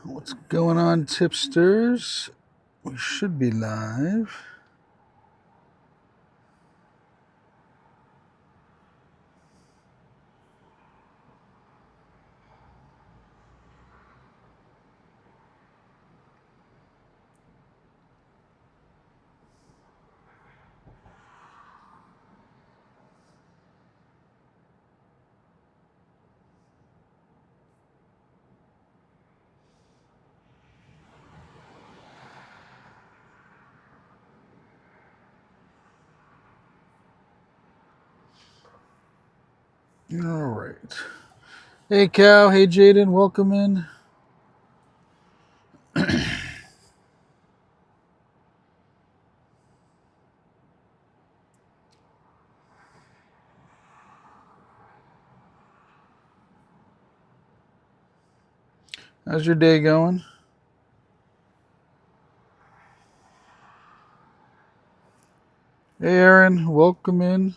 What's going on, tipsters? We should be live. All right. Hey, Cal. Hey, Jaden. Welcome in. How's your day going? Hey, Aaron. Welcome in.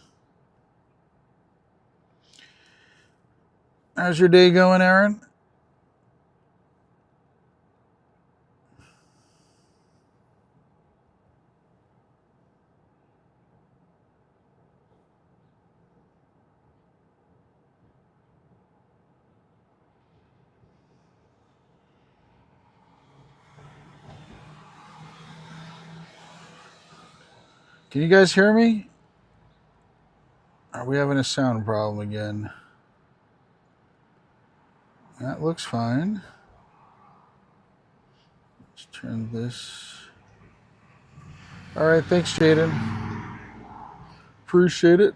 How's your day going, Aaron? Can you guys hear me? Are we having a sound problem again? That looks fine. Let's turn this. All right. Thanks, Jaden. Appreciate it.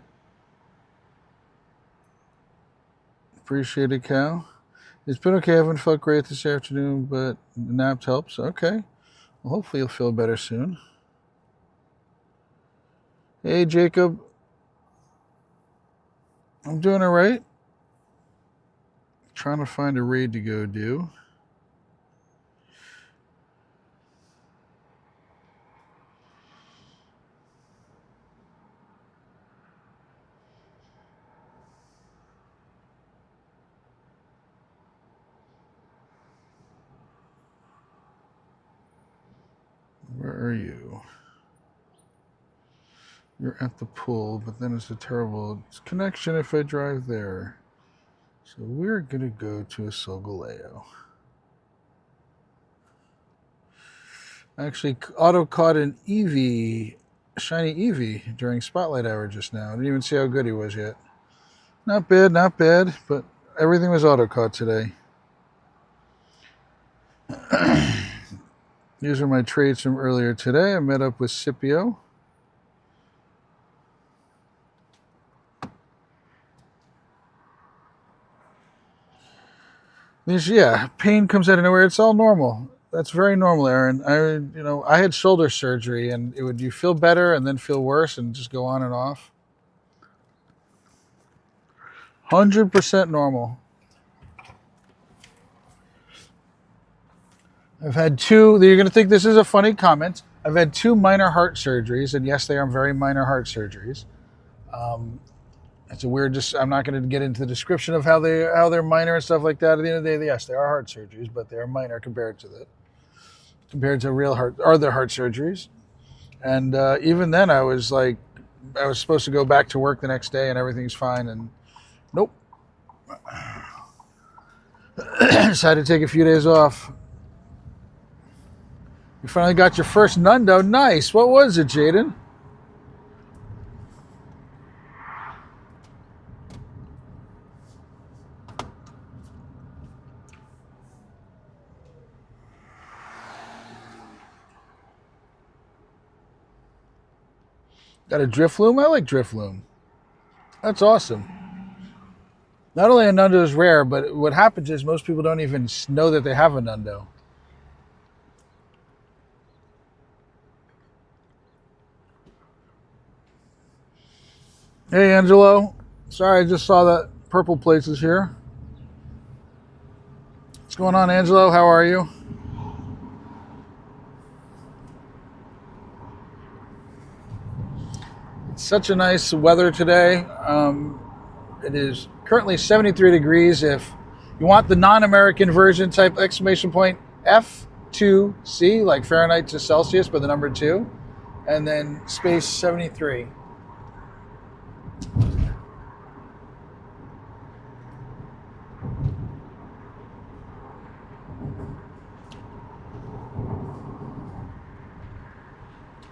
Appreciate it, Cal. It's been okay. I haven't felt great this afternoon, but the nap helps. Okay. Well, hopefully you'll feel better soon. Hey, Jacob. I'm doing all right. Trying to find a raid to go do. Where are you? You're at the pool, but then it's a terrible connection if I drive there. So we're going to go to a Solgaleo. Actually, auto caught an Eevee, shiny Eevee, during Spotlight Hour just now. I didn't even see how good he was yet. Not bad, but everything was auto caught today. These are my trades from earlier today. I met up with Scipio. Pain comes out of nowhere. It's all normal. That's very normal, Aaron. I had shoulder surgery, and you feel better and then feel worse and just go on and off. 100% normal. I've had two. You're going to think this is a funny comment. I've had two minor heart surgeries, and yes, they are very minor heart surgeries. It's a weird. I'm not going to get into the description of how they're minor and stuff like that. At the end of the day, yes, they are heart surgeries, but they are minor compared to real other heart surgeries. And even then, I was supposed to go back to work the next day, and everything's fine. And nope, decided to take a few days off. You finally got your first Nundo. Nice. What was it, Jaden? Got a Drifloon? I like Drifloon. That's awesome. Not only a Nundo is rare, but what happens is most people don't even know that they have a Nundo. Hey, Angelo. Sorry, I just saw that Purple Plates is here. What's going on, Angelo? How are you? It's such a nice weather today. It is currently 73 degrees. If you want the non-American version, type exclamation point F2C, like Fahrenheit to Celsius, but the number 2, and then space 73.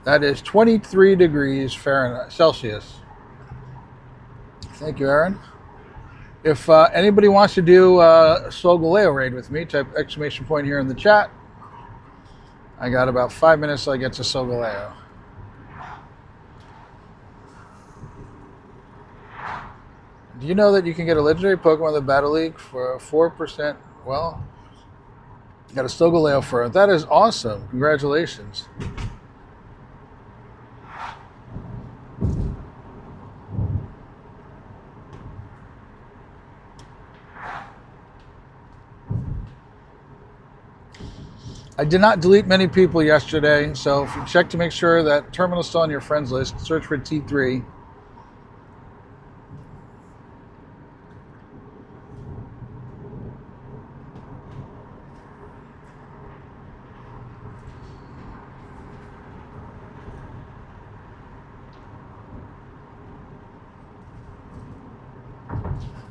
That is 23 degrees Fahrenheit, Celsius. Thank you, Aaron. If anybody wants to do a Solgaleo raid with me, type exclamation point here in the chat. I got about 5 minutes till I get to Solgaleo. Do you know that you can get a legendary Pokemon in the Battle League for 4%? Well, you got a Solgaleo for it. That is awesome. Congratulations. I did not delete many people yesterday, so if you check to make sure that Terminal's still on your friends list, search for T3.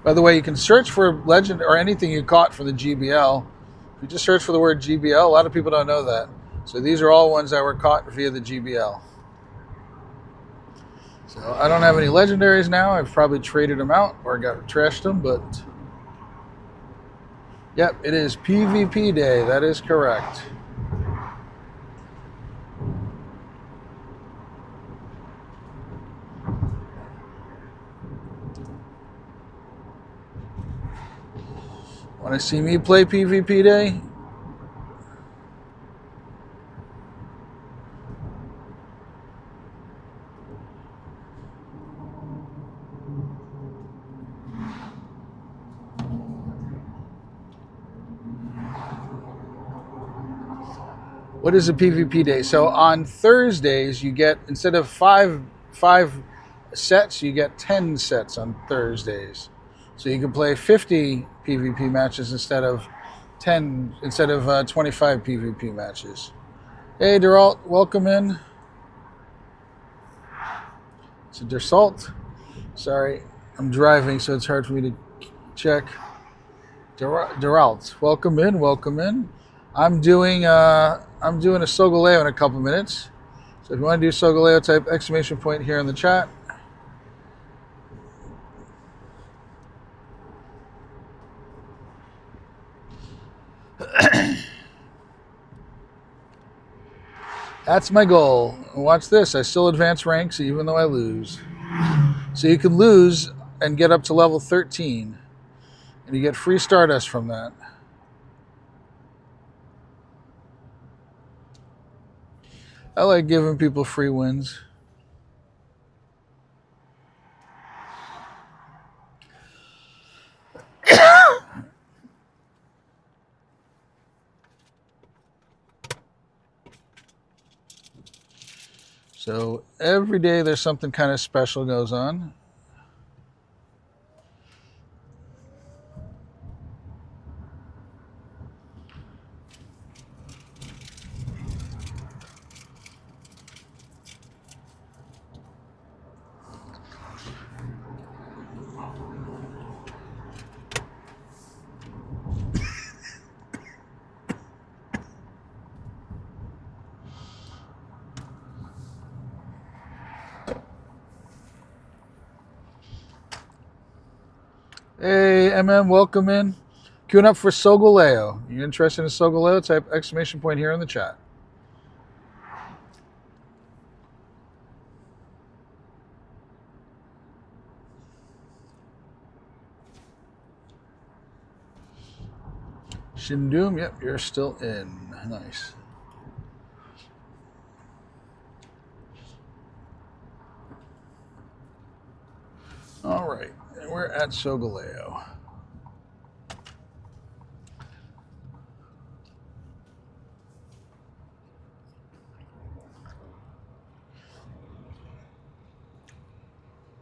By the way, you can search for legend or anything you caught from the GBL. If you just search for the word GBL, a lot of people don't know that. So these are all ones that were caught via the GBL. So I don't have any legendaries now. I've probably traded them out or trashed them, but yep, it is PvP day. That is correct. Want to see me play PvP day? What is a PvP day? So on Thursdays, you get, instead of five sets, you get 10 sets on Thursdays. So you can play 50 PvP matches instead of 25 PvP matches. Hey, Deralt, welcome in. It's a Deralt. Sorry, I'm driving, so it's hard for me to check. Deralt, welcome in, welcome in. I'm doing a Solgaleo in a couple minutes. So if you want to do Solgaleo, type exclamation point here in the chat. That's my goal. Watch this. I still advance ranks even though I lose. So you can lose and get up to level 13. And you get free Stardust from that. I like giving people free wins. So every day there's something kind of special goes on. Hey, MM, welcome in. Queuing up for Solgaleo. You interested in Solgaleo? Type exclamation point here in the chat. Shindoom, yep, you're still in. Nice. All right, and we're at Solgaleo.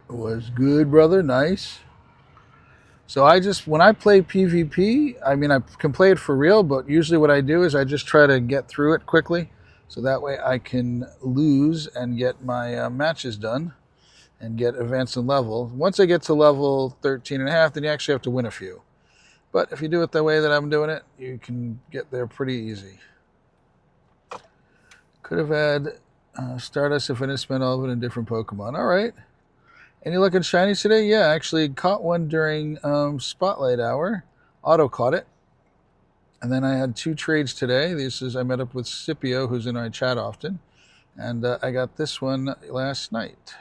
Was good, brother. Nice. So when I play PvP, I mean, I can play it for real, but usually what I do is I just try to get through it quickly. So that way I can lose and get my matches done and get advanced in level. Once I get to level 13 and a half, then you actually have to win a few. But if you do it the way that I'm doing it, you can get there pretty easy. Could have had Stardust if I didn't spend all of it in different Pokemon. All right. Any luck in shinies today? Yeah, I actually caught one during Spotlight Hour. Auto caught it. And then I had 2 trades today. I met up with Scipio, who's in our chat often. And I got this one last night.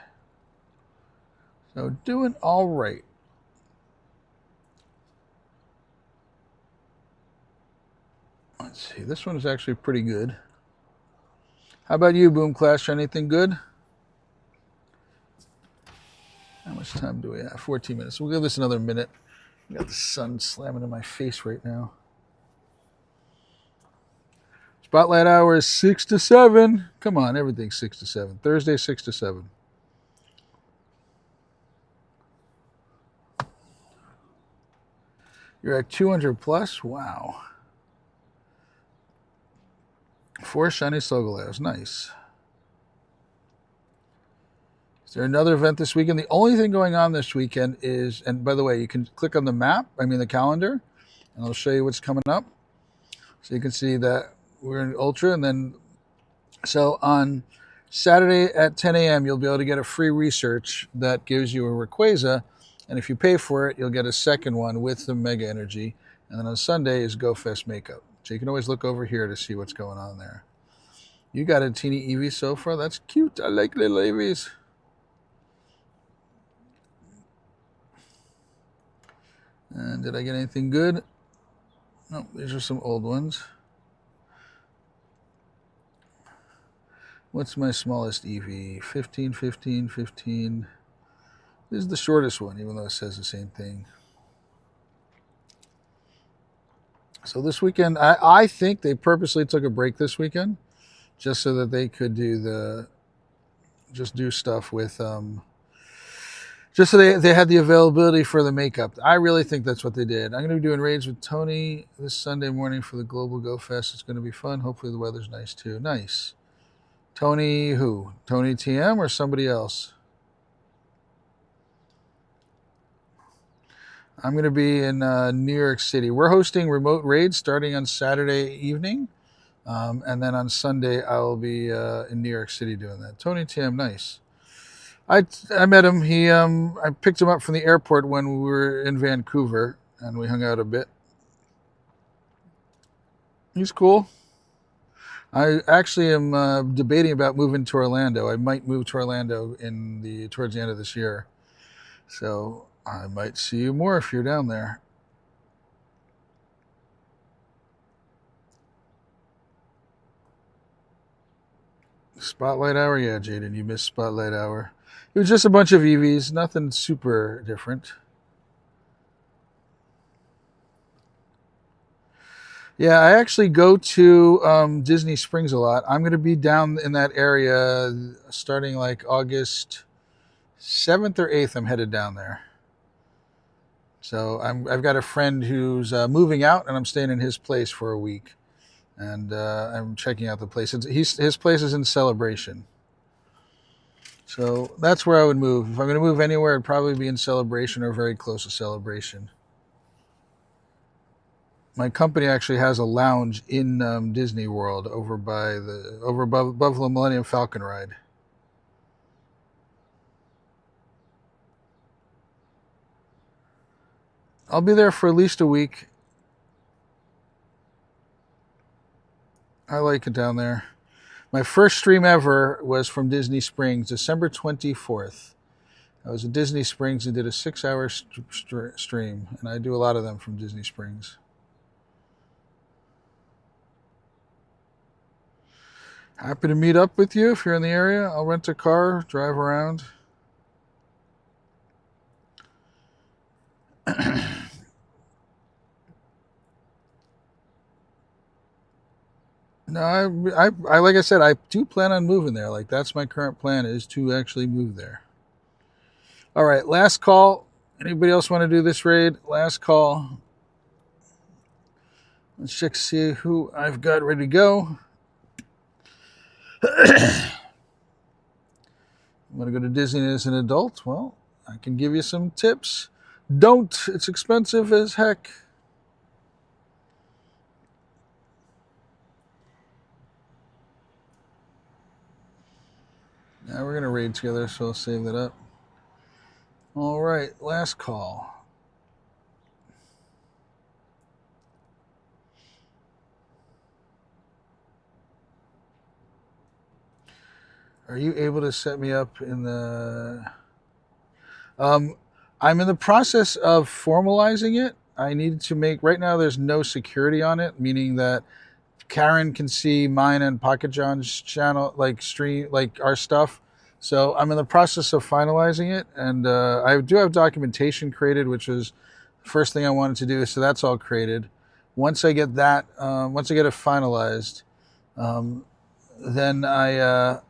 So doing all right. Let's see. This one is actually pretty good. How about you, Boom Clash? Anything good? How much time do we have? 14 minutes. We'll give this another minute. I got the sun slamming in my face right now. Spotlight Hour is 6 to 7. Come on, everything's 6 to 7. Thursday, 6 to 7. You're at 200 plus? Wow. 4 shiny Sogolavs. Nice. Is there another event this weekend? The only thing going on this weekend is, and by the way, you can click on the calendar, and I'll show you what's coming up. So you can see that we're in Ultra, and then, so on Saturday at 10 a.m., you'll be able to get a free research that gives you a Rayquaza, and if you pay for it, you'll get a second one with the Mega Energy, and then on Sunday is Go Fest Makeup. So you can always look over here to see what's going on there. You got a teeny Eevee so far. That's cute. I like little Eevees. And did I get anything good? No, these are some old ones. What's my smallest Eevee? 15, 15, 15. This is the shortest one, even though it says the same thing. So this weekend, I think they purposely took a break this weekend just so that they could do stuff with, just so they had the availability for the makeup. I really think that's what they did. I'm going to be doing raids with Tony this Sunday morning for the Global Go Fest. It's going to be fun. Hopefully the weather's nice too. Nice. Tony who? Tony TM or somebody else? I'm going to be in New York City. We're hosting remote raids starting on Saturday evening. And then on Sunday, I'll be in New York City doing that. Tony TM, nice. I met him. I picked him up from the airport when we were in Vancouver, and we hung out a bit. He's cool. I actually am debating about moving to Orlando. I might move to Orlando towards the end of this year. So I might see you more if you're down there. Spotlight Hour? Yeah, Jaden, you missed Spotlight Hour. It was just a bunch of EVs, nothing super different. Yeah, I actually go to Disney Springs a lot. I'm going to be down in that area starting like August 7th or 8th. I'm headed down there. So I've got a friend who's moving out, and I'm staying in his place for a week. And I'm checking out the place. His place is in Celebration. So that's where I would move. If I'm going to move anywhere, it'd probably be in Celebration or very close to Celebration. My company actually has a lounge in Disney World over above the Millennium Falcon ride. I'll be there for at least a week. I like it down there. My first stream ever was from Disney Springs, December 24th. I was at Disney Springs and did a 6-hour stream, and I do a lot of them from Disney Springs. Happy to meet up with you if you're in the area. I'll rent a car, drive around. No, I like I said, I do plan on moving there. Like, that's my current plan, is to actually move there. All right, last call, Anybody else want to do this raid? Last call. Let's check to see who I've got ready to go. Want to go to Disney as an adult? Well, I can give you some tips. Don't. It's expensive as heck. Now we're going to raid together, so I'll save that up. All right, last call. Are you able to set me up in the... I'm in the process of formalizing it. I need to make... Right now, there's no security on it, meaning that Karen can see mine and Pocket John's channel, like stream, like our stuff. So I'm in the process of finalizing it, and I do have documentation created, which was the first thing I wanted to do. So that's all created. Once I get that, once I get it finalized, then I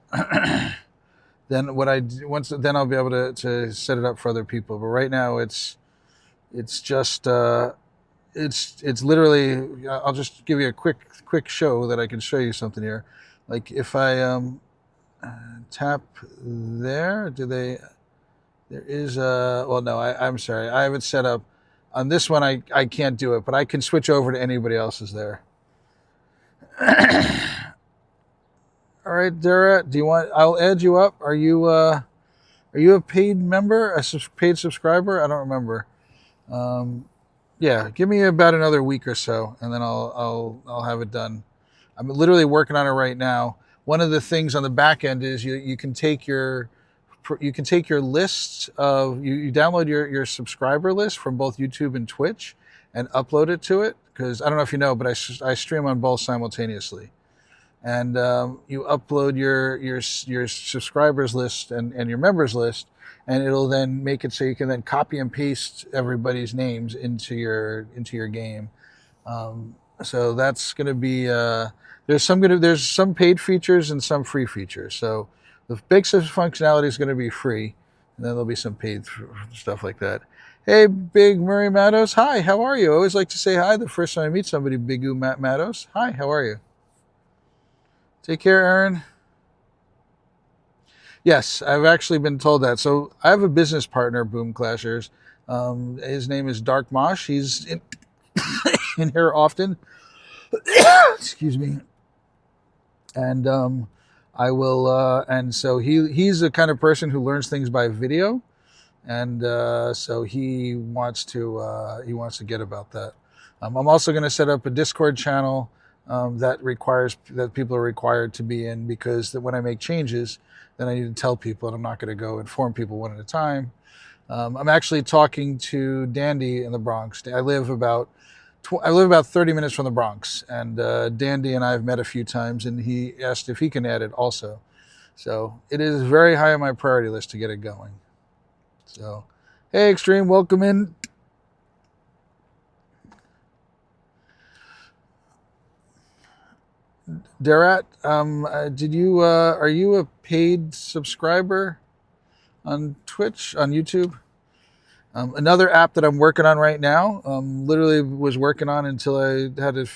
then what I then I'll be able to set it up for other people. But right now it's just it's literally, I'll just give you a quick show that I can show you something here. Like if I tap there, there is a, well, no, I'm sorry, I have it set up on this one. I can't do it, but I can switch over to anybody else's there. All right, Dara, do you want, I'll add you up. Are you a paid member, a paid subscriber? I don't remember. Yeah, give me about another week or so, and then I'll have it done. I'm literally working on it right now. One of the things on the back end is you can take your lists of, you download your subscriber list from both YouTube and Twitch and upload it to it, because I don't know if you know, but I stream on both simultaneously. And you upload your subscribers list and your members list, and it'll then make it so you can then copy and paste everybody's names into your game. So that's going to be there's some paid features and some free features. So the basic functionality is going to be free, and then there'll be some paid stuff like that. Hey, Big Murray Matos. Hi, how are you? I always like to say hi the first time I meet somebody. Big U Matos. Hi, how are you? Take care, Aaron. Yes, I've actually been told that. So I have a business partner, Boom Clashers. His name is Dark Mosh. He's in here often. Excuse me. And I will. And so he's the kind of person who learns things by video, and so he wants to get about that. I'm also going to set up a Discord channel that people are required to be in, because when I make changes, then I need to tell people, and I'm not going to go inform people one at a time. I'm actually talking to Dandy in the Bronx. I live about 30 minutes from the Bronx, and Dandy and I have met a few times, and he asked if he can add it also. So it is very high on my priority list to get it going. So, hey, Extreme, welcome in. Darat, are you a paid subscriber on Twitch, on YouTube? Another app that I'm working on right now, literally was working on until I had to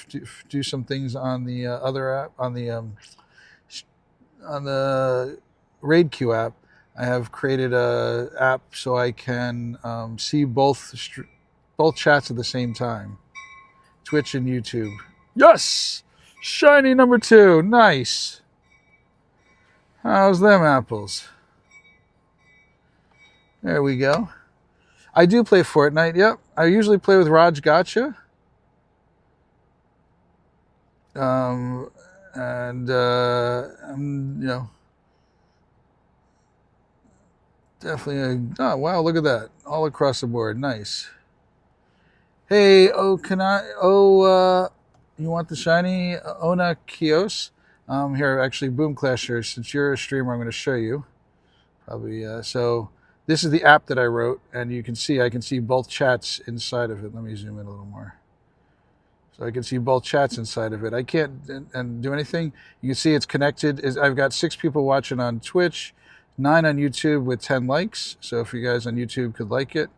do some things on the other app, on the Raid Q app. I have created a app so I can see both chats at the same time, Twitch and YouTube. Yes! Shiny number 2, nice. How's them apples? There we go. I do play Fortnite, yep. I usually play with Raj Gotcha. I'm, definitely oh wow, look at that. All across the board, nice. Hey, you want the shiny Ona Kios? Here, actually, Boom Clasher, since you're a streamer, I'm going to show you. Probably, so this is the app that I wrote, and I can see both chats inside of it. Let me zoom in a little more. So I can see both chats inside of it. I can't do anything. You can see it's connected. I've got 6 people watching on Twitch, 9 on YouTube with 10 likes. So if you guys on YouTube could like it.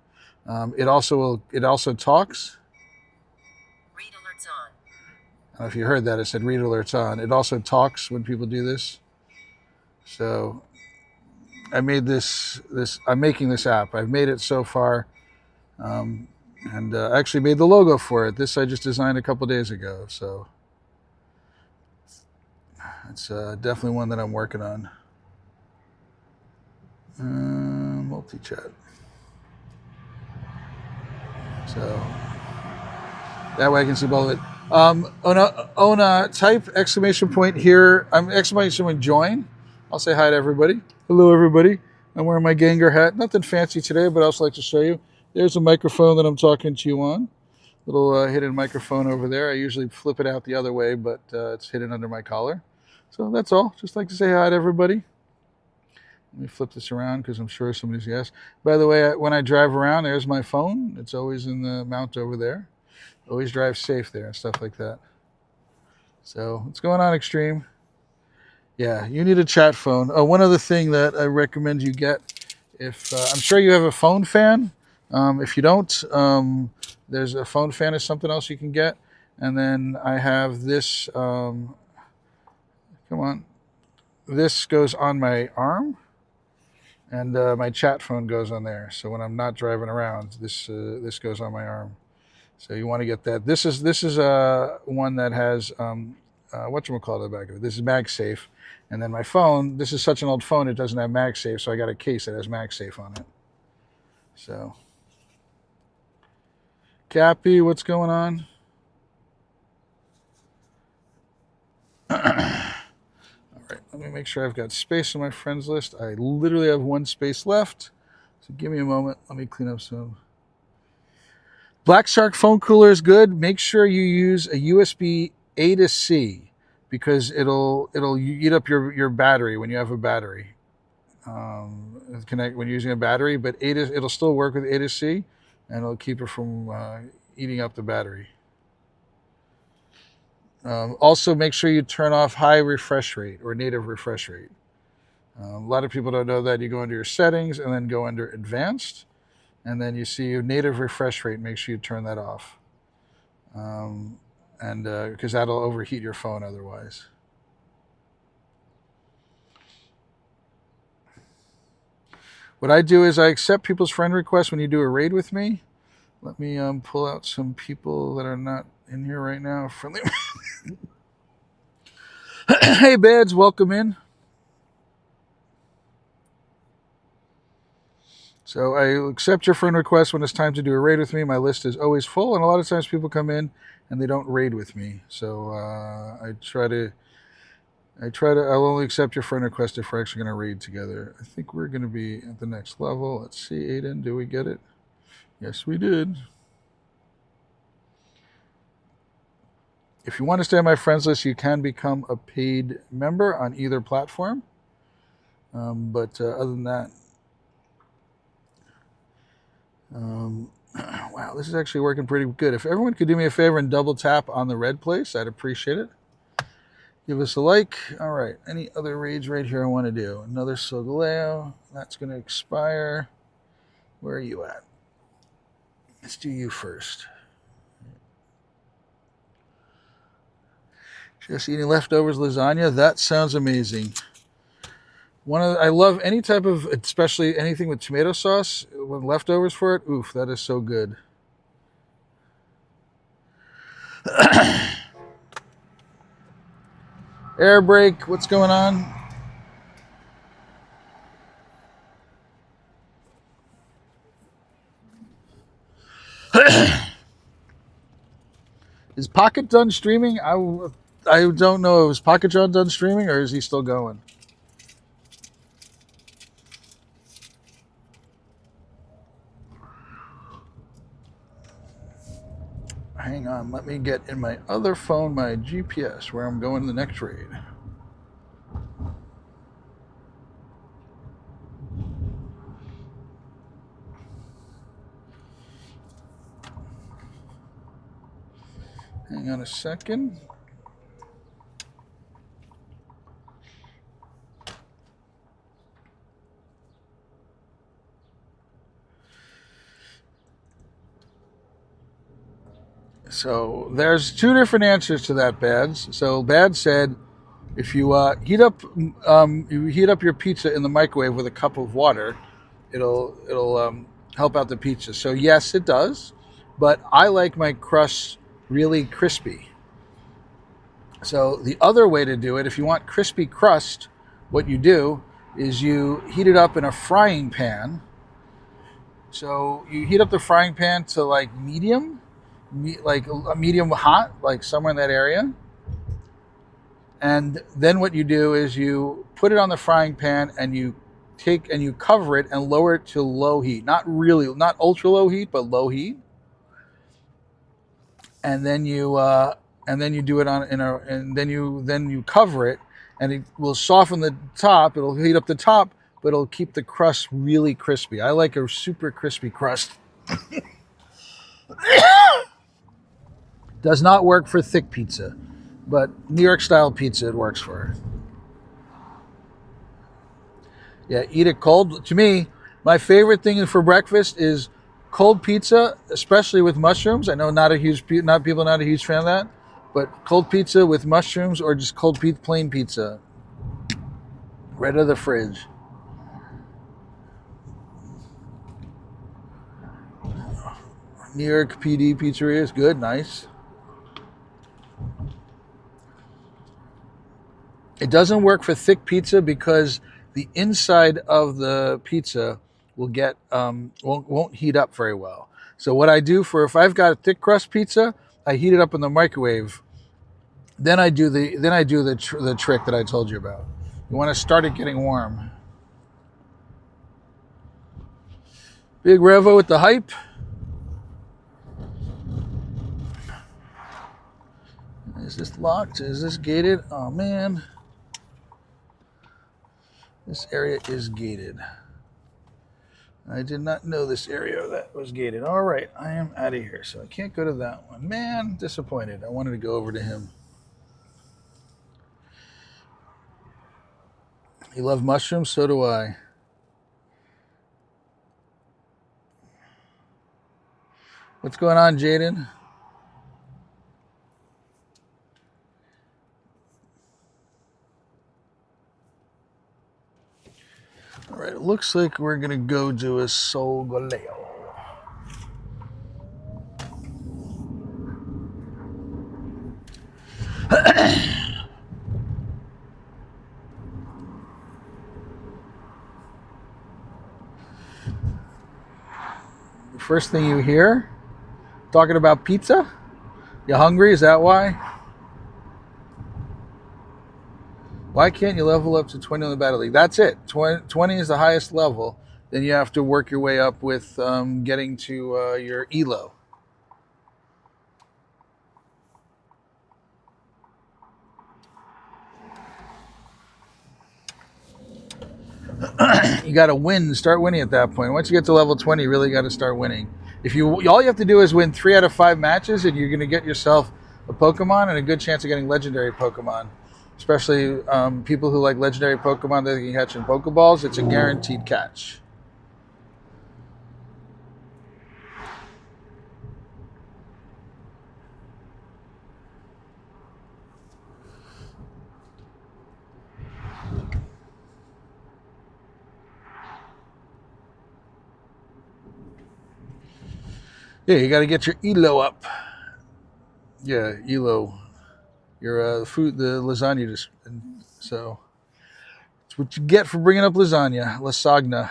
It also talks. Read alerts on. I don't know if you heard that. It said read alerts on. It also talks when people do this. So I made I'm making this app. I've made it so far. And I actually made the logo for it. This I just designed a couple days ago. So it's definitely one that I'm working on. Multi-chat. So that way I can see both of it. Ona, type exclamation point here. I'm exclamation point join. I'll say hi to everybody. Hello, everybody. I'm wearing my Gengar hat. Nothing fancy today, but I also like to show you. There's a microphone that I'm talking to you on. Little hidden microphone over there. I usually flip it out the other way, but it's hidden under my collar. So that's all. Just like to say hi to everybody. Let me flip this around because I'm sure somebody's yes. By the way, when I drive around, there's my phone. It's always in the mount over there. Always drive safe there and stuff like that. So what's going on, Extreme? Yeah, you need a chat phone. One other thing that I recommend you get, if I'm sure you have a phone fan. If you don't, there's a phone fan or something else you can get. And then I have this. Come on. This goes on my arm. And my chat phone goes on there. So when I'm not driving around, this goes on my arm. So you want to get that. This is one that has whatchamacallit back of it. This is MagSafe. And then my phone, this is such an old phone, it doesn't have MagSafe, so I got a case that has MagSafe on it. So, Cappy, what's going on? All right, let me make sure I've got space on my friends list. I literally have one space left. So give me a moment. Let me clean up some. Black Shark phone cooler is good. Make sure you use a USB A to C because it'll eat up your battery when you have a battery. Connect when using a battery, but it'll still work with A to C, and it'll keep it from eating up the battery. Also, make sure you turn off high refresh rate or native refresh rate. A lot of people don't know that. You go into your settings and then go under advanced. And then you see your native refresh rate. Make sure you turn that off, and because that'll overheat your phone otherwise. What I do is I accept people's friend requests when you do a raid with me. Let me pull out some people that are not in here right now. Friendly. Hey, Bads, welcome in. So I accept your friend request when it's time to do a raid with me. My list is always full, and a lot of times people come in and they don't raid with me. So I'll only accept your friend request if we're actually going to raid together. I think we're going to be at the next level. Let's see, Aiden, do we get it? Yes, we did. If you want to stay on my friends list, you can become a paid member on either platform. But other than that, wow, this is actually working pretty good. If everyone could do me a favor and double tap on the red place, I'd appreciate it. Give us a like. All right, any other raids right here I want to do? Another Solgaleo. That's going to expire. Where are you at? Let's do you first. Just eating leftovers lasagna? That sounds amazing. I love any type of, especially anything with tomato sauce with leftovers for it. Oof, that is so good. Air brake, what's going on? Is Pocket done streaming? I don't know. Is Pocket John done streaming or is he still going? Hang on, let me get in my other phone my GPS where I'm going to the next raid. Hang on a second. So there's two different answers to that, Bads. So Bad said, if you heat up your pizza in the microwave with a cup of water, it'll help out the pizza. So yes, it does, but I like my crust really crispy. So the other way to do it, if you want crispy crust, what you do is you heat it up in a frying pan. So you heat up the frying pan to like medium, like a medium hot, like somewhere in that area. And then what you do is you put it on the frying pan and you cover it and lower it to low heat. Not ultra low heat, but low heat. And then you do it and then you cover it, and it will soften the top. It'll heat up the top, but it'll keep the crust really crispy. I like a super crispy crust. Does not work for thick pizza, but New York style pizza it works for. Yeah, eat it cold. To me, my favorite thing for breakfast is cold pizza, especially with mushrooms. I know not a huge fan of that, but cold pizza with mushrooms or just plain pizza, right out of the fridge. New York PD pizzeria is good, nice. It doesn't work for thick pizza because the inside of the pizza will get won't heat up very well. So what I do if I've got a thick crust pizza, I heat it up in the microwave. Then I do the trick that I told you about. You want to start it getting warm. Big Revo with the hype. Is this locked? Is this gated? Oh man. This area is gated. I did not know this area that was gated. All right, I am out of here, so I can't go to that one. Man, disappointed. I wanted to go over to him. You love mushrooms? So do I. What's going on, Jaden? All right, it looks like we're going to go do a Solgaleo. First thing you hear, talking about pizza? You hungry? Is that why? Why can't you level up to 20 on the Battle League? That's it. 20 is the highest level. Then you have to work your way up with getting to your Elo. You got to start winning at that point. Once you get to level 20, you really got to start winning. All you have to do is win 3 out of 5 matches, and you're going to get yourself a Pokemon and a good chance of getting legendary Pokemon. Especially people who like legendary Pokemon that they can catch in Pokeballs. It's a guaranteed catch. Yeah, you got to get your Elo up. Yeah, Elo. Your food, the lasagna. So, it's what you get for bringing up lasagna. Lasagna.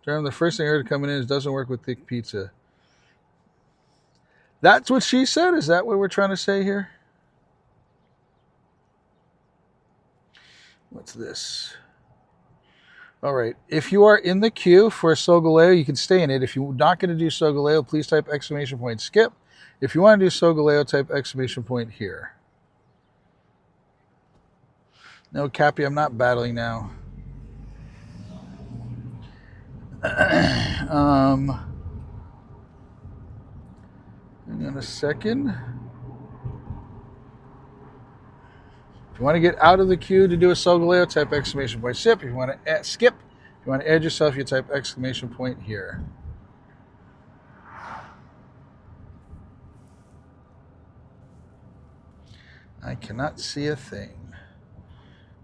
The first thing I heard coming in is doesn't work with thick pizza. That's what she said? Is that what we're trying to say here? What's this? All right. If you are in the queue for Solgaleo, you can stay in it. If you're not going to do Solgaleo, please type ! skip. If you want to do Solgaleo, type ! here. No, Cappy, I'm not battling now. Hang on a second. If you want to get out of the queue to do a Solgaleo, type ! skip. If you want to skip, if you want to add yourself, you type ! here. I cannot see a thing.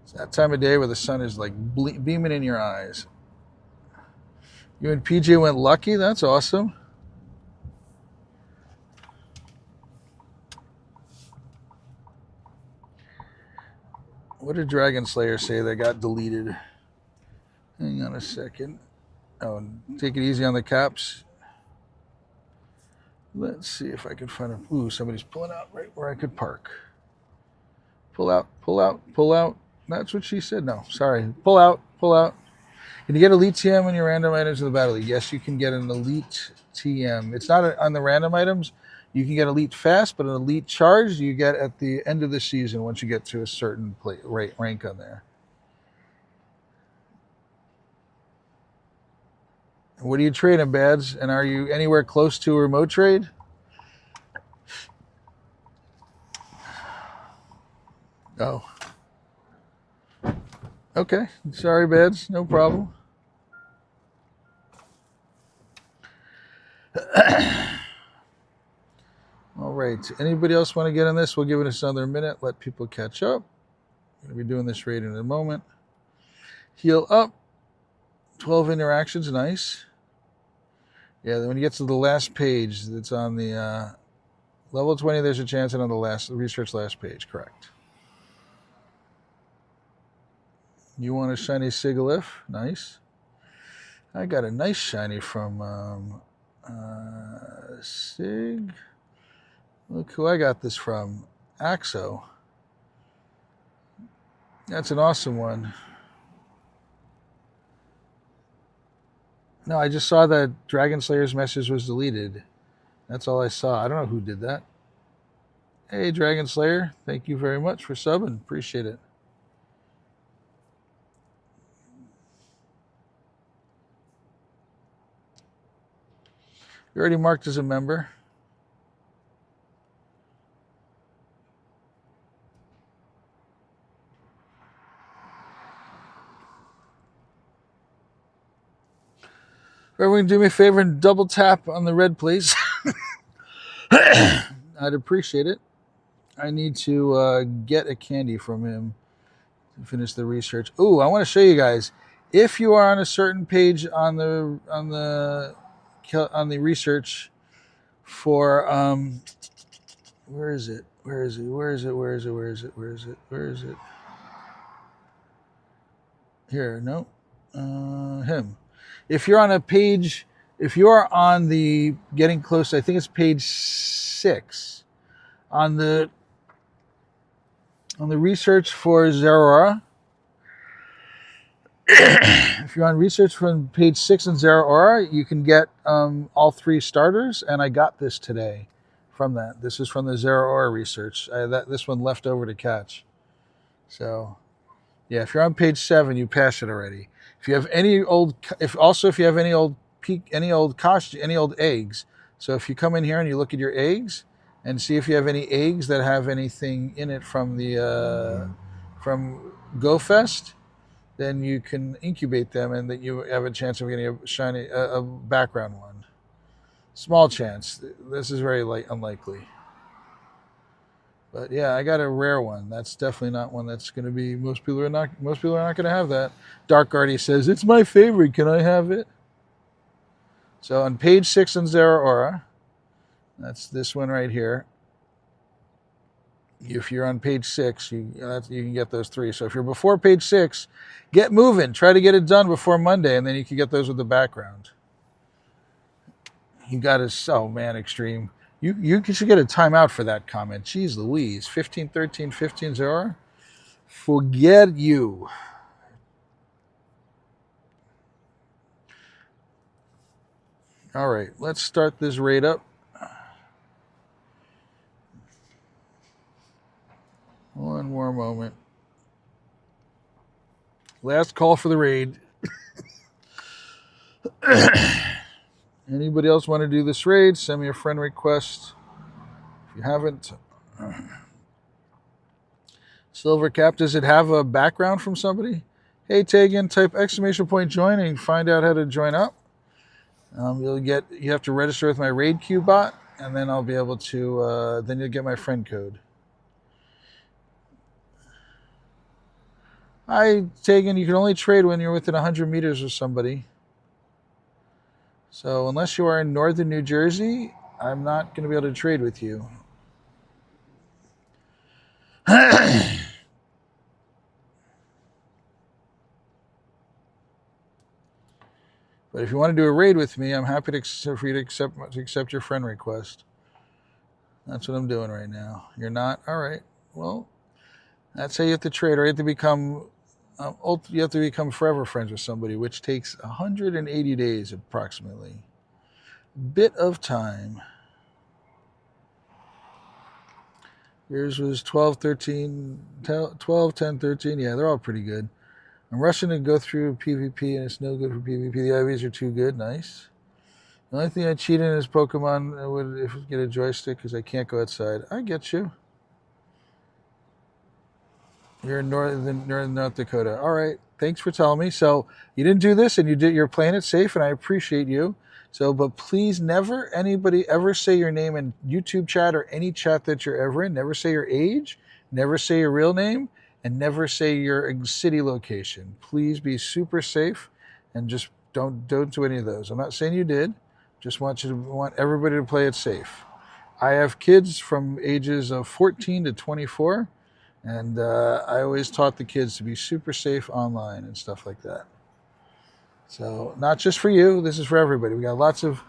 It's that time of day where the sun is like beaming in your eyes. You and PJ went lucky? That's awesome. What did Dragon Slayer say that got deleted? Hang on a second. Oh, take it easy on the caps. Let's see if I can find a... Ooh, somebody's pulling out right where I could park. Pull out, pull out, pull out. That's what she said. No, sorry. Pull out, pull out. Can you get Elite TM on your random items in the battle league? Yes, you can get an Elite TM. It's not on the random items. You can get Elite Fast, but an Elite Charge you get at the end of the season once you get to a certain rank on there. What are you trading, Bads? And are you anywhere close to a remote trade? Oh. Okay. Sorry, Bads. No problem. All right. Anybody else want to get on this? We'll give it another minute. Let people catch up. I'm going to be doing this raid in a moment. Heal up. 12 interactions. Nice. Yeah, when you get to the last page, that's on the level 20, there's a chance, and on the research last page. Correct. You want a shiny Sigilyph? Nice. I got a nice shiny from Sig. Look who I got this from. Axo. That's an awesome one. No, I just saw that Dragon Slayer's message was deleted. That's all I saw. I don't know who did that. Hey, Dragon Slayer. Thank you very much for subbing. Appreciate it. You're already marked as a member. Everyone do me a favor and double tap on the red, please. I'd appreciate it. I need to get a candy from him to finish the research. Ooh, I want to show you guys. If you are on a certain page on the research for where is it? Here, no. Him. If you're on a page, if you are on the getting close, I think it's page 6 on the research for Zeraora. If you're on research from page 6 in Zeraora, you can get all 3 starters, and I got this today from that. This is from the Zeraora research. This one left over to catch. So, yeah, if you're on page 7, you passed it already. If you have any old, if you have any old eggs. So if you come in here and you look at your eggs and see if you have any eggs that have anything in it from the from GoFest, then you can incubate them, and that you have a chance of getting a shiny, a background one. Small chance. This is very unlikely. But yeah, I got a rare one. That's definitely not one that's going to be. Most people are not going to have that. Dark Guardy says it's my favorite. Can I have it? So on page 6 in Zeraora, that's this one right here. If you're on page 6, you can get those 3. So if you're before page 6, get moving. Try to get it done before Monday, and then you can get those with the background. You got to, oh man, Extreme. You should get a timeout for that comment. Jeez Louise. 15, 13, 15, Zeraora? Forget you. All right, let's start this raid up. One more moment. Last call for the raid. Anybody else want to do this raid? Send me a friend request. If you haven't. Silver Cap, does it have a background from somebody? Hey, Tegan, type exclamation point join and find out how to join up. You have to register with my raid queue bot, and then I'll be able to, then you'll get my friend code. I taken you can only trade when you're within 100 meters of somebody. So unless you are in northern New Jersey, I'm not going to be able to trade with you. But if you want to do a raid with me, I'm happy for you to accept your friend request. That's what I'm doing right now. You're not? All right. Well, that's how you have to trade, or you have to become forever friends with somebody, which takes 180 days approximately. Bit of time. Yours was 12, 13, 12, 10, 13. Yeah, they're all pretty good. I'm rushing to go through PvP, and it's no good for PvP. The IVs are too good. Nice. The only thing I cheat in is Pokemon. I would get a joystick because I can't go outside. I get you. You're in northern North Dakota. All right. Thanks for telling me. So you didn't do this, and you're playing it safe, and I appreciate you. So, but please never anybody ever say your name in YouTube chat or any chat that you're ever in. Never say your age. Never say your real name, and never say your city location. Please be super safe, and just don't do any of those. I'm not saying you did. Just want everybody to play it safe. I have kids from ages of 14 to 24. And I always taught the kids to be super safe online and stuff like that. So not just for you, this is for everybody. I got lots of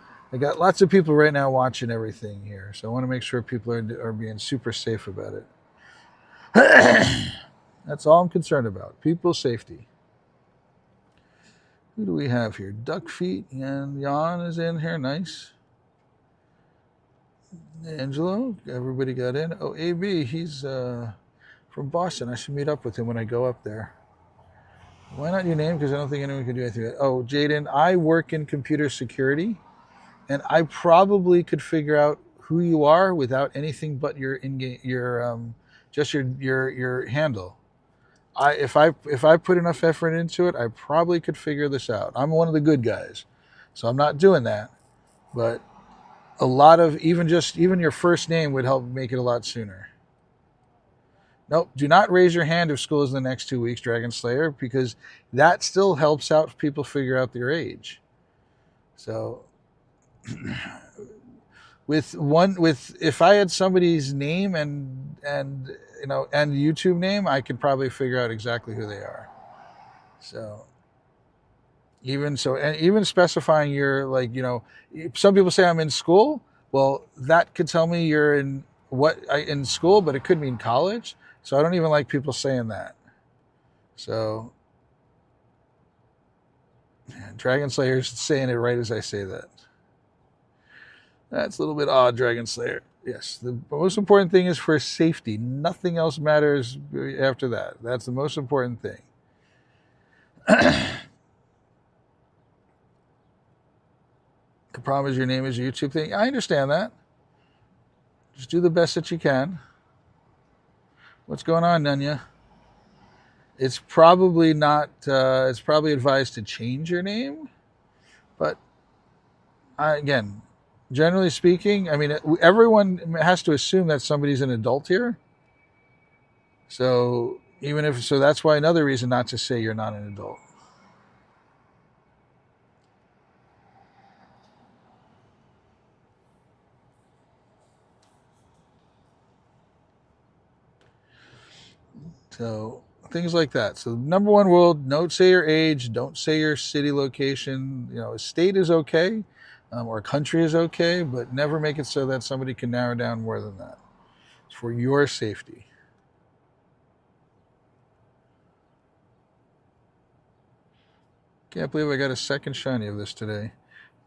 people right now watching everything here. So I want to make sure people are being super safe about it. That's all I'm concerned about. People's safety. Who do we have here? Duck Feet and Jan is in here. Nice. Angelo, everybody got in. Oh, AB, he's from Boston. I should meet up with him when I go up there. Why not your name? Because I don't think anyone can do anything. Oh, Jaden, I work in computer security, and I probably could figure out who you are without anything but your handle. If I put enough effort into it, I probably could figure this out. I'm one of the good guys, so I'm not doing that. But a lot of even your first name would help make it a lot sooner. Nope, do not raise your hand if school is in the next 2 weeks, Dragon Slayer, because that still helps out people figure out their age. So if I had somebody's name and YouTube name, I could probably figure out exactly who they are. So even specifying some people say I'm in school. Well, that could tell me you're in school, but it could mean college. So I don't even like people saying that. So Dragon Slayer's saying it right as I say that. That's a little bit odd, Dragon Slayer. Yes, the most important thing is for safety. Nothing else matters after that. That's the most important thing. The problem is your name is a YouTube thing. I understand that. Just do the best that you can. What's going on, Nanya? It's probably not. It's probably advised to change your name, but again, generally speaking, I mean, everyone has to assume that somebody's an adult here. So that's why another reason not to say you're not an adult. So things like that. So number one rule: don't say your age, don't say your city location. A state is okay, or a country is okay, but never make it so that somebody can narrow down more than that. It's for your safety. Can't believe I got a second shiny of this today.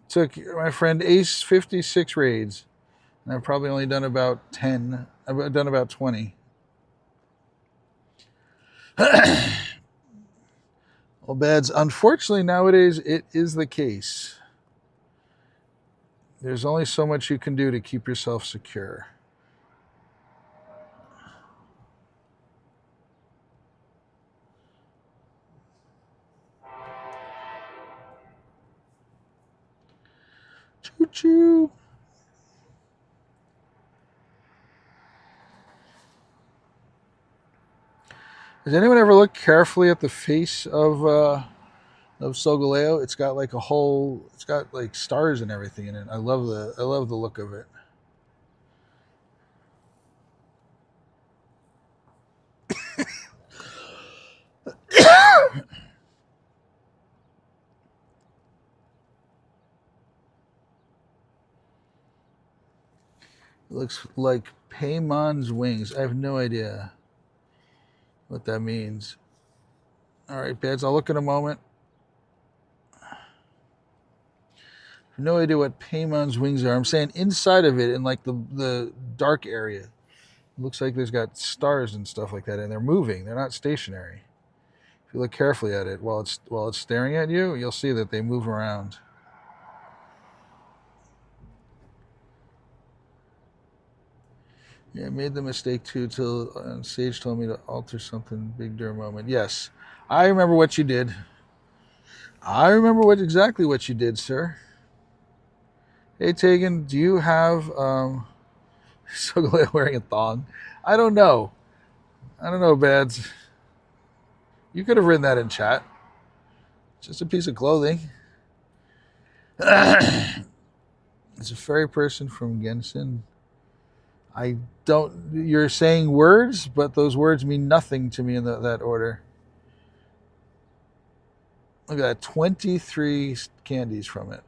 Took my friend Ace 56 raids, and I've probably only done about 10. I've done about 20. Well, Bads, unfortunately nowadays it is the case. There's only so much you can do to keep yourself secure. Choo-choo. Has anyone ever looked carefully at the face of Solgaleo? It's got like a whole. It's got like stars and everything in it. I love the look of it. It looks like Paymon's wings. I have no idea what that means. All right, Bads, I'll look in a moment. No idea what Paymon's wings are. I'm saying inside of it, in like the dark area, it looks like there's got stars and stuff like that, and they're moving. They're not stationary. If you look carefully at it while it's staring at you, you'll see that they move around. Yeah, I made the mistake too till Sage told me to alter something big during a moment. Yes, I remember what you did. I remember exactly what you did, sir. Hey, Tegan, do you have Solgaleo wearing a thong? I don't know. Bads. You could have written that in chat. Just a piece of clothing. It's a fairy person from Genshin. I don't. You're saying words, but those words mean nothing to me in that order. Look at that, 23 candies from it.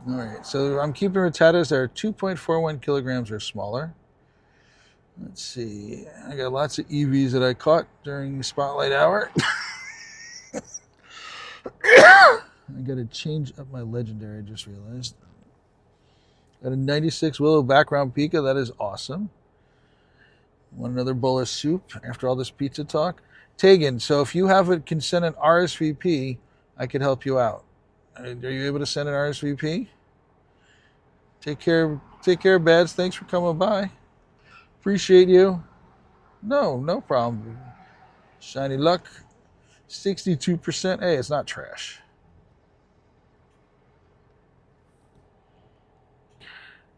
All right, so I'm keeping Rattatas that are 2.41 kilograms or smaller. Let's see. I got lots of EVs that I caught during the spotlight hour. I got to change up my legendary, I just realized. Got a 96 Willow background Pika. That is awesome. Want another bowl of soup after all this pizza talk? Tegan, so if you can send an RSVP, I could help you out. Are you able to send an RSVP? Take care, Bads. Thanks for coming by. Appreciate you. No problem. Shiny luck. 62%. Hey, it's not trash.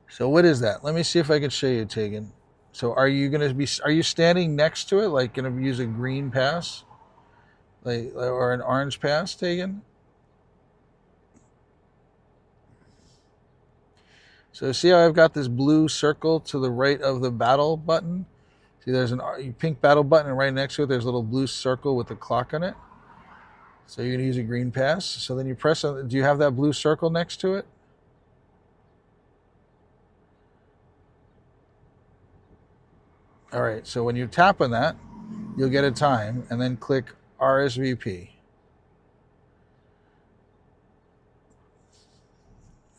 So what is that? Let me see if I can show you, Tegan. So are you standing next to it, like going to use a green pass? Or an orange pass, Tegan? So see how I've got this blue circle to the right of the battle button? See, there's a pink battle button, and right next to it, there's a little blue circle with a clock on it. So you're going to use a green pass. So then you press on. Do you have that blue circle next to it? All right. So when you tap on that, you'll get a time, and then click RSVP.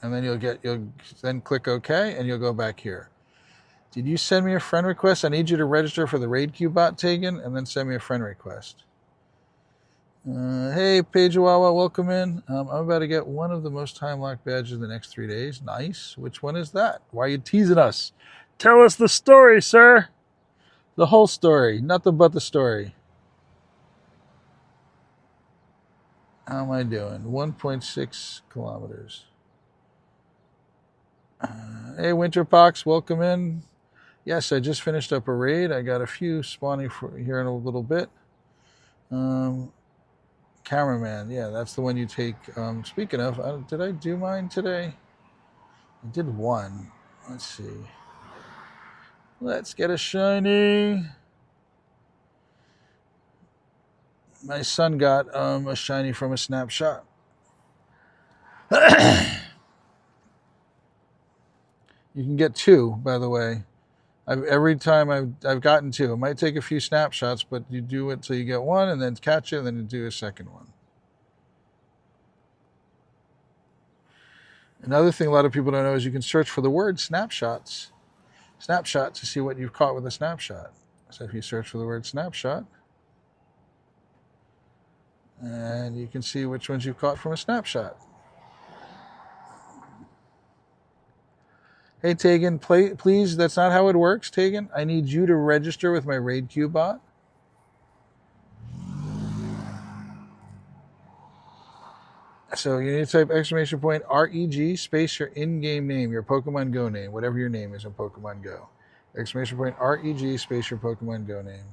And then you'll then click OK, and you'll go back here. Did you send me a friend request? I need you to register for the Raid Q bot, Tegan, and then send me a friend request. Hey, Paige Wawa, welcome in. I'm about to get one of the most time-locked badges in the next 3 days. Nice. Which one is that? Why are you teasing us? Tell us the story, sir. The whole story. Nothing but the story. How am I doing? 1.6 kilometers. Hey, Winterpox, welcome in. Yes, I just finished up a raid. I got a few spawning here in a little bit. Cameraman, yeah, that's the one you take. Speaking of, did I do mine today? I did one. Let's see. Let's get a shiny. My son got a shiny from a snapshot. You can get two, by the way. Every time I've gotten two. It might take a few snapshots, but you do it till you get one, and then catch it, and then you do a second one. Another thing a lot of people don't know is you can search for the word snapshot to see what you've caught with a snapshot. So if you search for the word snapshot, and you can see which ones you've caught from a snapshot. Hey, Tegan, please, that's not how it works, Tegan. I need you to register with my Raid Q bot. So you need to type exclamation point REG space your in-game name, your Pokemon Go name, whatever your name is in Pokemon Go. Exclamation point REG space your Pokemon Go name.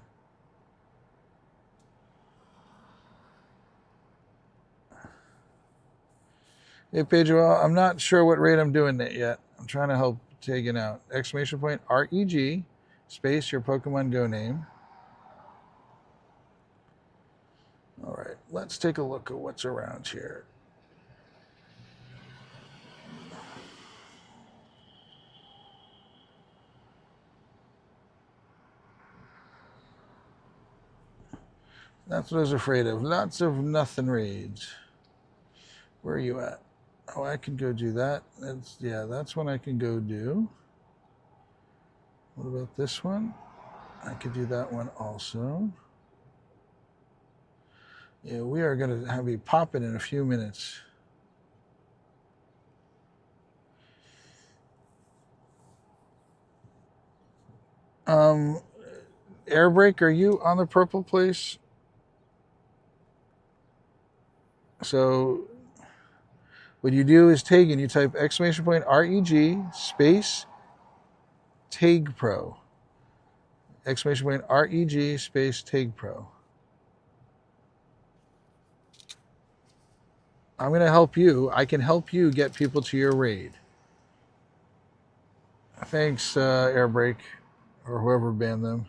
Hey Pedro, I'm not sure what rate I'm doing it yet. I'm trying to help Tegan out. Exclamation point REG space your Pokemon Go name. All right, let's take a look at what's around here. That's what I was afraid of. Lots of nothing raids. Where are you at? Oh, I can go do that. That's one I can go do. What about this one? I could do that one also. Yeah, we are going to be popping in a few minutes. Airbreak, are you on the purple place? So what you do is Tegan, you type exclamation point REG space Tag Pro. Exclamation point REG space Tag Pro. I'm going to help you. I can help you get people to your raid. Thanks, Airbreak, or whoever banned them.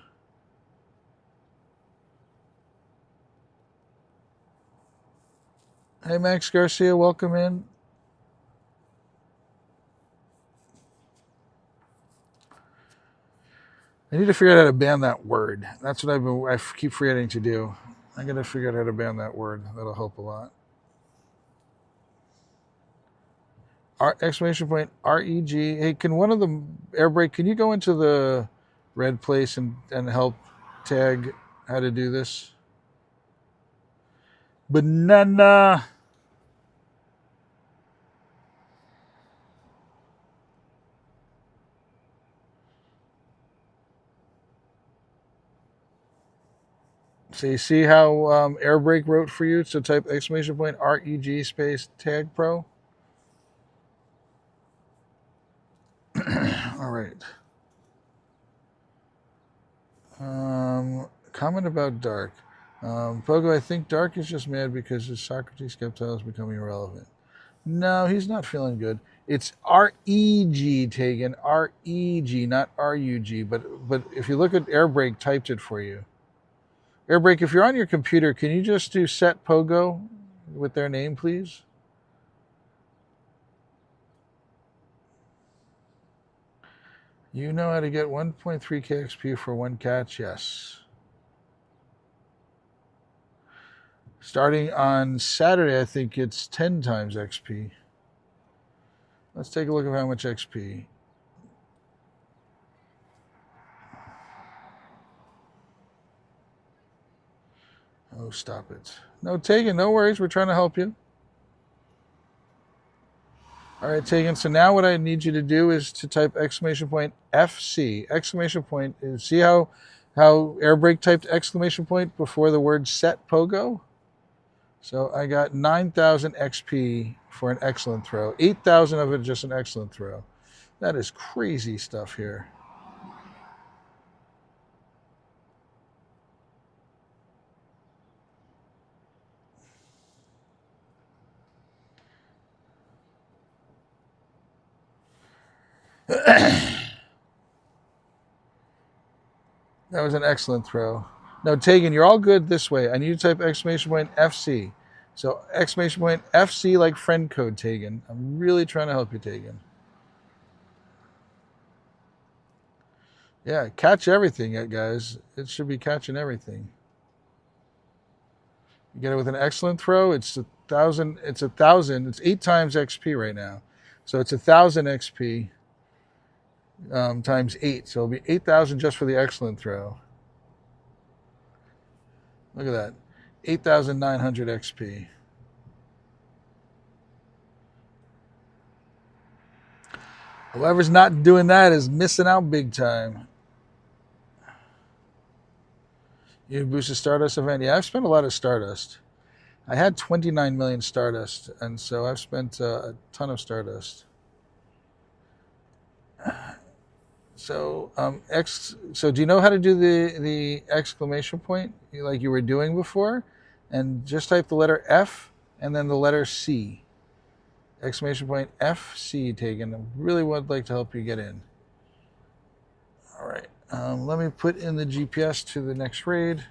Hey, Max Garcia, welcome in. I need to figure out how to ban that word. That's what I keep forgetting to do. I'm going to figure out how to ban that word. That'll help a lot. Exclamation point REG. Hey, can one of them, Airbreak, can you go into the red place and help tag how to do this? Banana. So you see how Airbreak wrote for you? So type exclamation point REG space Tag Pro. All right. Comment about Dark. Pogo, I think Dark is just mad because his Socrates Skeptile is becoming irrelevant. No, he's not feeling good. It's REG, Tegan. REG, not RUG. But if you look at Airbreak, typed it for you. Airbreak, if you're on your computer, can you just do set Pogo with their name, please? You know how to get 1.3k XP for one catch? Yes. Starting on Saturday, I think it's 10 times XP. Let's take a look at how much XP. Oh, stop it. No, Tegan, no worries. We're trying to help you. All right, Tegan, so now what I need you to do is to type exclamation point FC. Exclamation point. See how Airbreak typed exclamation point before the word set Pogo? So I got 9,000 XP for an excellent throw. 8,000 of it just an excellent throw. That is crazy stuff here. That was an excellent throw. No, Tegan, you're all good this way. I need you to type exclamation point FC. So exclamation point FC like friend code, Tegan. I'm really trying to help you, Tegan. Yeah, catch everything, guys. It should be catching everything. You get it with an excellent throw. It's 1,000. It's 1,000. It's 8 times XP right now. So it's 1,000 XP times 8. So it'll be 8,000 just for the excellent throw. Look at that. 8,900 XP. Whoever's not doing that is missing out big time. You boosted Stardust event. Yeah, I've spent a lot of Stardust. I had 29 million Stardust, and so I've spent a ton of Stardust. So so do you know how to do the exclamation point like you were doing before? And just type the letter F and then the letter C. Exclamation point F C taken. I really would like to help you get in. All right. Let me put in the GPS to the next raid.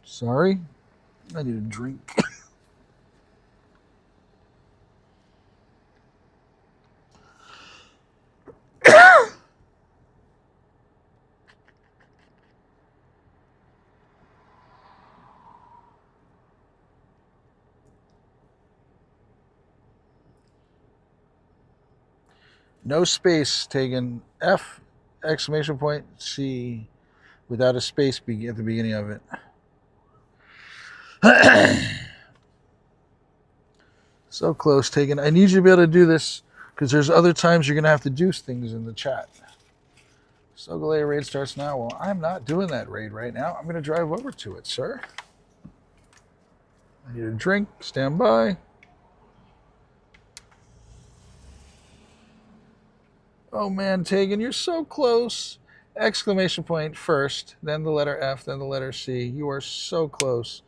Sorry. I need a drink. No space taken. F exclamation point C without a space at the beginning of it. So close, taken. I need you to be able to do this because there's other times you're going to have to do things in the chat. Sogalea raid starts now. Well, I'm not doing that raid right now. I'm going to drive over to it, sir. I need a drink. Stand by. Oh man, Tegan, you're so close. Exclamation point first, then the letter F, then the letter C. You are so close.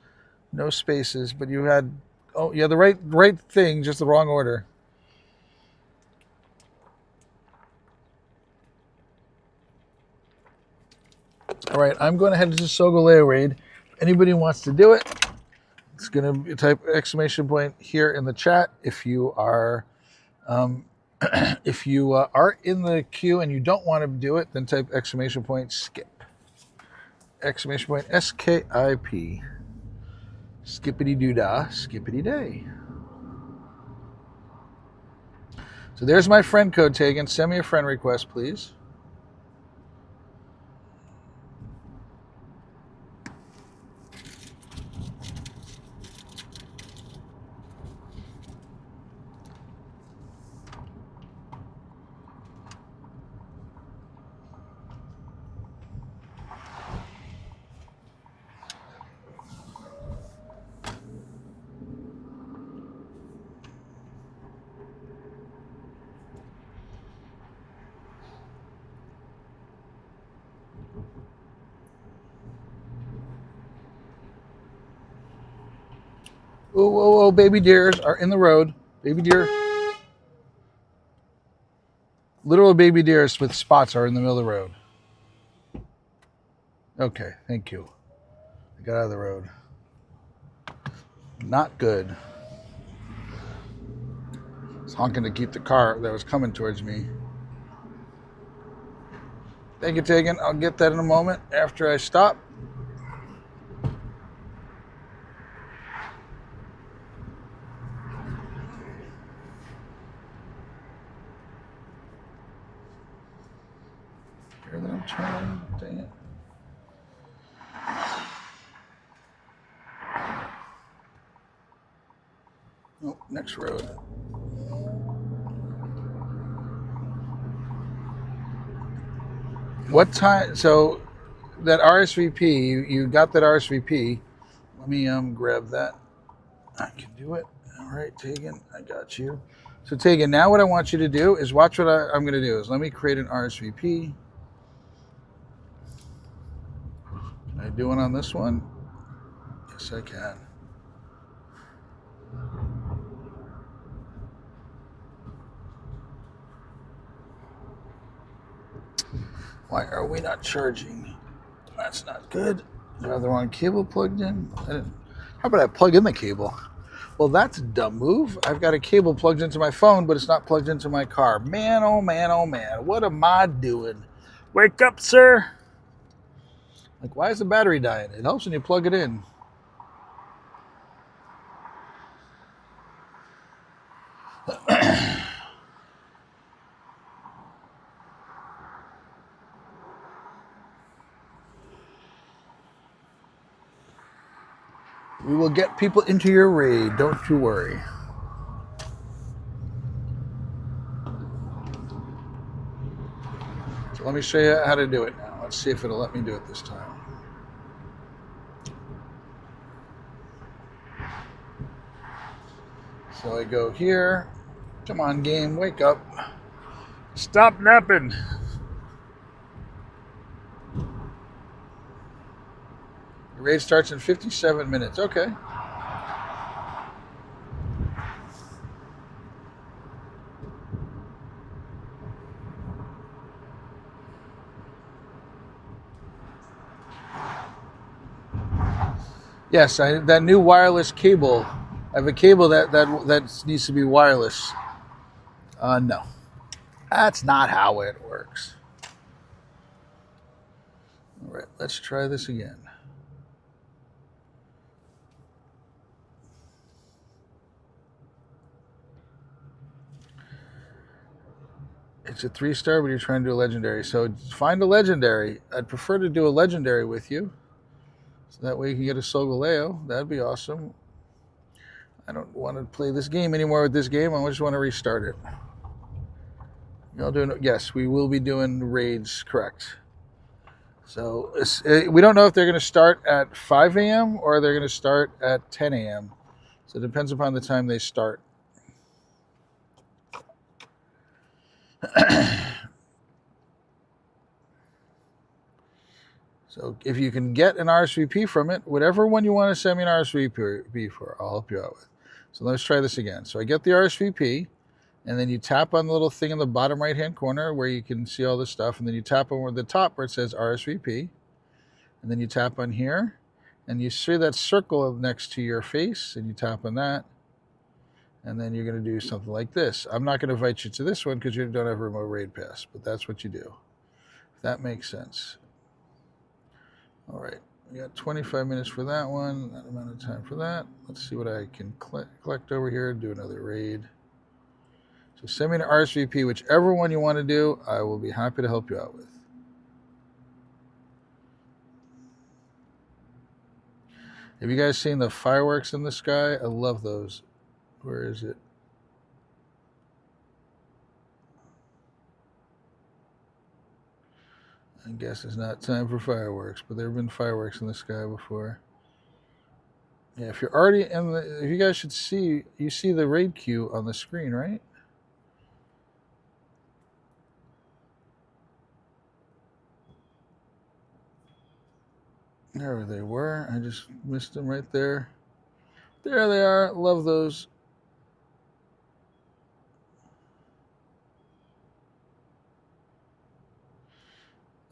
No spaces, but you had the right thing, just the wrong order. All right, I'm going to head to Sogalea raid. Anybody wants to do it? It's going to type exclamation point here in the chat if you are. If you are in the queue and you don't want to do it, then type exclamation point skip. Exclamation point SKIP. Skippity doo-dah, skippity day. So there's my friend code taken. Send me a friend request, please. Oh, baby deers are in the road. Baby deer. Literal baby deers with spots are in the middle of the road. Okay, thank you. I got out of the road. Not good. It's honking to keep the car that was coming towards me. Thank you, Tegan. I'll get that in a moment after I stop. Here that I'm turning. Dang it. Oh, next road. What time? So that RSVP, you got that RSVP. Let me grab that. I can do it. All right, Tegan, I got you. So Tegan, now what I want you to do is watch what I'm going to do. Is let me create an RSVP. Can I do one on this one? Yes, I can. Why are we not charging? That's not good. Do I have the wrong cable plugged in? How about I plug in the cable? Well, that's a dumb move. I've got a cable plugged into my phone, but it's not plugged into my car. Man, oh man, oh man. What am I doing? Wake up, sir. Like, why is the battery dying? It helps when you plug it in. We will get people into your raid. Don't you worry. So let me show you how to do it now. Let's see if it'll let me do it this time. So I go here. Come on, game, wake up. Stop napping. The raid starts in 57 minutes. Okay. Yes, that new wireless cable. I have a cable that needs to be wireless. No. That's not how it works. All right, let's try this again. It's a 3-star, but you're trying to do a legendary. So find a legendary. I'd prefer to do a legendary with you. So that way you can get a Solgaleo. That'd be awesome. I don't want to play this game anymore with this game. I just want to restart it. Y'all doing? Yes, we will be doing raids, correct. So we don't know if they're going to start at 5 a.m. or they're going to start at 10 a.m. So it depends upon the time they start. So if you can get an RSVP from it, whatever one you want to send me an RSVP for, I'll help you out with. So let's try this again. So I get the RSVP, and then you tap on the little thing in the bottom right-hand corner where you can see all this stuff, and then you tap on the top where it says RSVP, and then you tap on here, and you see that circle next to your face, and you tap on that, and then you're going to do something like this. I'm not going to invite you to this one because you don't have a remote raid pass, but that's what you do. If that makes sense. All right, we got 25 minutes for that one, that amount of time for that. Let's see what I can collect over here and do another raid. So send me an RSVP, whichever one you want to do, I will be happy to help you out with. Have you guys seen the fireworks in the sky? I love those. Where is it? I guess it's not time for fireworks, but there have been fireworks in the sky before. Yeah, if you're already in the, if you guys should see, you see the raid queue on the screen, right? There they were. I just missed them right there. There they are. Love those.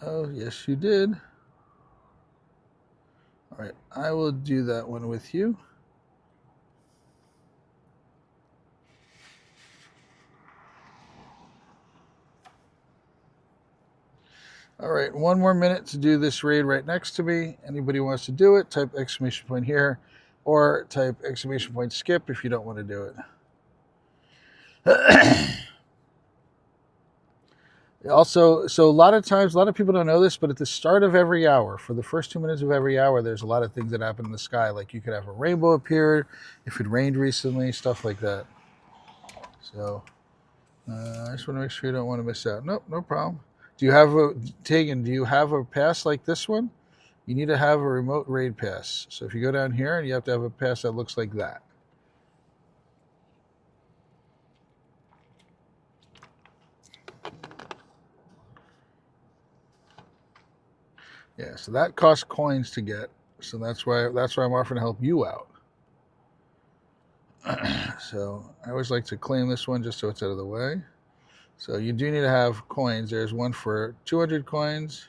Oh, yes, you did. All right, I will do that one with you. All right, one more minute to do this raid right next to me. Anybody wants to do it, type exclamation point here, or type exclamation point skip if you don't want to do it. Also, so a lot of times, a lot of people don't know this, but at the start of every hour, for the first 2 minutes of every hour, there's a lot of things that happen in the sky. Like you could have a rainbow appear if it rained recently, stuff like that. So I just want to make sure you don't want to miss out. Nope, no problem. Do you have Tegan, do you have a pass like this one? You need to have a remote raid pass. So if you go down here, and you have to have a pass that looks like that. Yeah, so that costs coins to get. So that's why I'm offering to help you out. So I always like to claim this one just so it's out of the way. So you do need to have coins. There's one for 200 coins.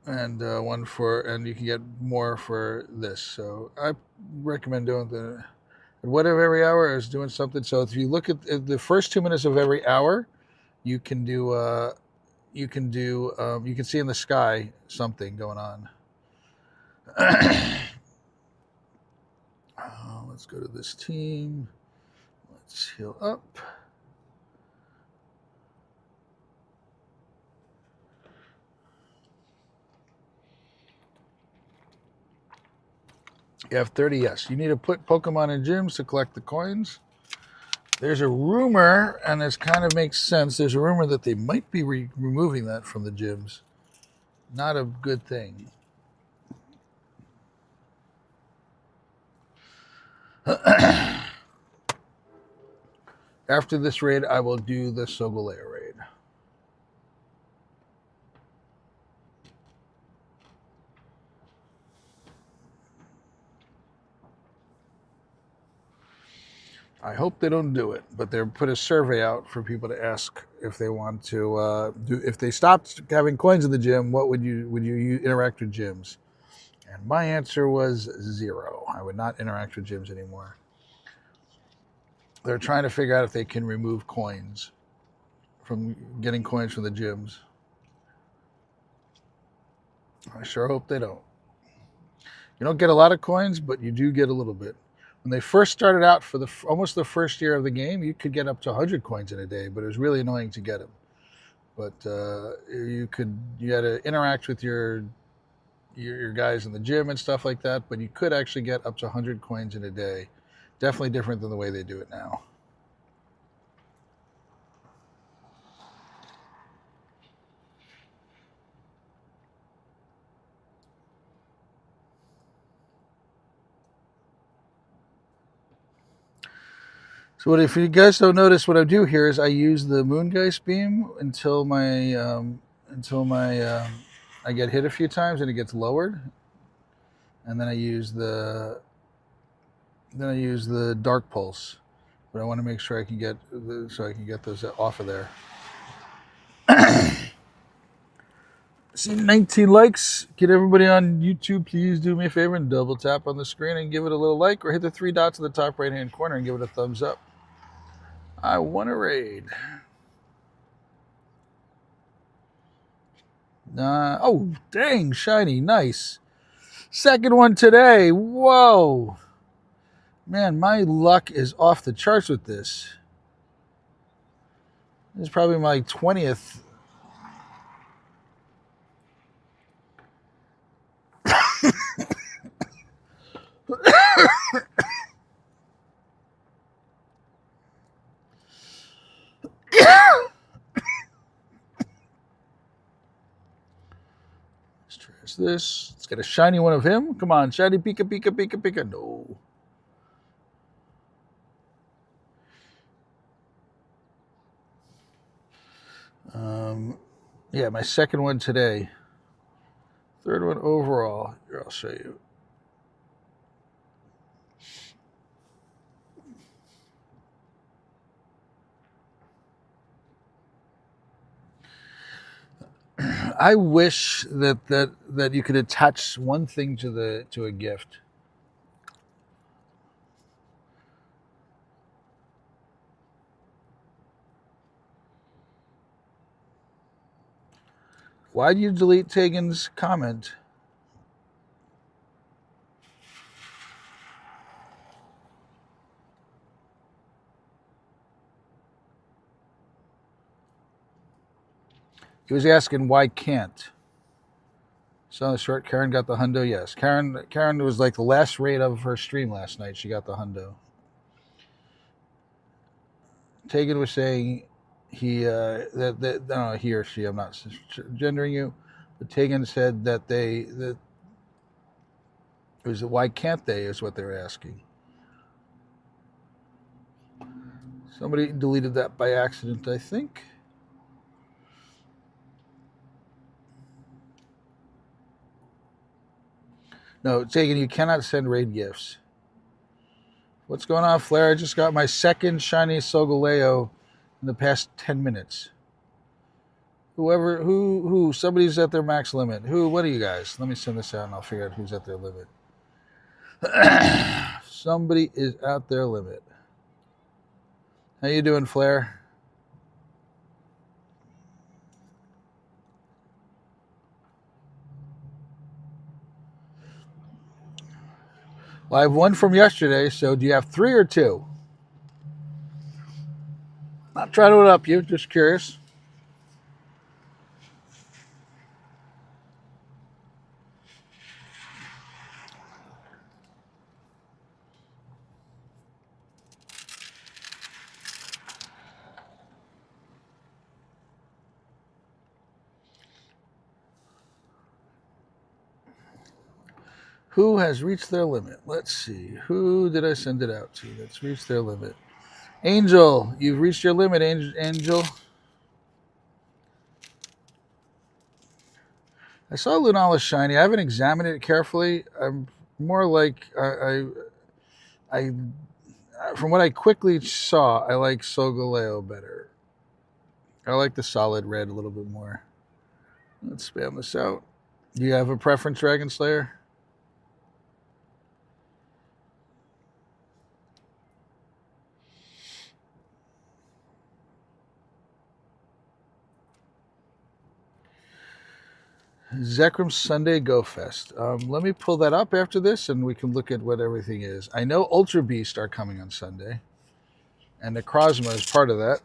And one for, and you can get more for this. So I recommend doing the, whatever every hour is doing something. So if you look at the first 2 minutes of every hour, you can do, you can see in the sky something going on. Let's go to this team. Let's heal up. You have 30, yes. You need to put Pokemon in gyms to collect the coins. There's a rumor, and this kind of makes sense. There's a rumor that they might be removing that from the gyms. Not a good thing. After this raid, I will do the Solgaleo raid. I hope they don't do it, but they put a survey out for people to ask if they want to do. If they stopped having coins in the gym, what would you interact with gyms? And my answer was 0. I would not interact with gyms anymore. They're trying to figure out if they can remove coins from getting coins from the gyms. I sure hope they don't. You don't get a lot of coins, but you do get a little bit. When they first started out for almost the first year of the game, you could get up to 100 coins in a day, but it was really annoying to get them. But you had to interact with your guys in the gym and stuff like that, but you could actually get up to 100 coins in a day. Definitely different than the way they do it now. So if you guys don't notice, what I do here is I use the Moongeist beam until I get hit a few times and it gets lowered, and then I use the Dark Pulse. But I want to make sure I can get those off of there. See 19 likes. Get everybody on YouTube, please do me a favor and double tap on the screen and give it a little like, or hit the 3 dots in the top right hand corner and give it a thumbs up. I want a raid. Oh, dang, shiny, nice. Second one today. Whoa. Man, my luck is off the charts with this. This is probably my 20th. Let's trash this. Let's get a shiny one of him. Come on, shiny Pika, Pika, Pika, Pika. No. Yeah, my second one today. Third one overall. Here, I'll show you. I wish that you could attach one thing to a gift. Why did you delete Tegan's comment? He was asking why can't. So the short, Karen got the hundo. Yes, Karen was like the last raid of her stream last night. She got the hundo. Tegan was saying he that he or she. I'm not gendering you, but Tegan said that it was why can't they is what they were asking. Somebody deleted that by accident, I think. No, Tegan, you cannot send raid gifts. What's going on, Flair? I just got my second shiny Solgaleo in the past 10 minutes. Somebody's at their max limit. What are you guys? Let me send this out and I'll figure out who's at their limit. Somebody is at their limit. How you doing, Flair? Well, I have one from yesterday, so do you have 3 or 2? Not trying to up you, just curious. Who has reached their limit? Let's see. Who did I send it out to that's reached their limit? Angel, you've reached your limit, Angel. I saw Lunala shiny. I haven't examined it carefully. I'm more like I from what I quickly saw, I like Solgaleo better. I like the solid red a little bit more. Let's spam this out. Do you have a preference, Dragon Slayer? Zekrom Sunday Go Fest. Let me pull that up after this and we can look at what everything is. I know Ultra Beast are coming on Sunday. And Necrozma is part of that.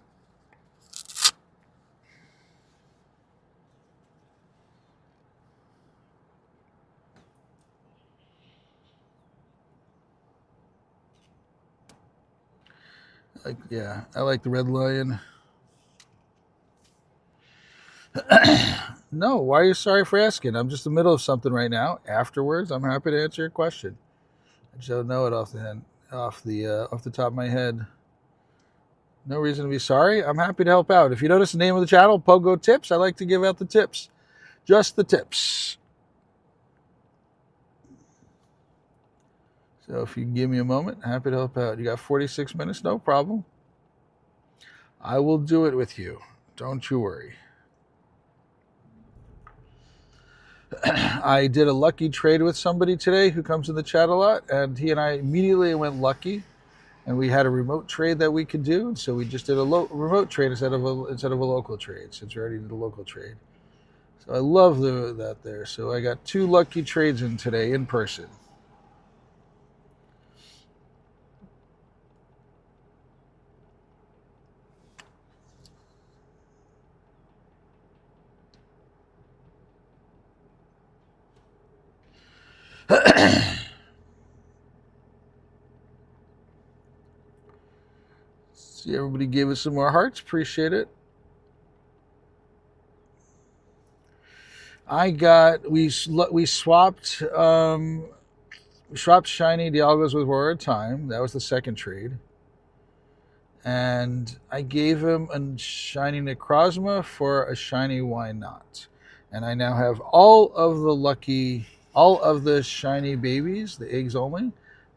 I like the Red Lion. No, why are you sorry for asking? I'm just in the middle of something right now. Afterwards, I'm happy to answer your question. I just don't know it off the top of my head. No reason to be sorry. I'm happy to help out. If you notice the name of the channel, Pogo Tips, I like to give out the tips. Just the tips. So if you give me a moment, happy to help out. You got 46 minutes? No problem. I will do it with you. Don't you worry. I did a lucky trade with somebody today who comes in the chat a lot, and he and I immediately went lucky, and we had a remote trade that we could do, so we just did a remote trade instead of a local trade, since we already did a local trade. So I love that there. So I got 2 lucky trades in today in person. See, everybody gave us some more hearts. Appreciate it. We swapped shiny Dialgos with Warrior Time. That was the second trade. And I gave him a shiny Necrozma for a shiny Why Not. And I now have all of the shiny babies, the eggs only.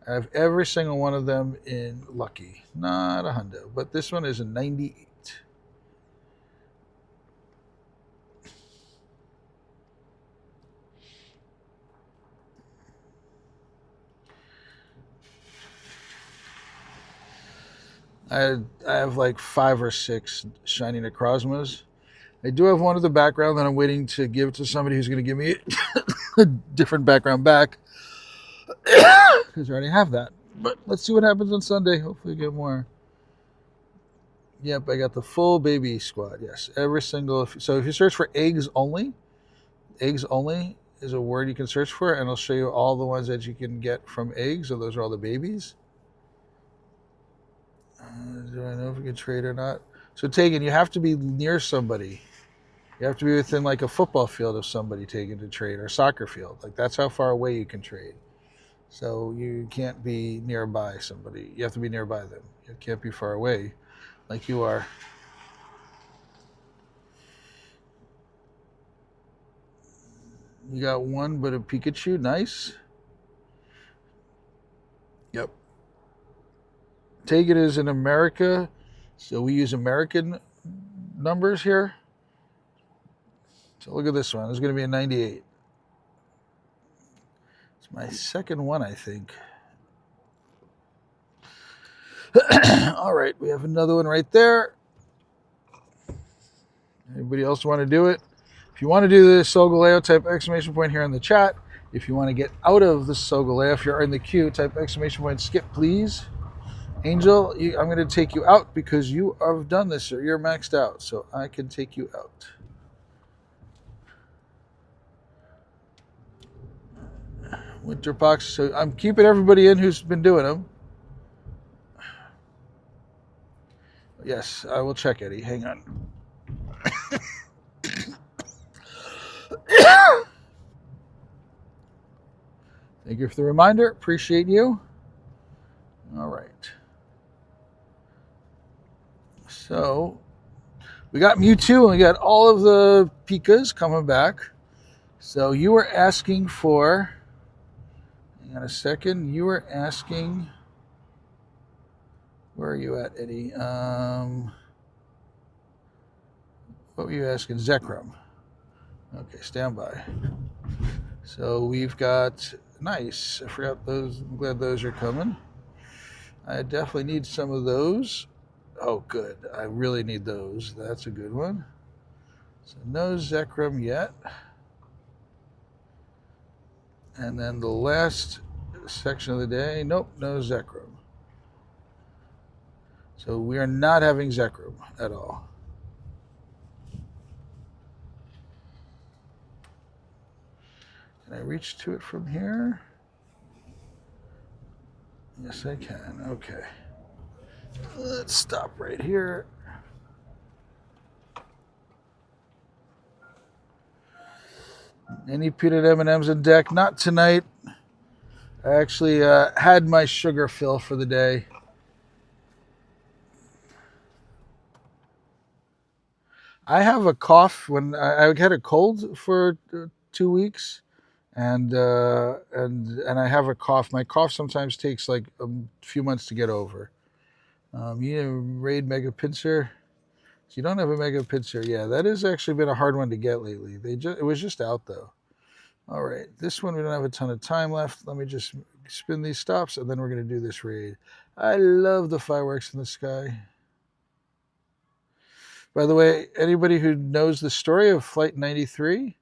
I have every single one of them in lucky. Not a hundo, but this one is a 98. I have like 5 or 6 shiny Necrozmas. I do have one in the background that I'm waiting to give to somebody who's going to give me a different background back. Because I already have that. But let's see what happens on Sunday. Hopefully get more. Yep, I got the full baby squad. Yes, every single. So if you search for eggs only is a word you can search for, and I'll show you all the ones that you can get from eggs. So those are all the babies. Do I know if we can trade or not? So Tegan, you have to be near somebody. You have to be within like a football field of somebody taken to trade, or a soccer field. Like that's how far away you can trade. So you can't be nearby somebody. You have to be nearby them. You can't be far away like you are. You got one, but a Pikachu. Nice. Yep. Tegan is in America, so we use American numbers here. So look at this one. It's going to be a 98. It's my second one, I think. All right, we have another one right there. Anybody else want to do it? If you want to do this Solgaleo, type exclamation point here in the chat. If you want to get out of the Solgaleo, if you're in the queue, type exclamation point skip, please. Angel, I'm going to take you out because you have done this, sir. You're maxed out, so I can take you out. Winterpox. So I'm keeping everybody in who's been doing them. Yes, I will check, Eddie. Hang on. Thank you for the reminder. Appreciate you. All right. So we got Mewtwo and we got all of the Pikas coming back. So you were asking for, hang on a second, you were asking, where are you at, Eddie? What were you asking? Zekrom. Okay, stand by. So we've got, nice, I forgot those, I'm glad those are coming. I definitely need some of those. Oh, good, I really need those. That's a good one. So no Zekrom yet. And then the last section of the day, nope, no Zekrom. So we are not having Zekrom at all. Can I reach to it from here? Yes, I can. Okay. Let's stop right here. Any peanut M&Ms in deck? Not tonight. I actually had my sugar fill for the day. I have a cough when I had a cold for 2 weeks, and I have a cough. My cough sometimes takes like a few months to get over. You need a raid mega pincer. So you don't have a mega pincer. Yeah, that has actually been a hard one to get lately. It was just out though. All right, this one we don't have a ton of time left. Let me just spin these stops, and then we're going to do this raid. I love the fireworks in the sky. By the way, anybody who knows the story of Flight 93,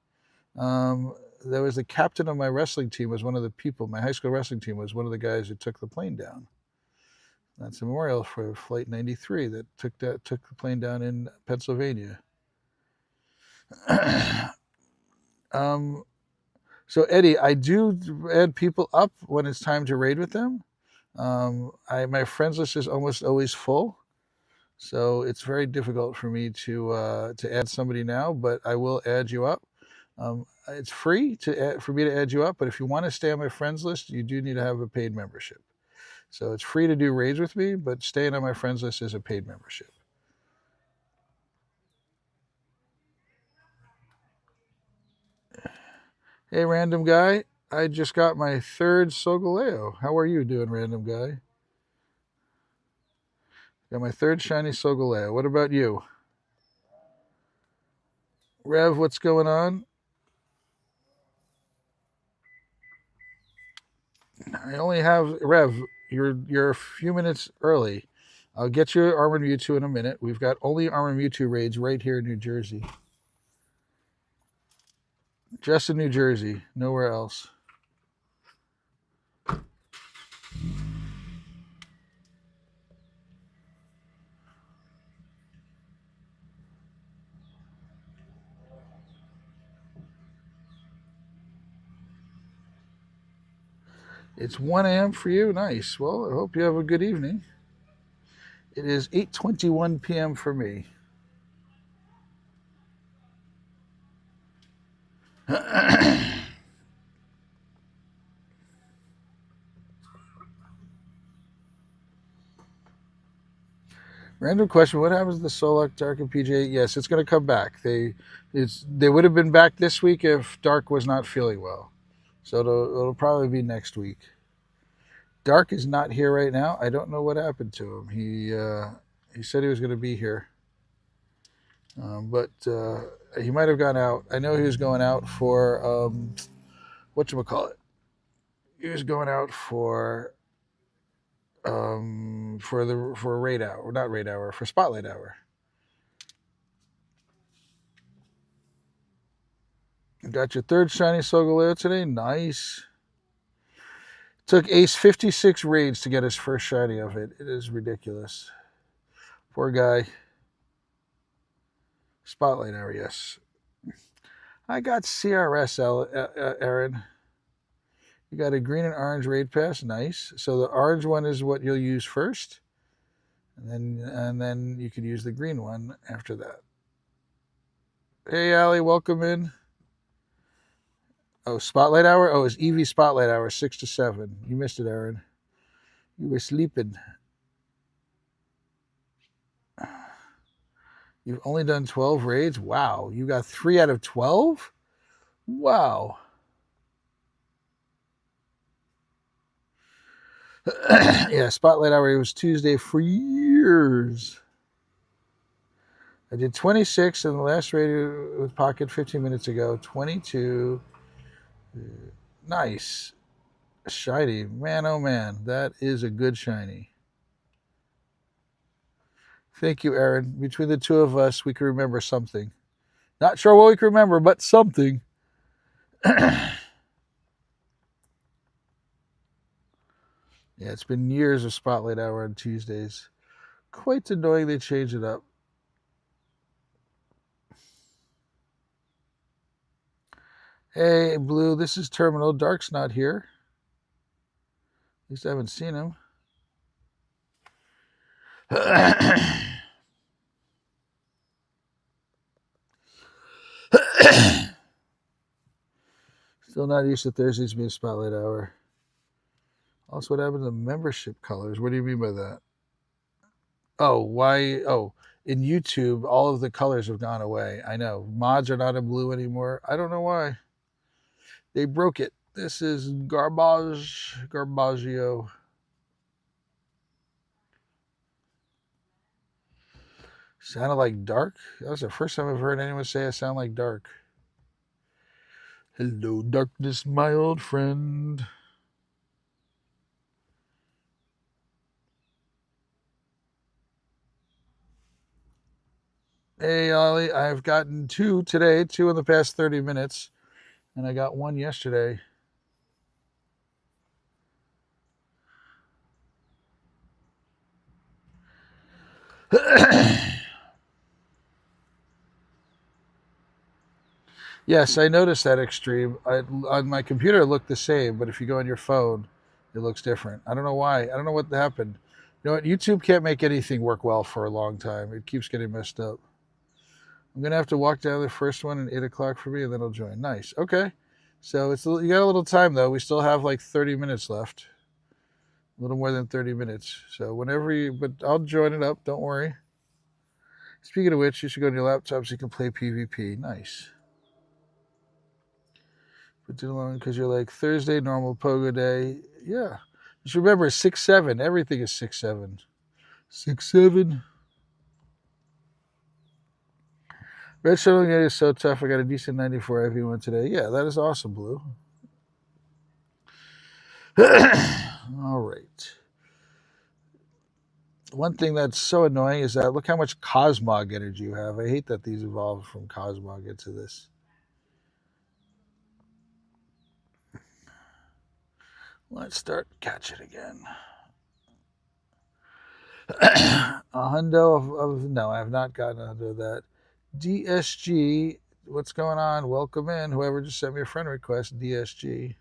there was the captain of my wrestling team was one of the people. My high school wrestling team was one of the guys who took the plane down. That's a memorial for Flight 93 that took the plane down in Pennsylvania. So Eddie, I do add people up when it's time to raid with them. My friends list is almost always full, so it's very difficult for me to add somebody now. But I will add you up. It's free for me to add you up, but if you want to stay on my friends list, you do need to have a paid membership. So it's free to do raids with me, but staying on my friends list is a paid membership. Hey, random guy. I just got my third Solgaleo. How are you doing, random guy? Got my third shiny Solgaleo. What about you? Rev, what's going on? I only have Rev. You're a few minutes early. I'll get you Armored Mewtwo in a minute. We've got only Armored Mewtwo raids right here in New Jersey. Just in New Jersey, nowhere else. It's 1 a.m. for you. Nice. Well, I hope you have a good evening. It is 8:21 p.m. for me. Random question: what happens to the Solak, Dark, and PJ? Yes, it's going to come back. They would have been back this week if Dark was not feeling well, so it'll probably be next week. Dark is not here right now. I don't know what happened to him. He said he was going to be here, but he might have gone out. I know he was going out for whatchamacallit. He was going out for raid hour, not raid hour, for spotlight hour. Got your third shiny Solgaleo today. Nice. Took Ace 56 raids to get his first shiny of it. It is ridiculous. Poor guy. Spotlight hour, yes. I got CRS, Aaron. You got a green and orange raid pass. Nice. So the orange one is what you'll use first. And then you can use the green one after that. Hey, Allie, welcome in. Oh, Spotlight Hour? Oh, it's Eevee Spotlight Hour, 6 to 7. You missed it, Aaron. You were sleeping. You've only done 12 raids? Wow. You got 3 out of 12? Wow. Yeah, Spotlight Hour was Tuesday for years. I did 26 in the last raid with Pocket 15 minutes ago. 22. Nice. Shiny. Man, oh man. That is a good shiny. Thank you, Aaron. Between the two of us, we can remember something. Not sure what we can remember, but something. Yeah, it's been years of Spotlight Hour on Tuesdays. Quite annoying they changed it up. Hey, Blue, this is Terminal. Dark's not here. At least I haven't seen him. Still not used to Thursdays being Spotlight Hour. Also, what happened to the membership colors? What do you mean by that? Oh, why? Oh, in YouTube, all of the colors have gone away. I know. Mods are not in blue anymore. I don't know why. They broke it. This is Garbaggio. Sounded like Dark? That was the first time I've heard anyone say I sound like Dark. Hello, darkness, my old friend. Hey, Ollie, I've gotten 2 today, 2 in the past 30 minutes, and I got 1 yesterday. Yes, I noticed that Extreme. On my computer, it looked the same, but if you go on your phone, it looks different. I don't know why. I don't know what happened. You know what? YouTube can't make anything work well for a long time. It keeps getting messed up. I'm going to have to walk down the first one at 8 o'clock for me, and then I'll join. Nice. Okay. So you got a little time, though. We still have like 30 minutes left. A little more than 30 minutes. So but I'll join it up. Don't worry. Speaking of which, you should go on your laptop so you can play PvP. Nice. But too long because you're like Thursday, normal pogo day. Yeah. Just remember 6-7. Everything is 6-7. 6-7. Red Shuttle Gate is so tough. I got a decent 94 IV1 today. Yeah, that is awesome, Blue. All right. One thing that's so annoying is that look how much Cosmog energy you have. I hate that these evolved from Cosmog into this. Let's start catching again. A hundo of no, I have not gotten a hundo of that. DSG, what's going on? Welcome in. Whoever just sent me a friend request, DSG.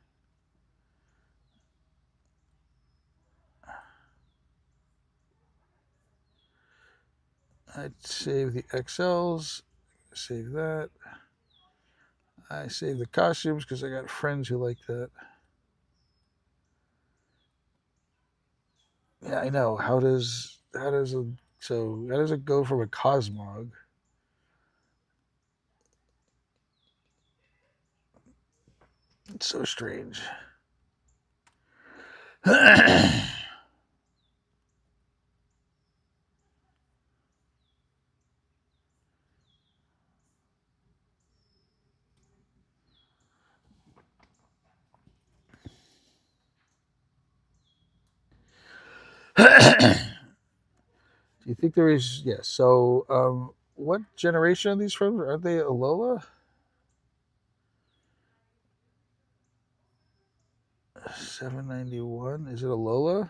I'd save the XLs. Save that. I save the costumes because I got friends who like that. Yeah, I know. How does it go from a Cosmog? It's so strange. Do you think there is? Yes. So, what generation are these from? Are they Alola? 791. Is it Alola?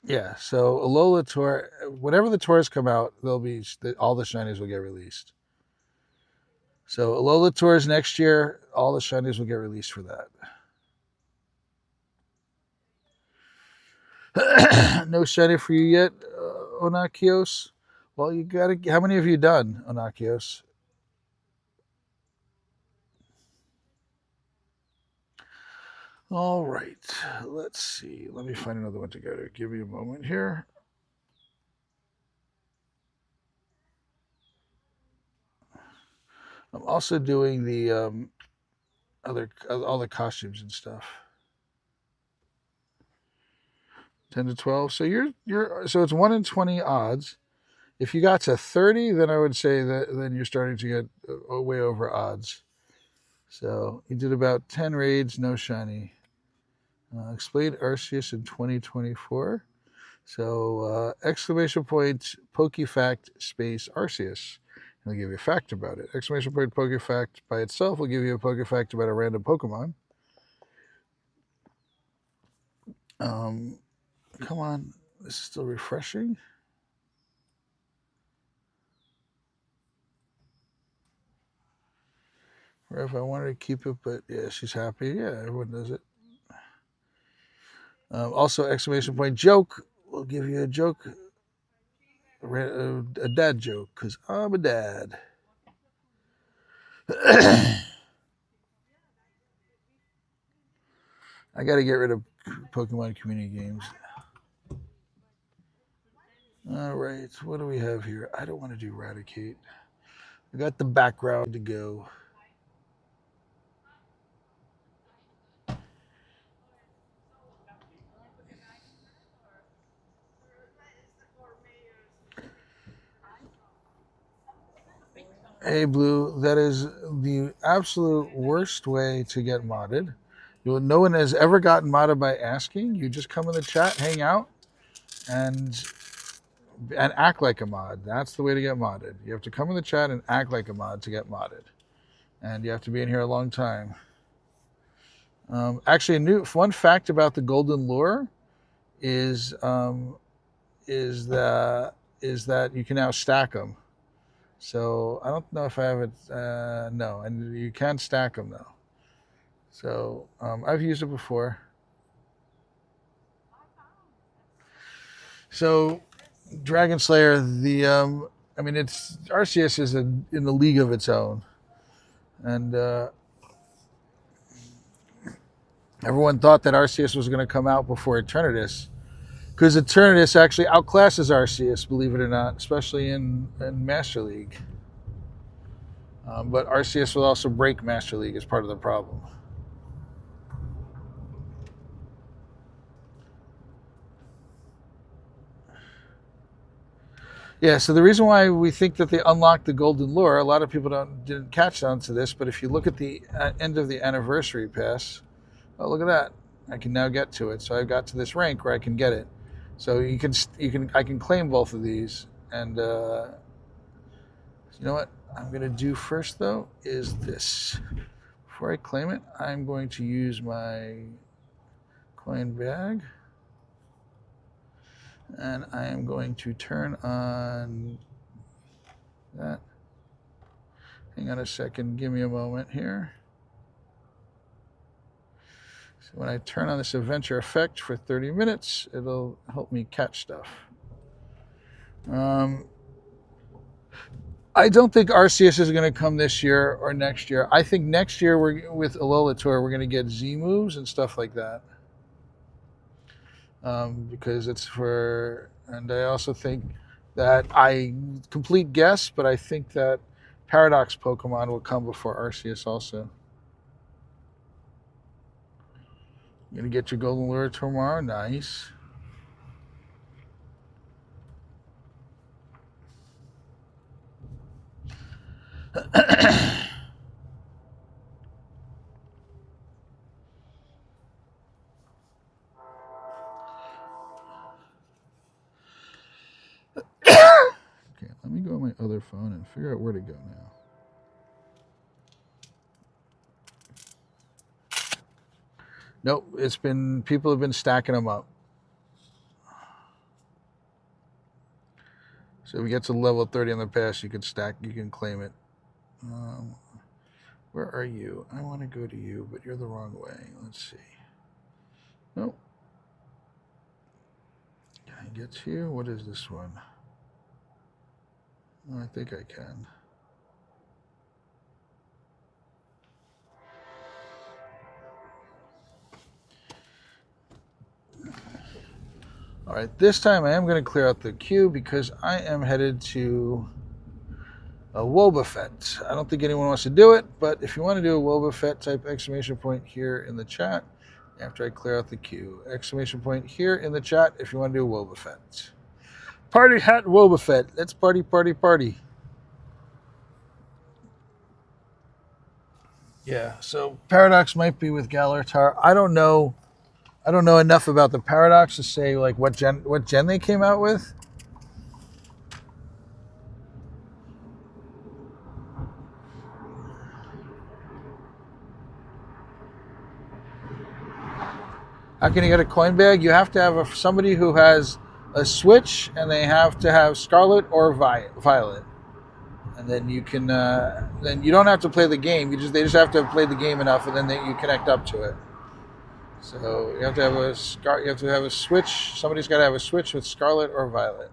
Yeah. So Alola tour. Whenever the tours come out, all the shinies will get released. So Alola tours next year. All the shinies will get released for that. No shiny for you yet. Onakios? Well, you got to. How many have you done, Onakios? All right. Let's see. Let me find another one to go to. Give me a moment here. I'm also doing the all the costumes and stuff. 10 to 12. So so it's 1 in 20 odds. If you got to 30, then I would say that then you're starting to get way over odds. So you did about 10 raids, no shiny. Explain Arceus in 2024. So exclamation point PokeFact space Arceus. It'll give you a fact about it. Exclamation point PokeFact by itself will give you a PokeFact about a random Pokemon. Come on, this is still refreshing. Or if I wanted to keep it, but yeah, she's happy. Yeah, everyone does it. Also, exclamation point joke will give you a joke, a dad joke, because I'm a dad. I got to get rid of Pokemon community games. All right, what do we have here? I don't want to do Raticate. I got the background to go. Hey, Blue, that is the absolute worst way to get modded. No one has ever gotten modded by asking. You just come in the chat, hang out, and act like a mod. That's the way to get modded. You have to come in the chat and act like a mod to get modded. And you have to be in here a long time. Actually, a new fun fact about the Golden Lure is that you can now stack them. So I don't know if I have it. No, and you can stack them though. So I've used it before. So Dragon Slayer, it's Arceus is in the league of its own, and everyone thought that Arceus was going to come out before Eternatus, because Eternatus actually outclasses Arceus, believe it or not, especially in Master League. But Arceus will also break Master League as part of the problem. Yeah, so the reason why we think that they unlocked the Golden Lure, a lot of people didn't catch on to this, but if you look at the end of the anniversary pass, oh, look at that. I can now get to it. So I've got to this rank where I can get it. So I can claim both of these. And you know what I'm going to do first, though, is this. Before I claim it, I'm going to use my coin bag. And I am going to turn on that. Hang on a second. Give me a moment here. So when I turn on this adventure effect for 30 minutes, it'll help me catch stuff. I don't think Arceus is going to come this year or next year. I think next year with Alola Tour, we're going to get Z moves and stuff like that. Because it's for, and I also think that complete guess, but I think that Paradox Pokemon will come before Arceus also. You're going to get your Golden Lure tomorrow? Nice. Okay, let me go on my other phone and figure out where to go now. Nope, people have been stacking them up. So if we get to level 30 on the pass, you can claim it. Where are you? I want to go to you, but you're the wrong way. Let's see. Nope. Can I get to you? What is this one? I think I can. All right, this time I am going to clear out the queue because I am headed to a Wobbuffet. I don't think anyone wants to do it, but if you want to do a Wobbuffet, type exclamation point here in the chat after I clear out the queue. Exclamation point here in the chat if you want to do a Wobbuffet. Party hat Wobbuffet. Let's party, party, party. Yeah, so Paradox might be with Galar. I don't know enough about the Paradox to say like what gen they came out with. How can you get a coin bag? You have to have somebody who has a Switch, and they have to have Scarlet or Violet, and then you can. Then you don't have to play the game. They just have to have played the game enough, and then you connect up to it. So you have to have a Switch. Somebody's got to have a Switch with Scarlet or Violet.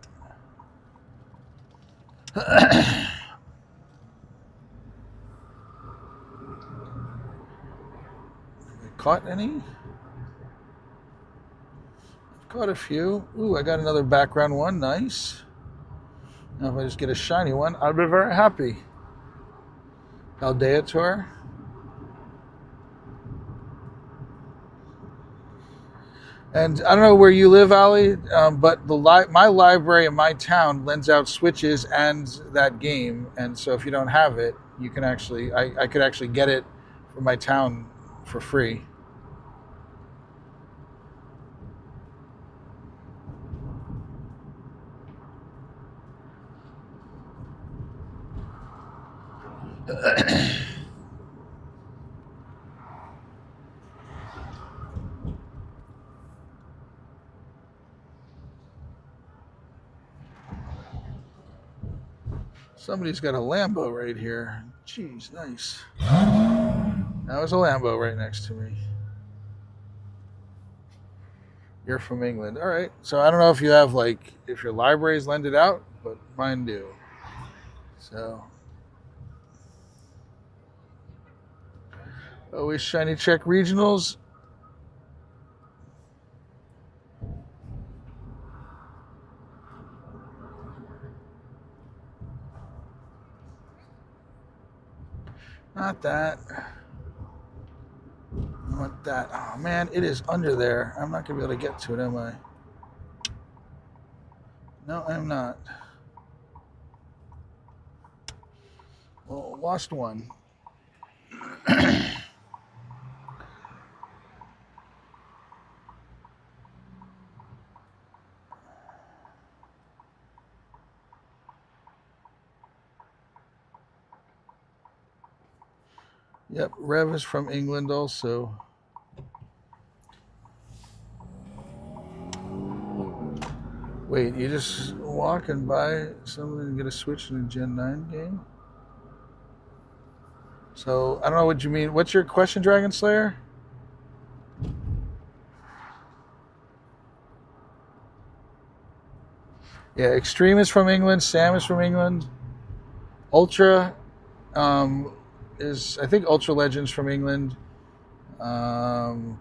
Caught any? Caught a few. Ooh, I got another background one. Nice. Now if I just get a shiny one, I'll be very happy. Paldea tour. And I don't know where you live, Ali, but my library in my town lends out Switches and that game. And so if you don't have it, you can actually, I could actually get it from my town for free. Somebody's got a Lambo right here. Jeez, nice. That was a Lambo right next to me. You're from England. All right. So I don't know if you have if your libraries lend it out, but mine do. So always shiny check regionals. Not that. I want that. Oh man, it is under there. I'm not gonna be able to get to it, am I? No, I'm not. Well, lost one. Yep, Rev is from England also. Wait, you just walking by someone and get a Switch in a Gen 9 game? So, I don't know what you mean. What's your question, Dragon Slayer? Yeah, Extreme is from England. Sam is from England. Ultra I think Ultra Legends from England.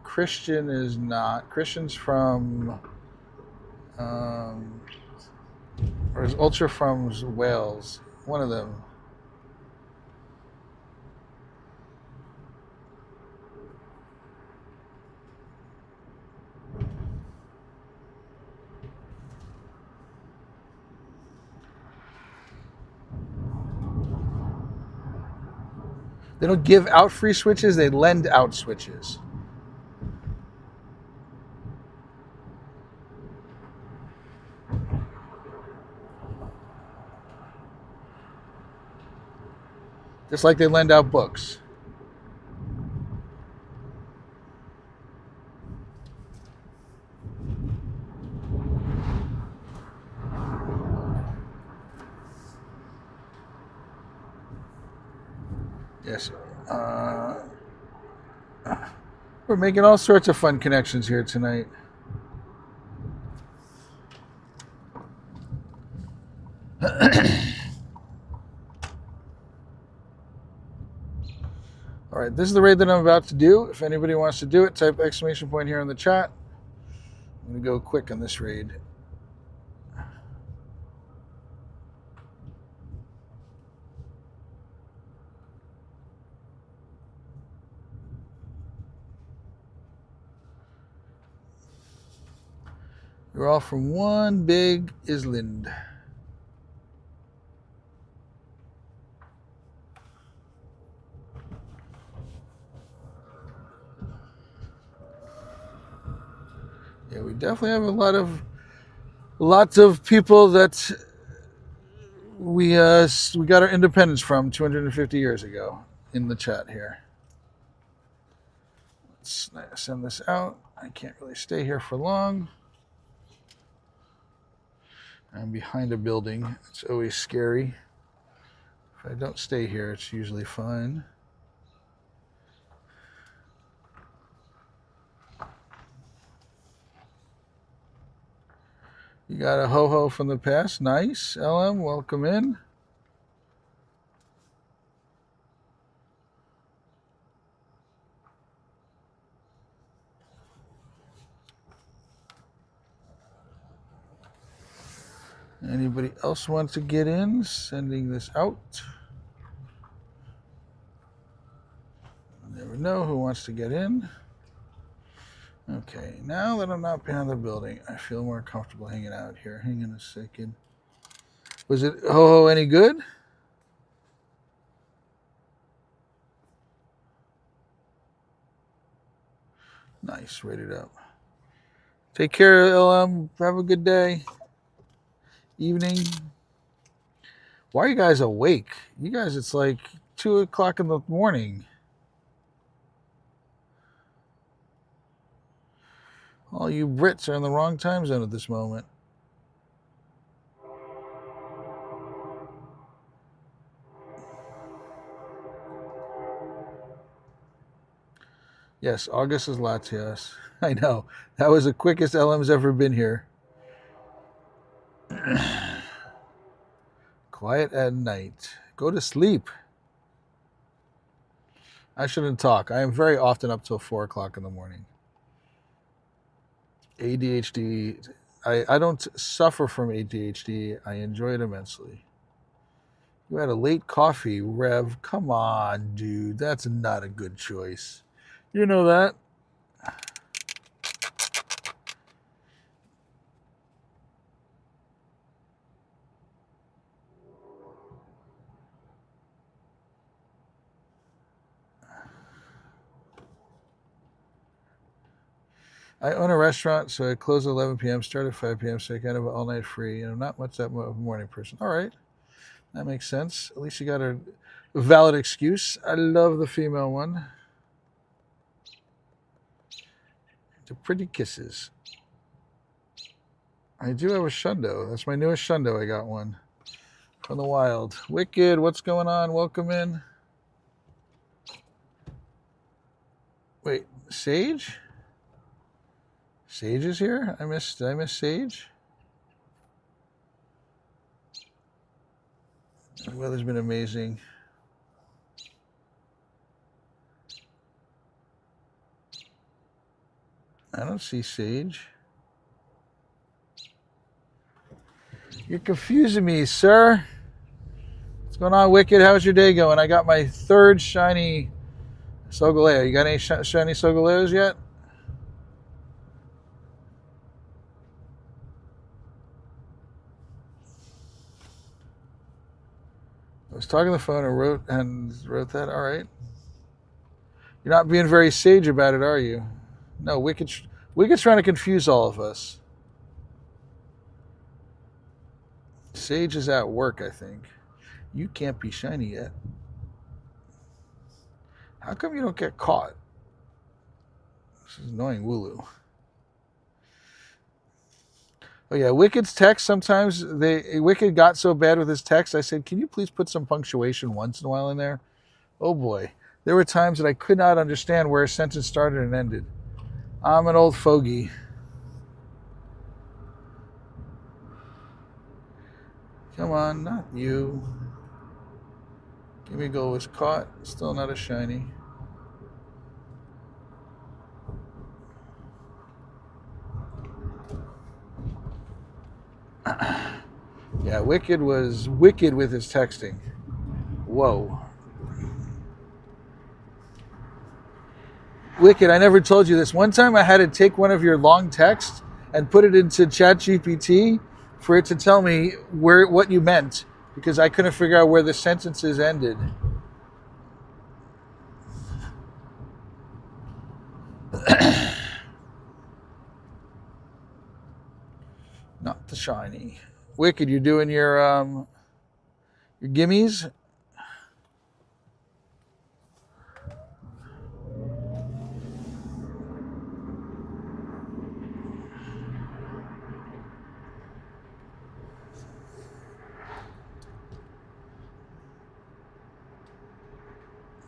Christian is not. Christian's from, or is Ultra from Wales? One of them. They don't give out free Switches, they lend out Switches. Just like they lend out books. Yes. We're making all sorts of fun connections here tonight. All right, this is the raid that I'm about to do. If anybody wants to do it, type exclamation point here in the chat. I'm going to go quick on this raid. We're all from one big island. Yeah, we definitely have lots of people that we got our independence from 250 years ago in the chat here. Let's send this out. I can't really stay here for long. I'm behind a building. It's always scary. If I don't stay here, it's usually fine. You got a ho-ho from the past. Nice. LM, welcome in. Anybody else want to get in? Sending this out. Never know who wants to get in. Okay, now that I'm not behind the building, I feel more comfortable hanging out here. Hang on a second. Was it ho-ho any good? Nice, rated up. Take care, LM. Have a good day. Evening. Why are you guys awake? You guys, it's like 2 o'clock in the morning. All you Brits are in the wrong time zone at this moment. Yes, August is Latias. I know. That was the quickest LM's ever been here. Quiet at night. Go to sleep. I shouldn't talk. I am very often up till 4 o'clock in the morning. ADHD. I don't suffer from ADHD. I enjoy it immensely. You had a late coffee, Rev. Come on, dude. That's not a good choice. You know that. I own a restaurant, so I close at 11 p.m., start at 5 p.m., so I kind of all night free. And I'm not much that morning person. All right. That makes sense. At least you got a valid excuse. I love the female one. The pretty kisses. I do have a Shundo. That's my newest Shundo. I got one from the wild. Wicked, what's going on? Welcome in. Wait, Sage? Sage is here? Did I miss Sage? The weather's been amazing. I don't see Sage. You're confusing me, sir. What's going on, Wicked? How's your day going? I got my third shiny Solgaleo. You got any shiny Solgaleos yet? I was talking on the phone and wrote that. All right. You're not being very sage about it, are you? No, Wicked's trying to confuse all of us. Sage is at work, I think. You can't be shiny yet. How come you don't get caught? This is annoying, Wooloo. Oh yeah, Wicked's text, sometimes Wicked got so bad with his text, I said, can you please put some punctuation once in a while in there? Oh boy. There were times that I could not understand where a sentence started and ended. I'm an old fogey. Come on, not you. Gimme Goal was caught. Still not a shiny. Yeah, Wicked was wicked with his texting. Whoa. Wicked, I never told you this. One time I had to take one of your long texts and put it into ChatGPT for it to tell me what you meant because I couldn't figure out where the sentences ended. Not the shiny. Wicked, you're doing your gimmies?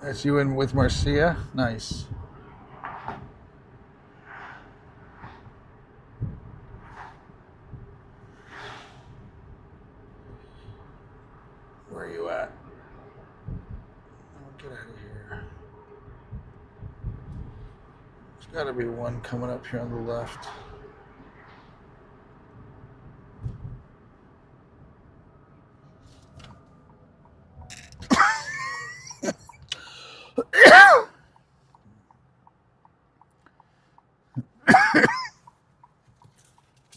That's you in with Marcia? Nice. Where are you at? Oh, get out of here. There's got to be one coming up here on the left.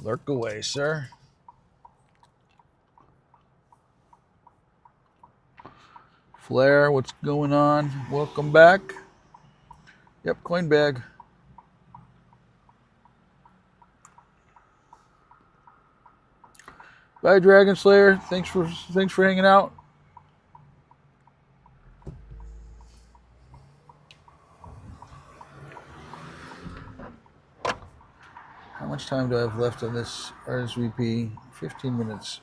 Lurk away, sir. Flair, what's going on? Welcome back. Yep, coin bag. Bye, Dragon Slayer. Thanks for hanging out. How much time do I have left on this RSVP? 15 minutes.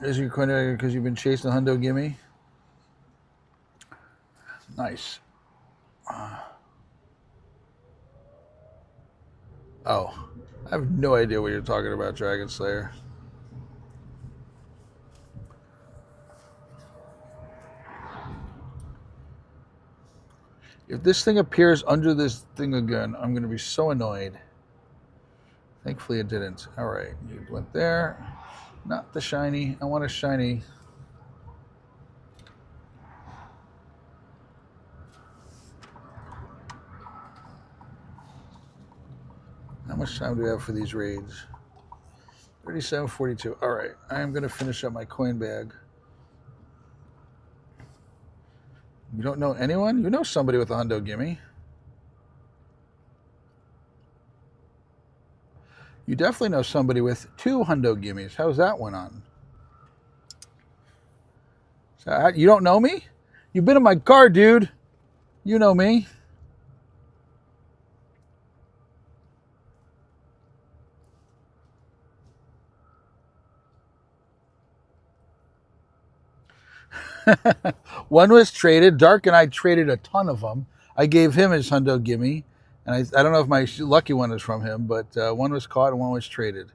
Is your coin because you've been chasing the Hundo Gimme? Nice. Oh, I have no idea what you're talking about, Dragon Slayer. If this thing appears under this thing again, I'm going to be so annoyed. Thankfully it didn't. All right, you went there. Not the shiny. I want a shiny. How much time do we have for these raids? 37:42. All right, I am going to finish up my coin bag. You don't know anyone? You know somebody with a Hundo Gimme. You definitely know somebody with 2 Hundo Gimmes. How's that one on? So, you don't know me? You've been in my car, dude. You know me. One was traded. Dark and I traded a ton of them. I gave him his Hundo Gimme. And I don't know if my lucky one is from him, but one was caught and one was traded.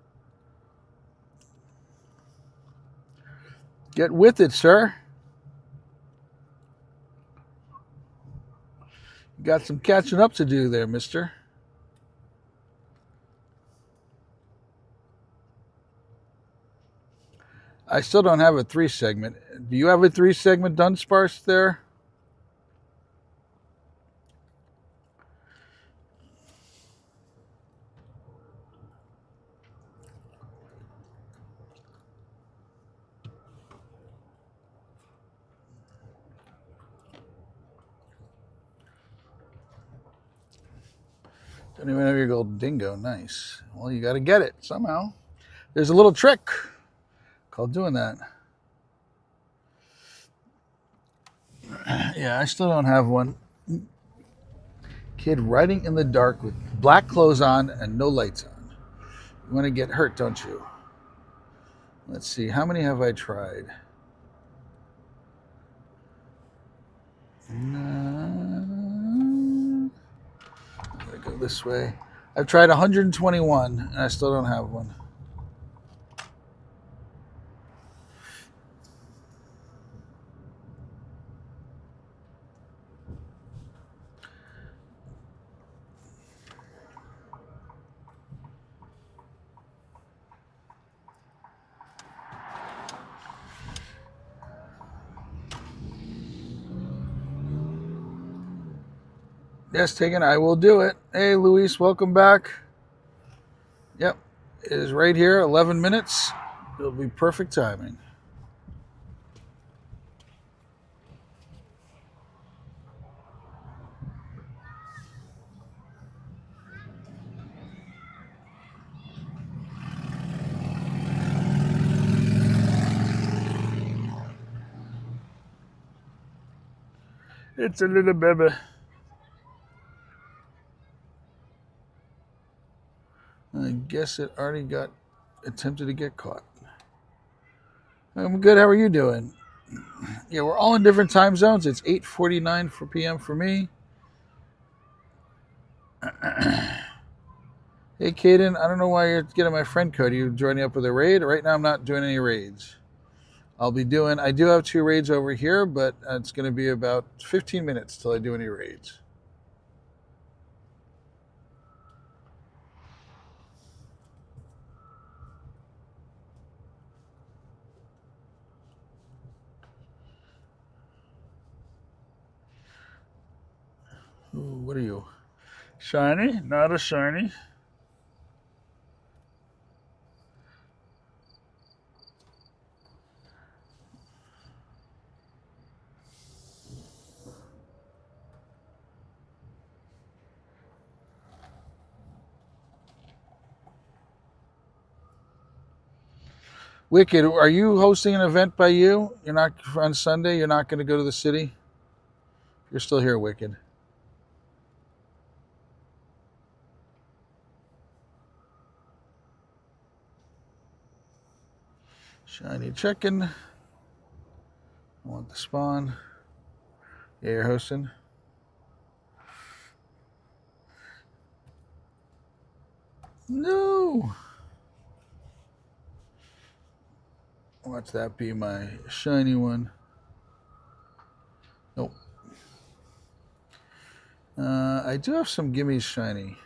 Get with it, sir. You got some catching up to do there, mister. I still don't have a 3 segment. Do you have a 3 segment done, Sparse, there? Don't even have your gold dingo. Nice. Well, you got to get it somehow. There's a little trick called doing that. Yeah, I still don't have one. Kid riding in the dark with black clothes on and no lights on. You want to get hurt, don't you? Let's see. How many have I tried? this way. I've tried 121 and I still don't have one. Yes, Tegan, I will do it. Hey, Luis, welcome back. Yep, it is right here, 11 minutes. It'll be perfect timing. It's a little baby. I guess it already got attempted to get caught. I'm good. How are you doing? Yeah, we're all in different time zones. It's 8:49 p.m. for me. Hey, Caden, I don't know why you're getting my friend code. Are you joining up with a raid? Right now, I'm not doing any raids. I do have 2 raids over here, but it's going to be about 15 minutes till I do any raids. Ooh, what are you? Shiny? Not a shiny. Wicked, are you hosting an event by you? You're not on Sunday? You're not going to go to the city? You're still here, Wicked. Shiny chicken. I want the spawn. Yeah, you're hosting. No. Watch that be my shiny one. Nope. I do have some gimmies shiny.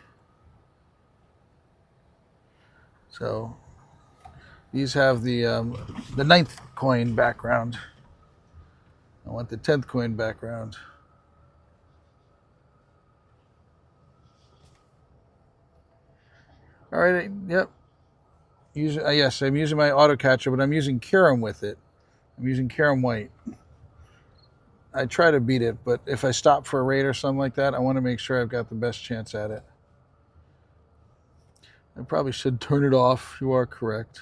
So these have the 9th coin background. I want the 10th coin background. All right. Yep. Yes, I'm using my auto catcher, but I'm using Karam with it. I'm using Karam White. I try to beat it, but if I stop for a raid or something like that, I want to make sure I've got the best chance at it. I probably should turn it off. You are correct.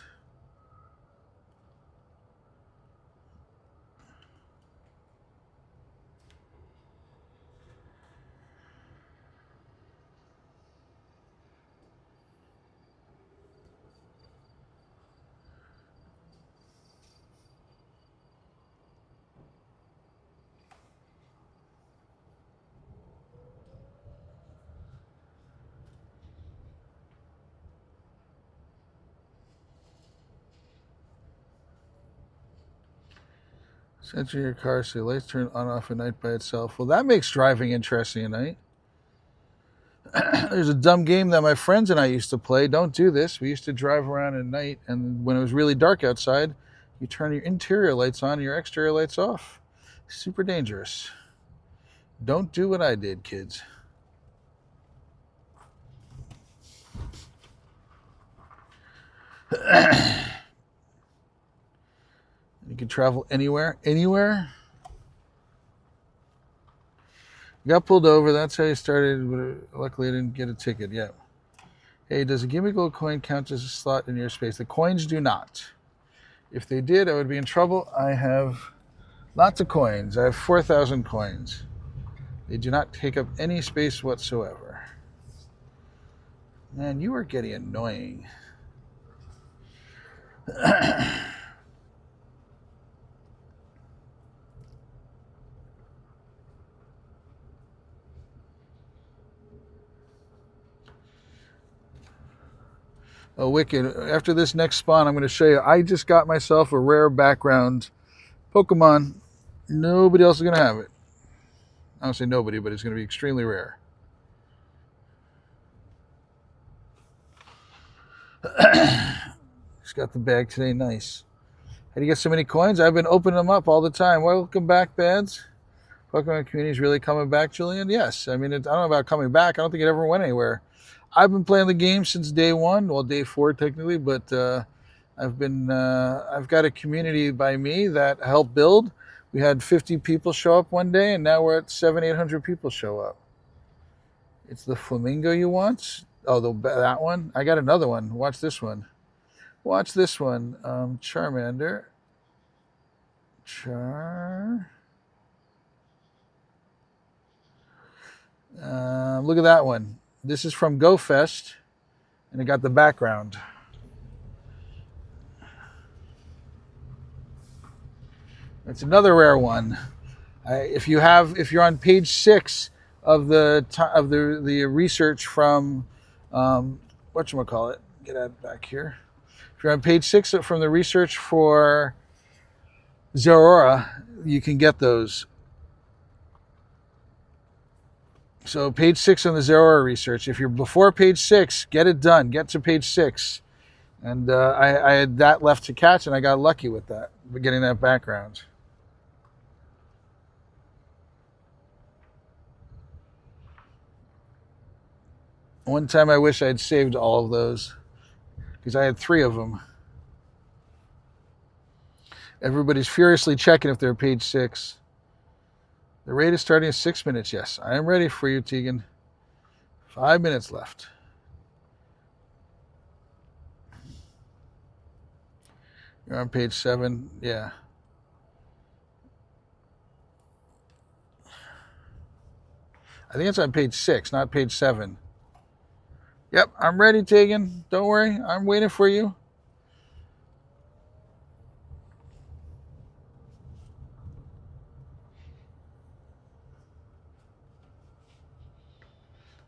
Center your car so the lights turn on off at night by itself. Well, that makes driving interesting at night. There's a dumb game that my friends and I used to play. Don't do this. We used to drive around at night, and when it was really dark outside, you turn your interior lights on and your exterior lights off. Super dangerous. Don't do what I did, kids. You can travel anywhere. Anywhere? Got pulled over. That's how you started. Luckily, I didn't get a ticket yet. Hey, does a Gimme Gold coin count as a slot in your space? The coins do not. If they did, I would be in trouble. I have lots of coins. I have 4,000 coins. They do not take up any space whatsoever. Man, you are getting annoying. Oh, wicked. After this next spawn, I'm going to show you. I just got myself a rare background Pokemon. Nobody else is going to have it. I don't say nobody, but it's going to be extremely rare. Just got the bag today. Nice. How do you get so many coins? I've been opening them up all the time. Welcome back, Bads. Pokemon community is really coming back, Julian? Yes. I mean, I don't know about coming back. I don't think it ever went anywhere. I've been playing the game since day one. Well, day 4 technically, but I've got a community by me that helped build. We had 50 people show up one day, and now we're at 800 people show up. It's the flamingo you want? Oh, that one? I got another one. Watch this one. Watch this one. Charmander. Look at that one. This is from GoFest, and it got the background. It's another rare one. If you're on page 6 of the research from whatchamacallit, get that back here. If you're on page 6 from the research for Zeraora, you can get those. So page 6 on the Zeraora research. If you're before page 6, get it done. Get to page 6. And I had that left to catch, and I got lucky with that, getting that background. One time I wish I had saved all of those, because I had 3 of them. Everybody's furiously checking if they're page 6. The raid is starting in 6 minutes. Yes, I am ready for you, Tegan. 5 minutes left. You're on page 7. Yeah. I think it's on page 6, not page 7. Yep, I'm ready, Tegan. Don't worry. I'm waiting for you.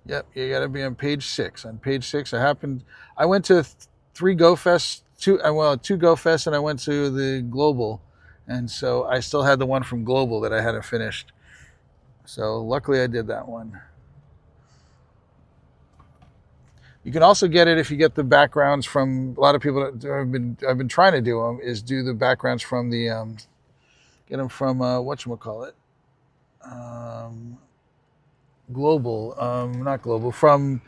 Yep, you got to be on page 6. On page 6, I went to 3 GoFests, 2 GoFests, and I went to the Global. And so I still had the one from Global that I hadn't finished. So luckily I did that one. You can also get it if you get the backgrounds from a lot of people that I've been trying to do them, is do the backgrounds from the get them from whatchamacallit, Global, not Global, from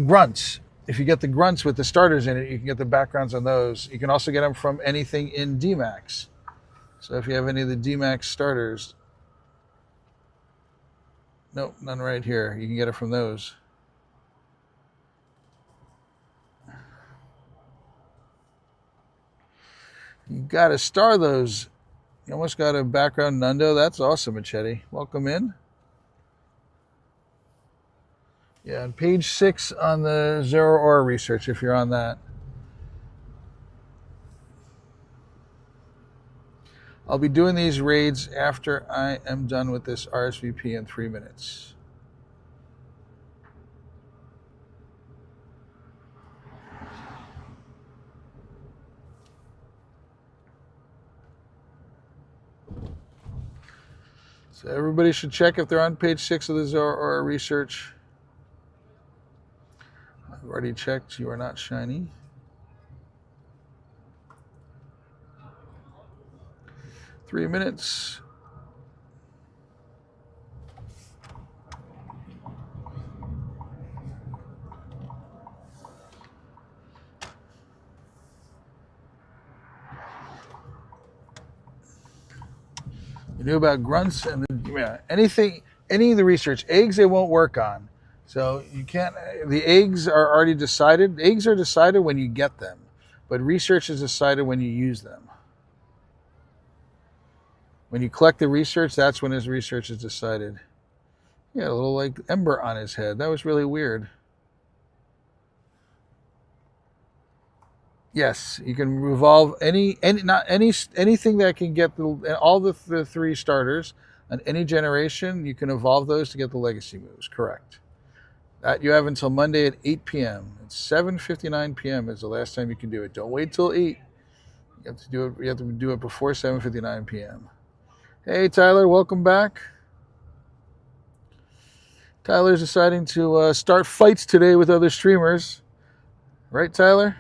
Grunts. If you get the Grunts with the starters in it, you can get the backgrounds on those. You can also get them from anything in DMAX. So if you have any of the DMAX starters, nope, none right here. You can get it from those. You got to star those. You almost got a background Nundo. That's awesome, Machete. Welcome in. Yeah, on page 6 on the Zeraora research, if you're on that. I'll be doing these raids after I am done with this RSVP in 3 minutes. So everybody should check if they're on page 6 of the Zeraora research. I've already checked. You are not shiny. Three minutes. You knew about grunts and any of the research. Eggs they won't work on. So you can't, the eggs are already decided. Eggs are decided when you get them, but research is decided when you use them. When you collect the research, that's when his research is decided. He had a little like ember on his head. That was really weird. Yes, you can revolve anything that can get all the 3 starters on any generation. You can evolve those to get the legacy moves. Correct. That you have until Monday at 8 p.m. It's 7:59 p.m. is the last time you can do it. Don't wait till 8. You have to do it. You have to do it before 7:59 p.m. Hey, Tyler, welcome back. Tyler's deciding to start fights today with other streamers, right, Tyler?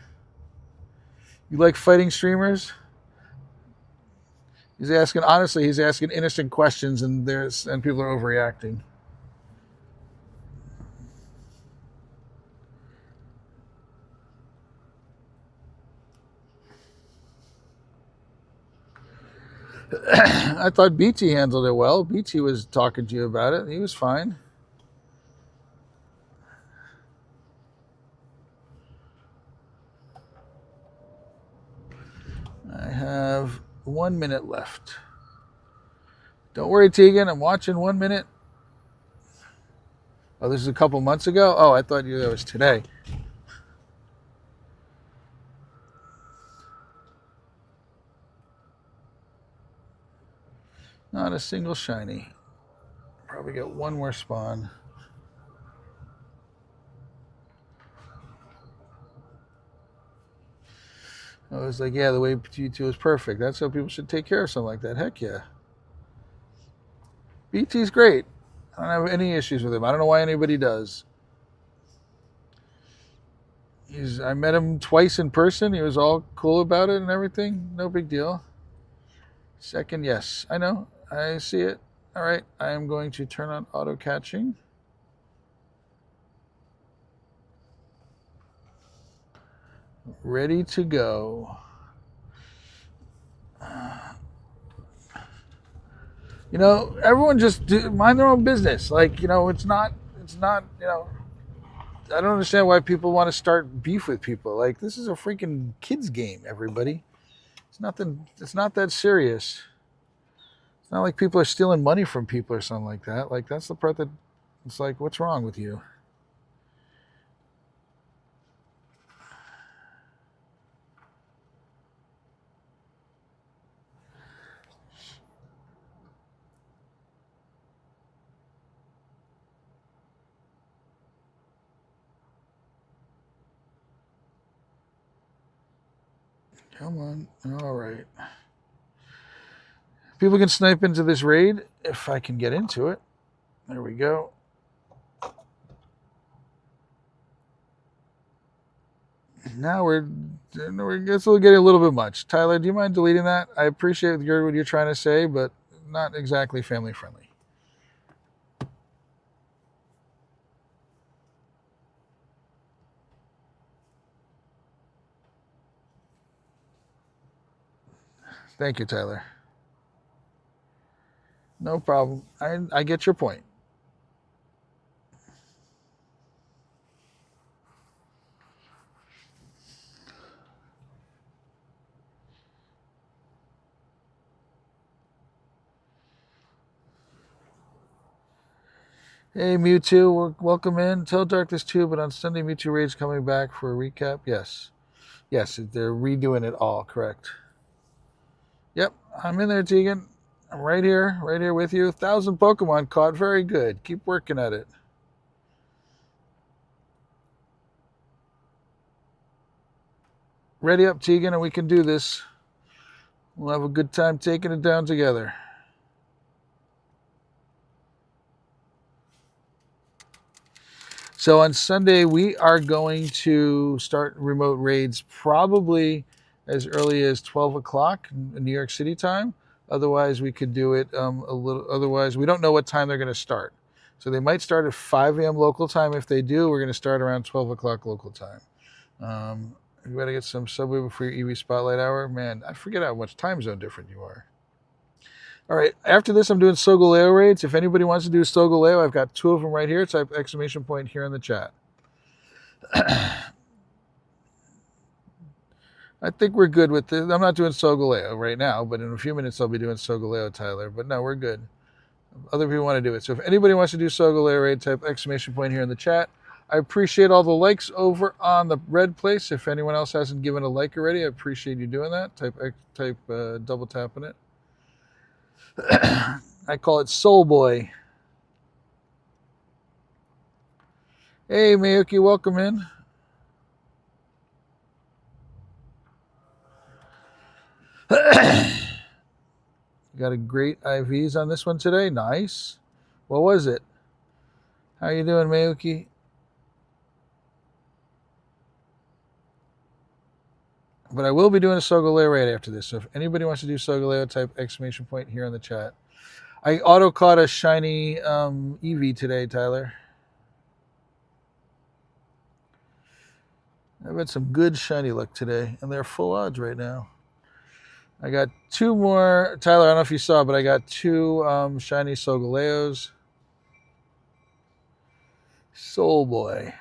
You like fighting streamers? He's asking. Honestly, he's asking innocent questions, and people are overreacting. I thought BT handled it well. BT was talking to you about it. He was fine. I have 1 minute left. Don't worry, Tegan. I'm watching 1 minute. Oh, this is a couple months ago? Oh, I thought that was today. Not a single shiny. Probably get one more spawn. I was like, yeah, the way G2 is perfect. That's how people should take care of something like that. Heck yeah. BT's great. I don't have any issues with him. I don't know why anybody does. I met him twice in person. He was all cool about it and everything. No big deal. Second, yes. I know. I see it. All right. I am going to turn on auto catching. Ready to go. You know, everyone just mind their own business. Like, you know, it's not, you know, I don't understand why people want to start beef with people. Like, this is a freaking kids game, everybody. It's not that serious. It's not like people are stealing money from people or something like that. Like, that's the part that it's like, what's wrong with you? Come on. All right. People can snipe into this raid if I can get into it. There we go. Now we're getting a little bit much. Tyler, do you mind deleting that? I appreciate what you're trying to say, but not exactly family friendly. Thank you, Tyler. No problem. I get your point. Hey, Mewtwo, welcome in. Tell Darkness 2, but on Sunday, Mewtwo Raid's coming back for a recap. Yes. Yes, they're redoing it all, correct. Yep, I'm in there, Tegan. I'm right here with you. 1,000 Pokemon caught. Very good. Keep working at it. Ready up, Tegan, and we can do this. We'll have a good time taking it down together. So on Sunday, we are going to start remote raids probably as early as 12 o'clock in New York City time. Otherwise, we could do it otherwise, we don't know what time they're going to start. So they might start at 5 a.m. local time. If they do, we're going to start around 12 o'clock local time. You got to get some Subway before your EV Spotlight Hour. Man, I forget how much time zone different you are. All right, after this, I'm doing Solgaleo raids. If anybody wants to do Solgaleo, I've got 2 of them right here. Type exclamation point here in the chat. I think we're good with this. I'm not doing Solgaleo right now, but in a few minutes I'll be doing Solgaleo, Tyler. But no, we're good. Other people want to do it. So if anybody wants to do Solgaleo raid, type exclamation point here in the chat. I appreciate all the likes over on the red place. If anyone else hasn't given a like already, I appreciate you doing that. Type double tapping it. I call it Soul Boy. Hey, Miyuki, welcome in. Got a great IVs on this one today. Nice. What was it? How you doing, Miyuki? But I will be doing a Solgaleo right after this. So if anybody wants to do Solgaleo, type exclamation point here in the chat. I auto caught a shiny Eevee today, Tyler. I've had some good shiny luck today, and they're full odds right now. I got two more. Tyler, I don't know if you saw, but I got two shiny Solgaleos. Soul Boy.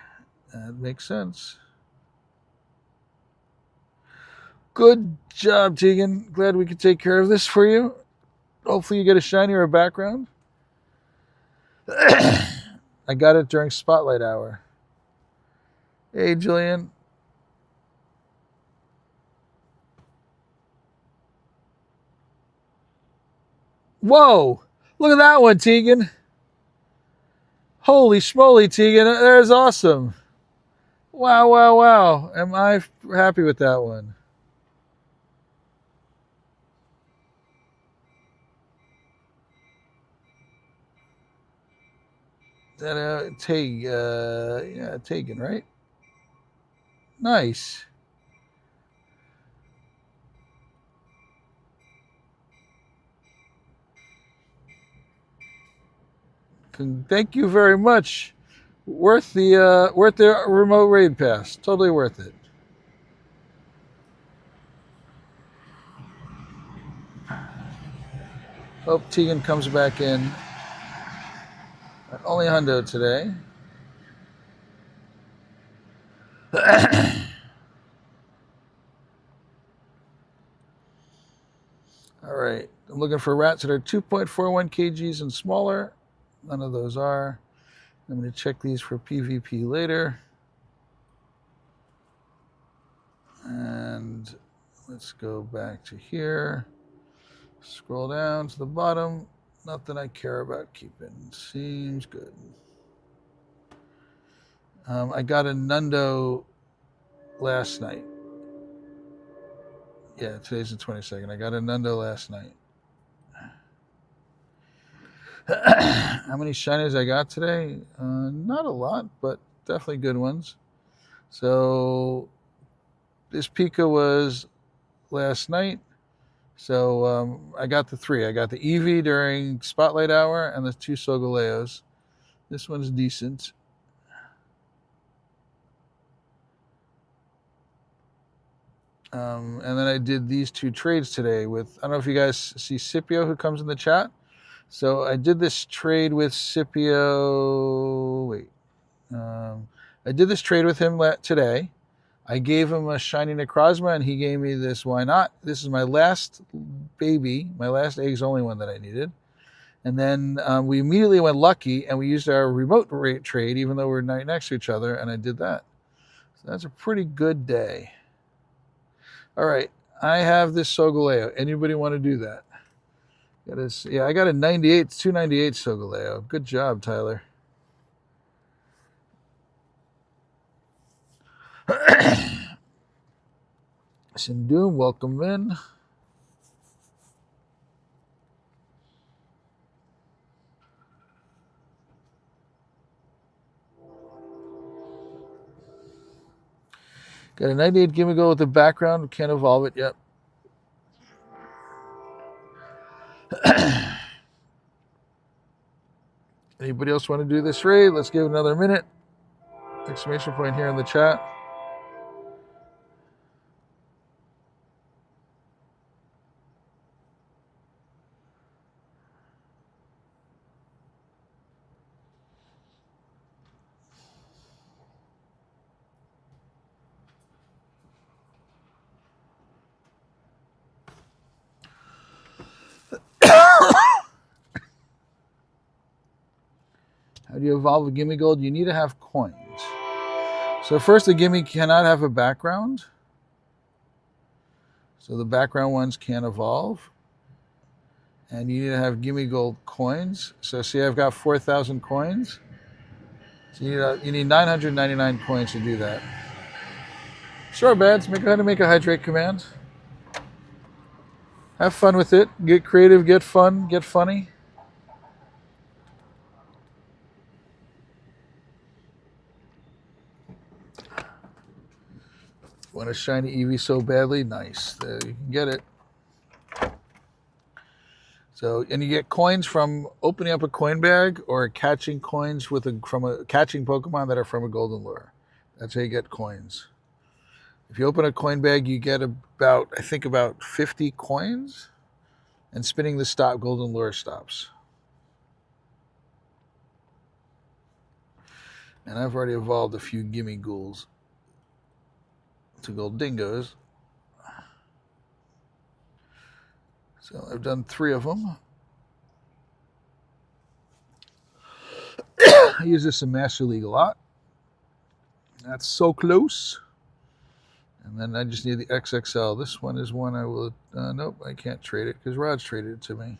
That makes sense. Good job, Tegan. Glad we could take care of this for you. Hopefully you get a shiny or a background. I got it during Spotlight Hour. Hey, Jillian. Whoa! Look at that one, Tegan. Holy schmoly, Tegan. That is awesome. Wow, wow, wow. Am I happy with that one? That Tegan, right? Nice. Thank you very much. Worth the remote raid pass. Totally worth it. Hope Tegan comes back in. Only hundo today. All right. I'm looking for rats that are 2.41 kgs and smaller. None of those are. I'm going to check these for PvP later. And let's go back to here. Scroll down to the bottom. Nothing I care about keeping. Seems good. I got a Nundo last night. Yeah, today's the 22nd. I got a Nundo last night. How many shinies I got today? Not a lot, but definitely good ones. So this Pika was last night. So I got the three. I got the Eevee during Spotlight Hour and the two Solgaleos. This one's decent. And then I did these two trades today with, I don't know if you guys see Scipio who comes in the chat. So I did this trade with Scipio. Wait. I did this trade with him today. I gave him a shiny Necrozma, and he gave me this Why Not. This is my last baby, my last eggs only one that I needed. And then we immediately went lucky, and we used our remote rate trade, even though we're right next to each other, and I did that. So that's a pretty good day. All right, I have this Solgaleo. Anybody want to do that? Yeah, I got a 98, 298 Solgaleo. Good job, Tyler. Sindoom, welcome in. Got a 98 Gimme Go with the background. Can't evolve it yet. Anybody else want to do this raid? Let's give it another minute. Exclamation point here in the chat. How do you evolve a Gimme Gold? You need to have coins. So first, the Gimme cannot have a background. So the background ones can't evolve. And you need to have Gimme Gold coins. So see, I've got 4,000 coins. So you need 999 coins to do that. Sure, Bads. Go ahead and make a hydrate command. Have fun with it. Get creative, get fun, get funny. Want a shiny Eevee so badly? Nice. There, you can get it. So, and you get coins from opening up a coin bag or catching coins catching Pokemon that are from a golden lure. That's how you get coins. If you open a coin bag, you get about 50 coins, and spinning the golden lure stops. And I've already evolved a few gimme ghouls to gold dingoes. So I've done 3 of them. I use this in Master League a lot. That's so close. And then I just need the XXL. This one is one I will... nope, I can't trade it because Rod's traded it to me.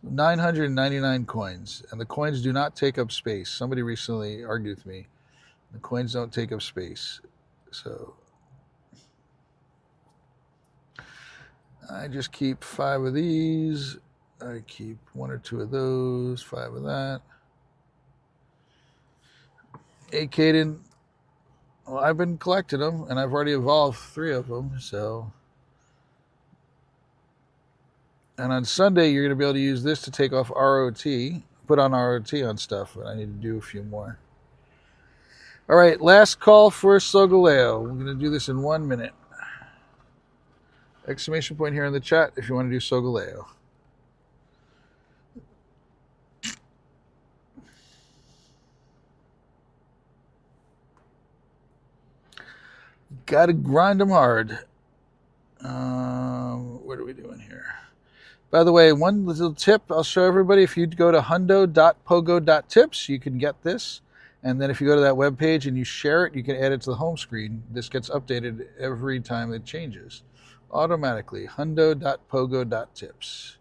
999 coins. And the coins do not take up space. Somebody recently argued with me. The coins don't take up space. So... I just keep 5 of these. I keep 1 or 2 of those, 5 of that. Hey, Caden. Well, I've been collecting them, and I've already evolved 3 of them, so. And on Sunday, you're going to be able to use this to take off ROT, put on ROT on stuff, but I need to do a few more. All right, last call for Solgaleo. We're going to do this in 1 minute. Exclamation point here in the chat if you want to do Solgaleo. Got to grind them hard. What are we doing here? By the way, one little tip I'll show everybody. If you go to hundo.pogo.tips, you can get this. And then if you go to that webpage and you share it, you can add it to the home screen. This gets updated every time it changes. Automatically. Hundo.pogo.tips.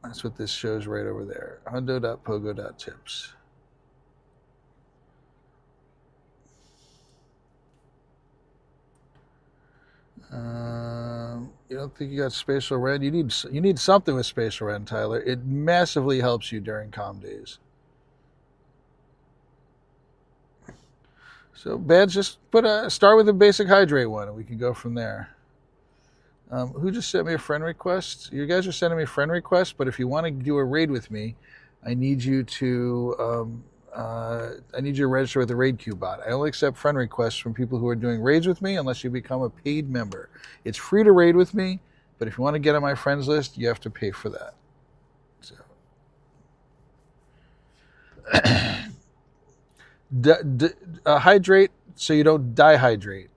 That's what this shows right over there. Hundo.pogo.tips. You don't think you got Spatial Ren? You need something with Spatial Ren, Tyler. It massively helps you during calm days. So, Bads, just start with a basic hydrate one, and we can go from there. Who just sent me a friend request? You guys are sending me friend requests, but if you want to do a raid with me, I need you to register with the Raid Queue bot. I only accept friend requests from people who are doing raids with me unless you become a paid member. It's free to raid with me, but if you want to get on my friends list, you have to pay for that. So, hydrate so you don't dehydrate.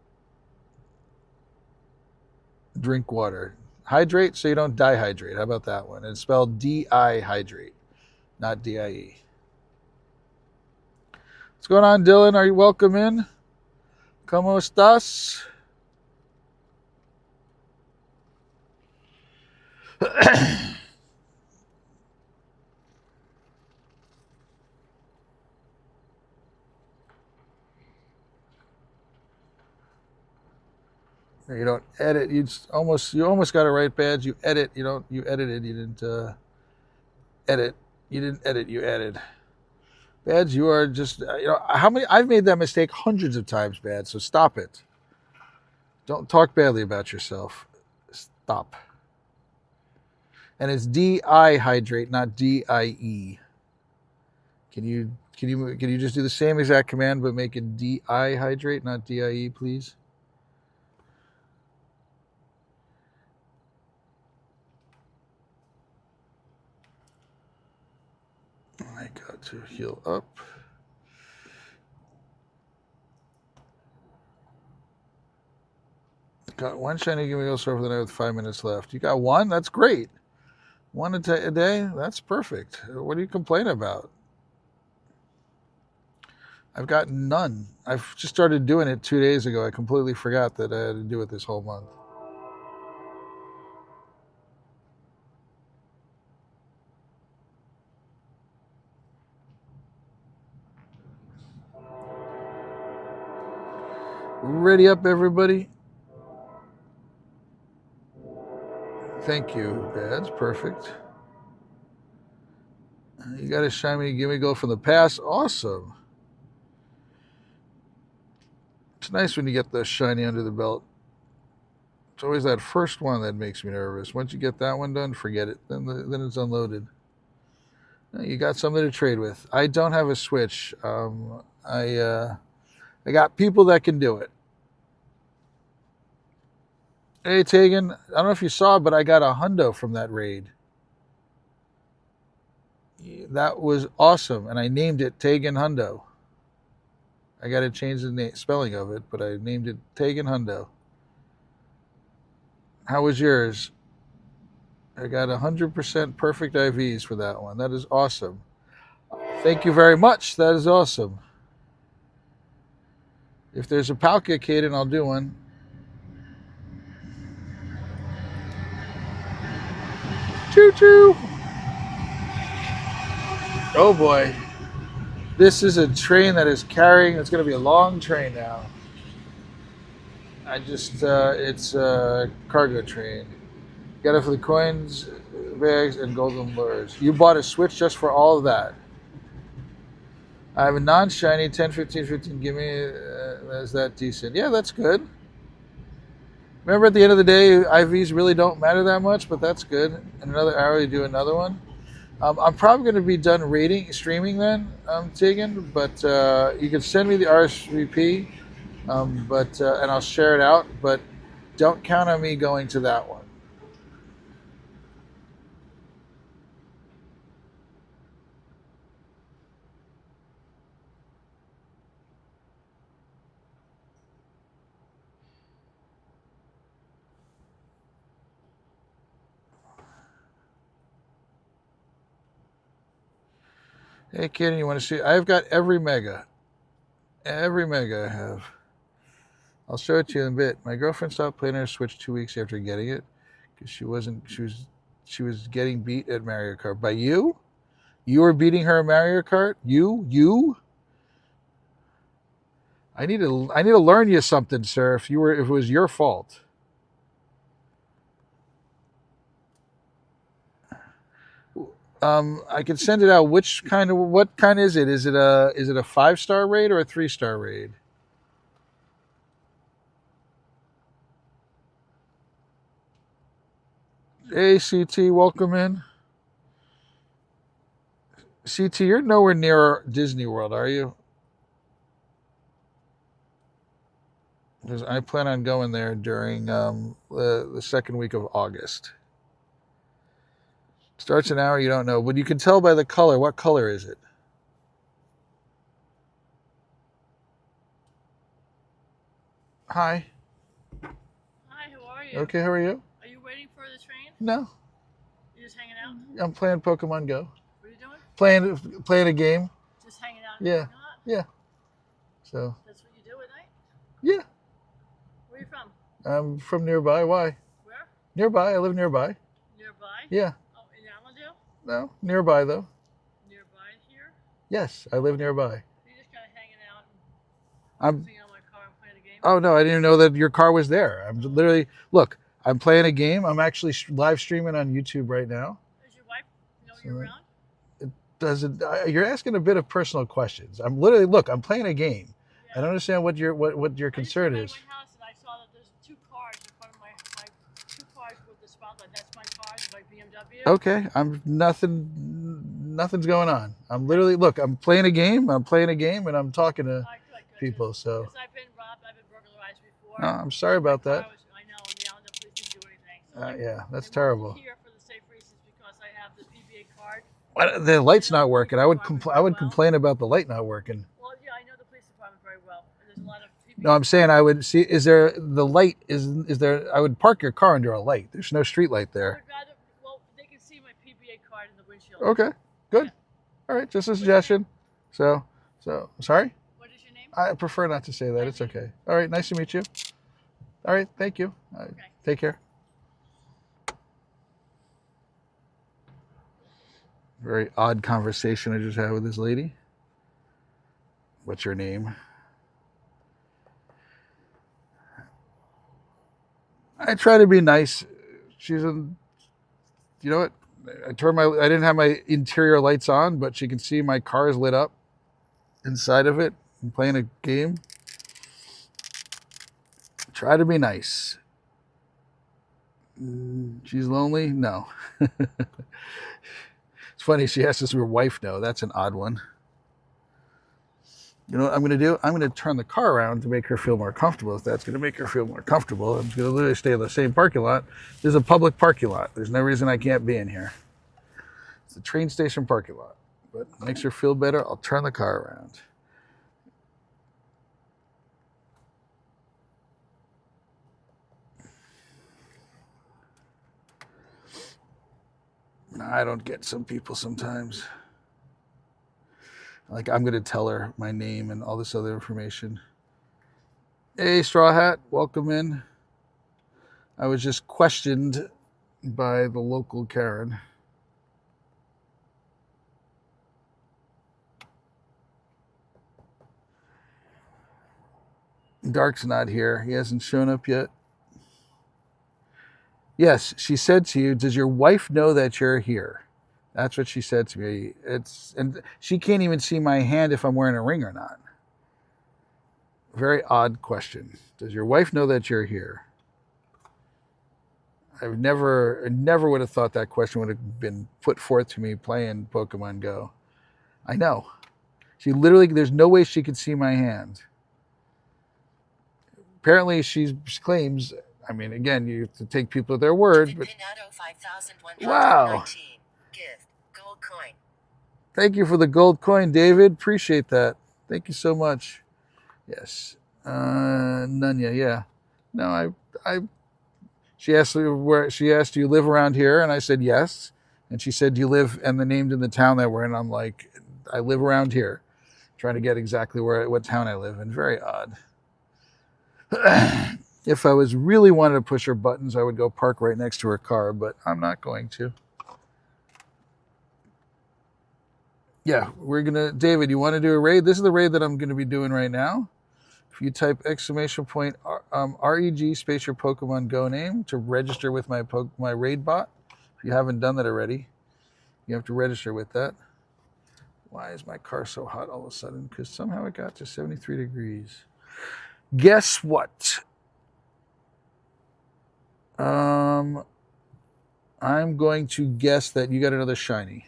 Drink water. Hydrate so you don't dehydrate. How about that one? It's spelled D-I-hydrate, not D-I-E. What's going on, Dylan? Are you welcome in? ¿Cómo estás? You don't edit. You almost got it right, Badge. You edit. You edited. You didn't edit. You didn't edit. You added. Badge, you are just how many? I've made that mistake hundreds of times, Badge. So stop it. Don't talk badly about yourself. Stop. And it's D-I hydrate, not D-I-E. Can you just do the same exact command but make it D-I hydrate, not D-I-E, please? I got to heal up. Got one shiny Gimme Surfer the night with 5 minutes left. You got one? That's great. One a day? That's perfect. What do you complain about? I've got none. I've just started doing it 2 days ago. I completely forgot that I had to do it this whole month. Ready up, everybody. Thank you, Bads. Perfect. You got a shiny gimme go from the past. Awesome. It's nice when you get the shiny under the belt. It's always that first one that makes me nervous. Once you get that one done, forget it. Then it's unloaded. You got something to trade with. I don't have a Switch. I got people that can do it. Hey, Tegan, I don't know if you saw, but I got a hundo from that raid. That was awesome, and I named it Tegan Hundo. I got to change the spelling of it, but I named it Tegan Hundo. How was yours? I got 100% perfect IVs for that one. That is awesome. Thank you very much. That is awesome. If there's a Palkia, I'll do one. Choo choo. Oh boy. This is a train that is carrying, it's going to be a long train now. It's a cargo train. Got it for the coins, bags, and golden lures. You bought a Switch just for all of that. I have a non-shiny 10, 15, 15. Give me, is that decent? Yeah, that's good. Remember, at the end of the day, IVs really don't matter that much, but that's good. And another arrow, you do another one. I'm probably going to be done streaming then, Tegan, but you can send me the RSVP, and I'll share it out, but don't count on me going to that one. Hey, kid, you want to see? I've got every mega. Every mega I have. I'll show it to you in a bit. My girlfriend stopped playing her Switch 2 weeks after getting it because she was getting beat at Mario Kart. By you? You were beating her at Mario Kart? You? I need to learn you something, sir. If it was your fault. I can send it out. What kind is it? Is it a 5-star raid or a 3-star raid? Hey, CT, welcome in. CT, you're nowhere near Disney World, are you? Because I plan on going there during the second week of August. Starts an hour, you don't know. But you can tell by the color. What color is it? Hi. Hi, how are you? Okay, how are you? Are you waiting for the train? No. You're just hanging out? I'm playing Pokemon Go. What are you doing? Playing a game. Just hanging out? Yeah. Hanging out? Yeah. So. That's what you do at night? Yeah. Where are you from? I'm from nearby. Why? Where? Nearby. I live nearby. Nearby? Yeah. Oh, in Allendale? No, nearby though. Nearby here? Yes, I live nearby. You're just kind of hanging out I'm. and sitting on my car and playing a game? Oh no, I didn't even know that your car was there. I'm literally look. I'm playing a game. I'm actually live streaming on YouTube right now. Is your wife know you're around? You're asking a bit of personal questions. I'm literally look. I'm playing a game. Yeah. I don't understand what your concern is. I just came out of my house and I saw that there's 2 cars in front of my 2 cars with the spotlight. That's my car, my BMW. Okay, nothing's going on. I'm literally look. I'm playing a game. And I'm talking to people. So. Because I've been robbed. I've been burglarized before. No, I'm sorry about that. I know, and the Allendale police didn't do anything. So Yeah, that's they terrible. moved here for the safe reasons because I have the PBA card. The light's not working. I would complain about the light not working. Well, yeah, I know the police department very well. And there's a lot of PBA. No, I'm saying I would see. Is there the light? Is there? I would park your car under a light. There's no street light there. Well, they can see my PBA card in the windshield. Okay, good. Yeah. All right, just a suggestion. So sorry. What is your name? I prefer not to say that. It's okay. All right, nice to meet you. All right, thank you. Okay. Take care. Very odd conversation I just had with this lady. What's your name? I try to be nice. She's a, you know what? I didn't have my interior lights on, but she can see my car is lit up inside of it. I'm playing a game. Try to be nice. She's lonely? No. It's funny, she asked us her wife no. That's an odd one. You know what I'm going to do? I'm going to turn the car around to make her feel more comfortable. If that's going to make her feel more comfortable, I'm going to literally stay in the same parking lot. This is a public parking lot. There's no reason I can't be in here. It's a train station parking lot. But it makes her feel better, I'll turn the car around. I don't get some people sometimes. Like, I'm going to tell her my name and all this other information. Hey, Straw Hat, welcome in. I was just questioned by the local Karen. Dark's not here. He hasn't shown up yet. Yes, she said to you, does your wife know that you're here? That's what she said to me. And she can't even see my hand if I'm wearing a ring or not. Very odd question. Does your wife know that you're here? I never would have thought that question would have been put forth to me playing Pokemon Go. I know. She literally, there's no way she could see my hand. Apparently she claims, I mean, again, you have to take people at their word, but wow. Gift. Gold coin. Thank you for the gold coin, David. Appreciate that. Thank you so much. Yes. Nunya, yeah. No, she asked do you live around here? And I said, yes. And she said, do you live, and the named in the town that we're in? I'm like, I live around here. Trying to get exactly what town I live in. Very odd. If I was really wanted to push her buttons, I would go park right next to her car, but I'm not going to. Yeah, we're going to, David, you want to do a raid? This is the raid that I'm going to be doing right now. If you type !REG space your Pokemon Go name to register with my raid bot. If you haven't done that already, you have to register with that. Why is my car so hot all of a sudden? Because somehow it got to 73 degrees. Guess what? I'm going to guess that you got another shiny.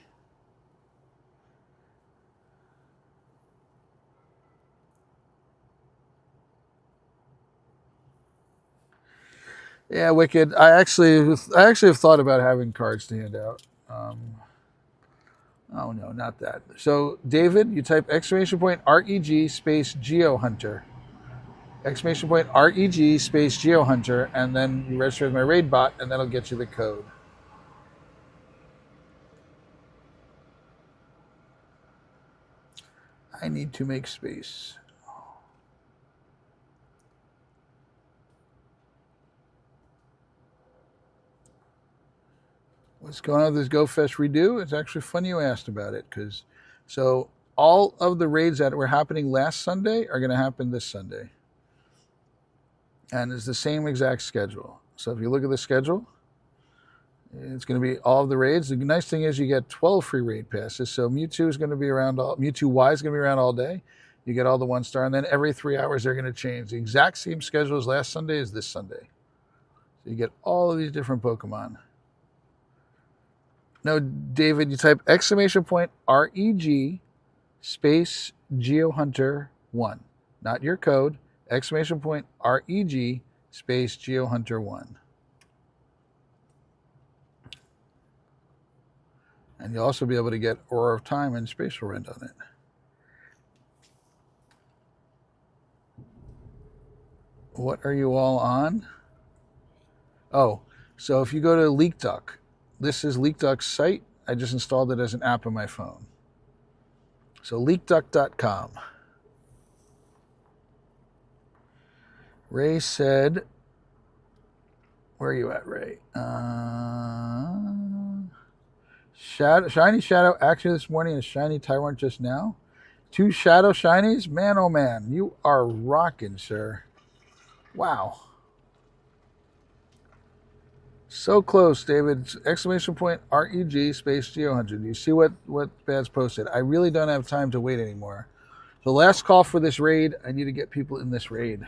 Yeah, Wicked. I actually have thought about having cards to hand out. Oh no, not that. So David, you type !REG space Geo Hunter. !REG space Geo Hunter, and then you register with my raid bot, and that'll get you the code. I need to make space. What's going on with this Go Fest redo? It's actually funny you asked about it, because so all of the raids that were happening last Sunday are going to happen this Sunday. And it's the same exact schedule. So if you look at the schedule, it's going to be all of the raids. The nice thing is you get 12 free raid passes. So Mewtwo is going to be around, Mewtwo Y is going to be around all day. You get all the 1-star, and then every 3 hours they're going to change. The exact same schedule as last Sunday is this Sunday. So you get all of these different Pokemon. No, David, you type !REG space GeoHunter 1. Not your code. !REG space GeoHunter 1. And you'll also be able to get Aura of Time and Spatial Rend on it. What are you all on? Oh, so if you go to LeakDuck, this is LeakDuck's site. I just installed it as an app on my phone. So leakduck.com. Ray said, where are you at, Ray? Shiny Shadow actually this morning and Shiny Tyrant just now. 2 Shadow Shinies? Man, oh man, you are rocking, sir. Wow. So close, David. Exclamation point REG space Geo100. Do you see what Bad's posted? I really don't have time to wait anymore. The last call for this raid. I need to get people in this raid.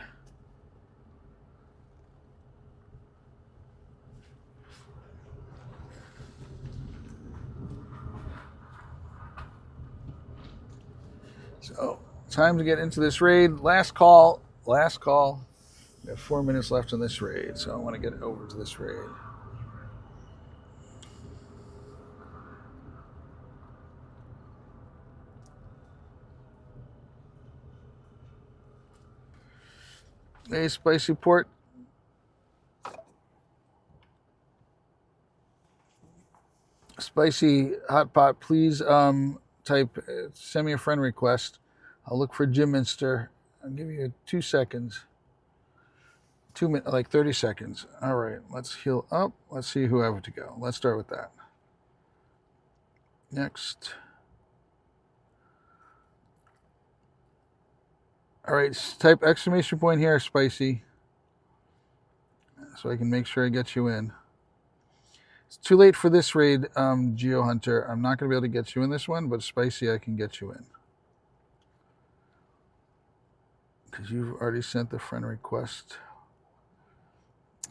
So, time to get into this raid. Last call. Last call. We have 4 minutes left in this raid, so I want to get over to this raid. Hey, Spicy Port. Spicy Hot Pot, please type, send me a friend request. I'll look for Jim Minster. I'll give you 2 seconds. 2 minutes, like 30 seconds. All right, let's heal up. Let's see who I have to go. Let's start with that. Next. All right, type exclamation point here, Spicy, so I can make sure I get you in. It's too late for this raid, Geo Hunter. I'm not going to be able to get you in this one, but Spicy, I can get you in. Because you've already sent the friend request.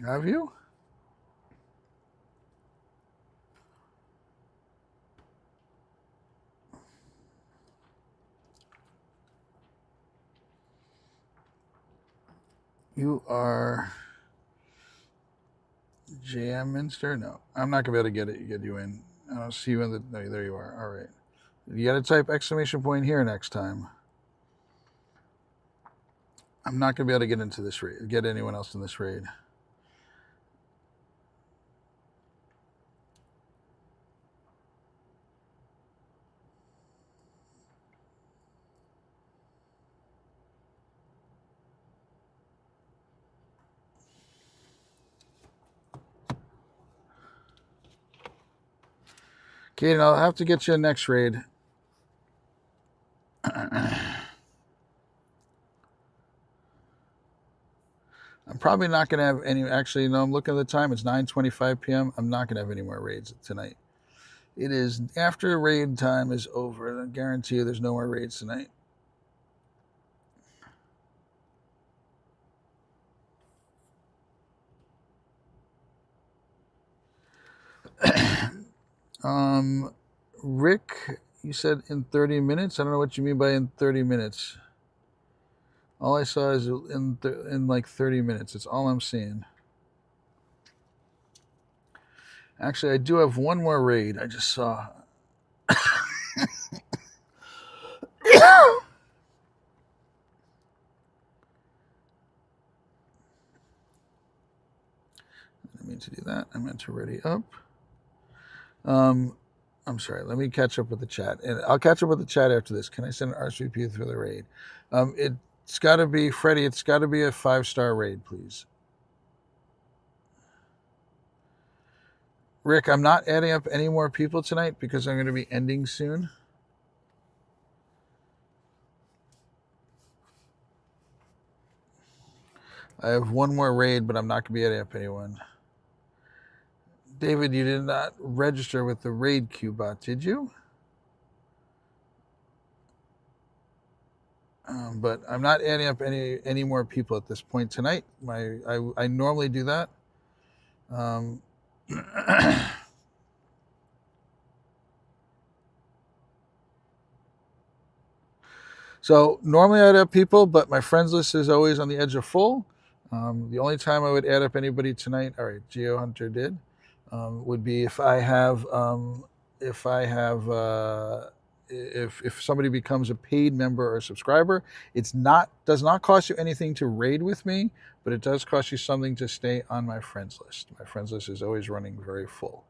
Have you? You are JM Minster? No, I'm not gonna be able to get you in. I don't see you in the. No, there you are. All right, you got to type exclamation point here next time. I'm not gonna be able to get into this raid. Get anyone else in this raid. Okay, I'll have to get you a next raid. I'm probably not going to have any. Actually, no, I'm looking at the time. It's 9:25 p.m. I'm not going to have any more raids tonight. It is after raid time is over. I guarantee you there's no more raids tonight. Rick, you said in 30 minutes. I don't know what you mean by in 30 minutes. All I saw is in like 30 minutes. It's all I'm seeing. Actually, I do have one more raid. I just saw. I didn't mean to do that. I meant to ready up. I'm sorry. Let me catch up with the chat, and I'll catch up with the chat after this. Can I send an RSVP through the raid? It's got to be Freddie. It's got to be a 5-star raid, please. Rick, I'm not adding up any more people tonight because I'm going to be ending soon. I have one more raid, but I'm not going to be adding up anyone. David, you did not register with the raid queue bot, did you? But I'm not adding up any more people at this point tonight. I normally do that. So normally I'd have people, but my friends list is always on the edge of full. The only time I would add up anybody tonight, all right, Geo Hunter did, would be if somebody becomes a paid member or subscriber. Does not cost you anything to raid with me, but it does cost you something to stay on my friends list. My friends list is always running very full.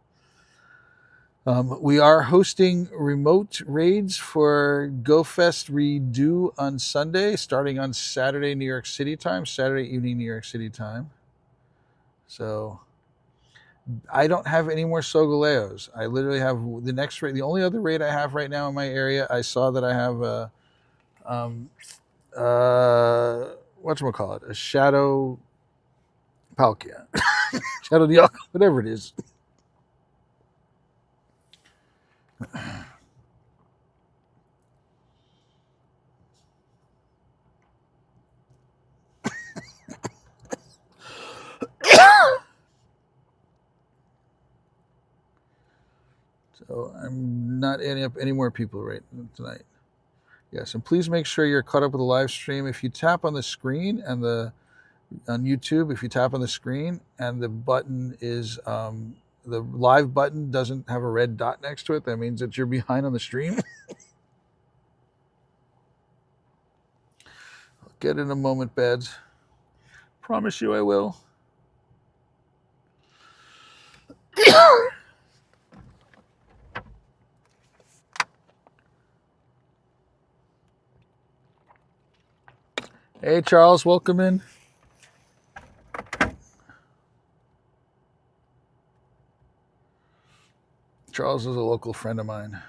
We are hosting remote raids for GoFest Redo on Sunday, starting on Saturday, New York City time, Saturday evening, New York City time. So I don't have any more Sogoleos. I literally have the next raid. The only other raid I have right now in my area, I saw that I have whatchamacallit, a Shadow Palkia. Shadow Dialga, whatever it is. So I'm not adding up any more people right tonight. Yes, and please make sure you're caught up with the live stream. If you tap on the screen and on YouTube, if you tap on the screen and the button is the live button doesn't have a red dot next to it, that means that you're behind on the stream. I'll get in a moment, Bads. Promise you I will. Hey, Charles, welcome in. Charles is a local friend of mine.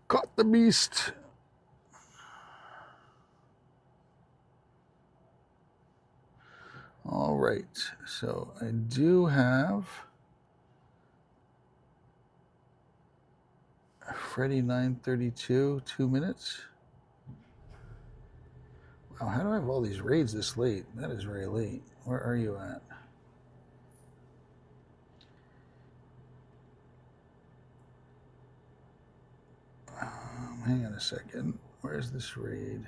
Caught the beast. All right, so I do have Freddy 932, 2 minutes. Wow, how do I have all these raids this late? That is very late. Where are you at? Hang on a second. Where's this raid?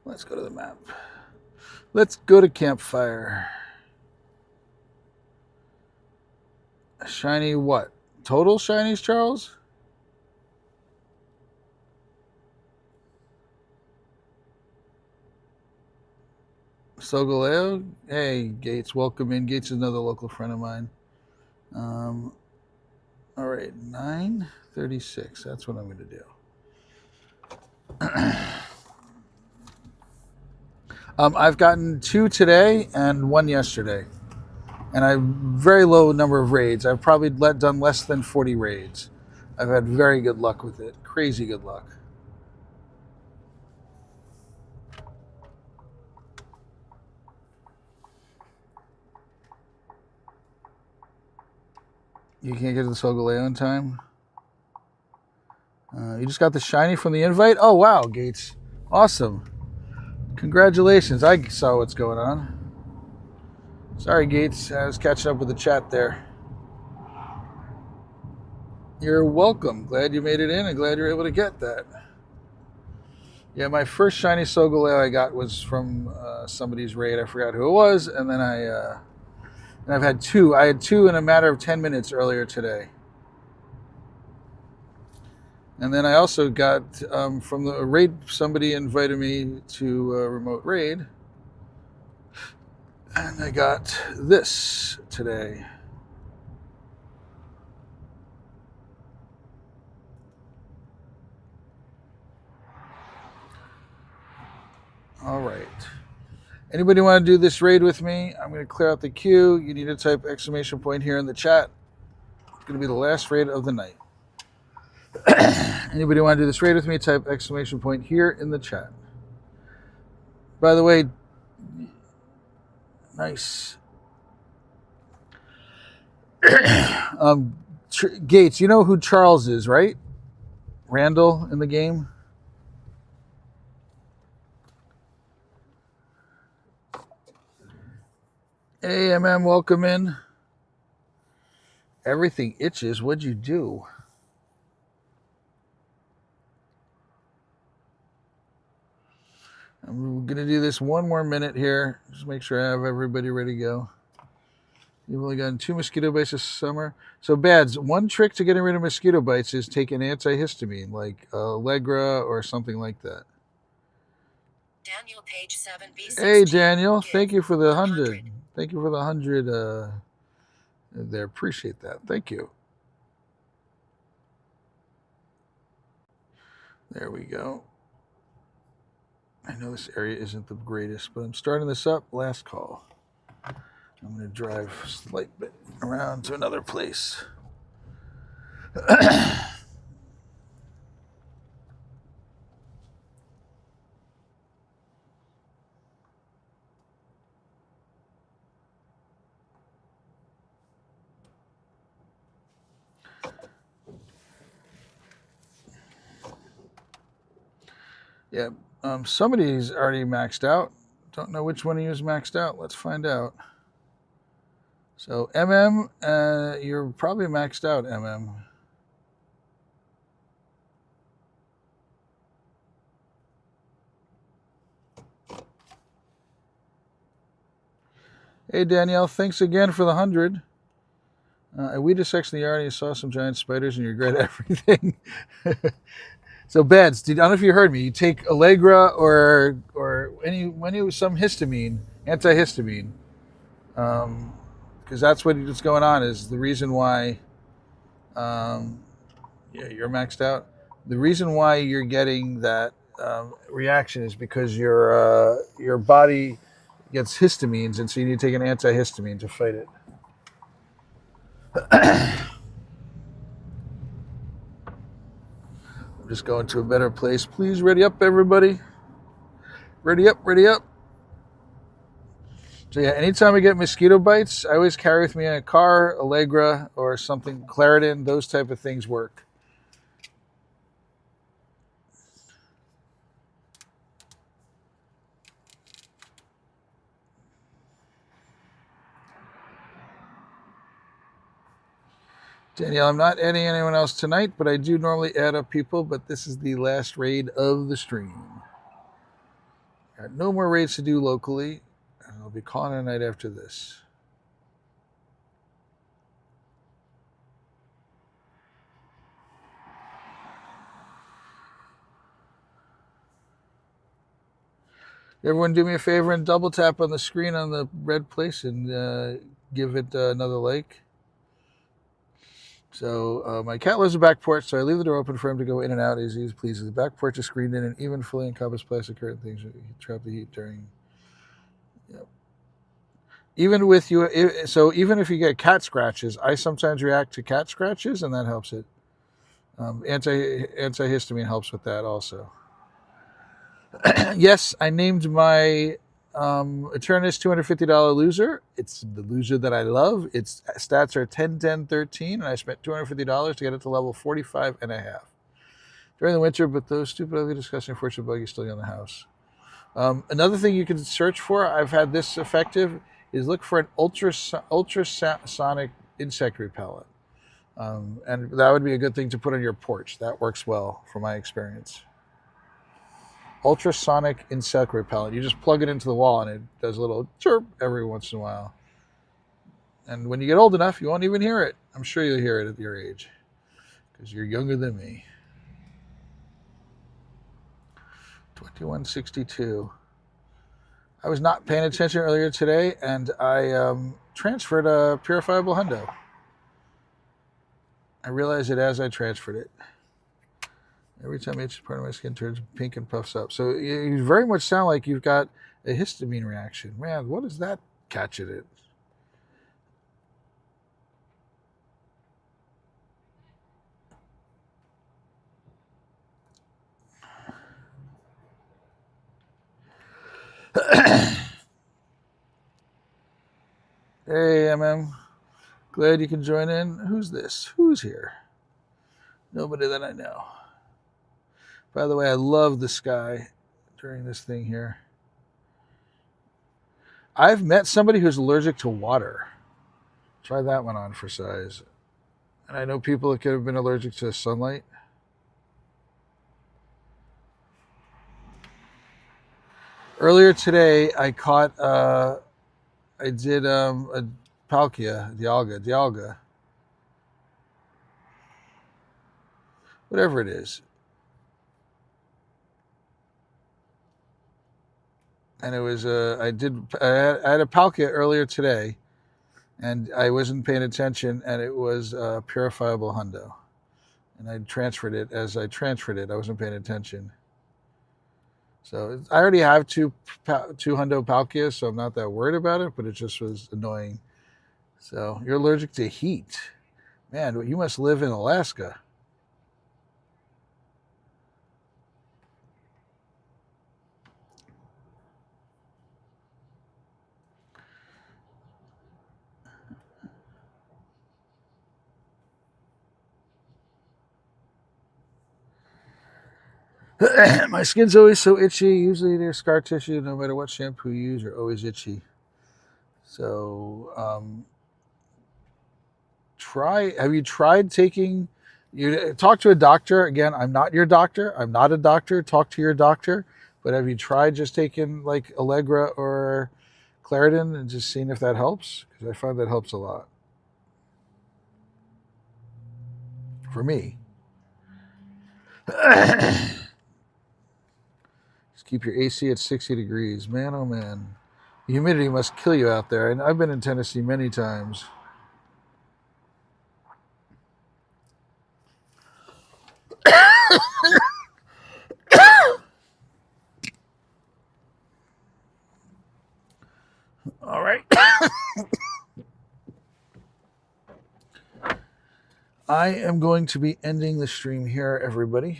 Let's go to the map. Let's go to Campfire. Shiny what? Total shinies, Charles? Sogaleo? Hey, Gates, welcome in. Gates is another local friend of mine. All right, 936. That's what I'm going to do. I've gotten 2 today and 1 yesterday. And I have very low number of raids. I've probably done less than 40 raids. I've had very good luck with it. Crazy good luck. You can't get to the Solgaleo in time? You just got the shiny from the invite? Oh, wow, Gates. Awesome. Congratulations. I saw what's going on. Sorry, Gates. I was catching up with the chat there. You're welcome. Glad you made it in and glad you're able to get that. Yeah, my first shiny Solgaleo I got was from somebody's raid. I forgot who it was. And then I've had 2. I had 2 in a matter of 10 minutes earlier today. And then I also got from the raid, somebody invited me to a remote raid. And I got this today. All right. Anybody want to do this raid with me? I'm going to clear out the queue. You need to type exclamation point here in the chat. It's going to be the last raid of the night. Anybody want to do this raid with me? Type exclamation point here in the chat. By the way, nice. Gates, you know who Charles is, right? Randall in the game. Hey, MM, welcome in. Everything itches. What'd you do? I'm going to do this 1 more minute here. Just make sure I have everybody ready to go. You've only gotten 2 mosquito bites this summer. So, Bads, one trick to getting rid of mosquito bites is take an antihistamine, like Allegra or something like that. Daniel, page 7B16. Hey, Daniel. Thank you for the 100. Thank you for the 100 there. Appreciate that. Thank you. There we go. I know this area isn't the greatest, but I'm starting this up. Last call. I'm going to drive a slight bit around to another place. Yeah, somebody's already maxed out. Don't know which one of you is maxed out. Let's find out. So, you're probably maxed out, MM. Hey, Danielle, thanks again for the 100. We just section the yard and you saw some giant spiders and you regret everything. So, Beds, I don't know if you heard me. You take Allegra or some histamine, antihistamine, because that's what's going on. Is the reason why, you're maxed out. The reason why you're getting that reaction is because your body gets histamines, and so you need to take an antihistamine to fight it. I'm just going to a better place. Please, ready up, everybody. Ready up, ready up. So yeah, anytime I get mosquito bites, I always carry with me in a car, Allegra, or something, Claritin. Those type of things work. Danielle, I'm not adding anyone else tonight, but I do normally add up people, but this is the last raid of the stream. Got no more raids to do locally, and I'll be calling it a night after this. Everyone do me a favor and double tap on the screen on the red place and give it another like. So my cat lives in the back porch, so I leave the door open for him to go in and out as he pleases. The back porch is screened in and even fully encompassed plastic curtain things that trap the heat during. Yep. Even with you, so even if you get cat scratches, I sometimes react to cat scratches, and that helps it. Antihistamine helps with that also. Yes, I named my Eternus $250 loser. It's the loser that I love. Its stats are 10, 10, 13, and I spent $250 to get it to level 45 and a half during the winter, but those stupid, ugly, disgusting, unfortunate buggies still in the house. Another thing you can search for, I've had this effective, is look for an ultrasonic insect repellent. And that would be a good thing to put on your porch. That works well from my experience. Ultrasonic insect repellent. You just plug it into the wall and it does a little chirp every once in a while. And when you get old enough, you won't even hear it. I'm sure you'll hear it at your age because you're younger than me. 2162. I was not paying attention earlier today, and I transferred a purifiable hundo. I realized it as I transferred it. Every time each part of my skin turns pink and puffs up. So you very much sound like you've got a histamine reaction. Man, what does that catch it in? Hey, MM. Glad you can join in. Who's this? Who's here? Nobody that I know. By the way, I love the sky during this thing here. I've met somebody who's allergic to water. Try that one on for size. And I know people that could have been allergic to sunlight. Earlier today, I caught, I did a Palkia, Dialga. Whatever it is. And it was I had a Palkia earlier today, and I wasn't paying attention, and it was a purifiable hundo, And I transferred it. As I transferred it, I wasn't paying attention. So I already have two Hundo Palkia, so I'm not that worried about it, but it just was annoying. So you're allergic to heat. Man, you must live in Alaska. My skin's always so itchy. Usually there's scar tissue. No matter what shampoo you use, you're always itchy. So have you tried taking, you talk to a doctor. Again, I'm not your doctor. I'm not a doctor. Talk to your doctor. But have you tried just taking like Allegra or Claritin and just seeing if that helps? Because I find that helps a lot. For me. Just keep your AC at 60 degrees. Man, oh man. The humidity must kill you out there. And I've been in Tennessee many times. All right. I am going to be ending the stream here, everybody.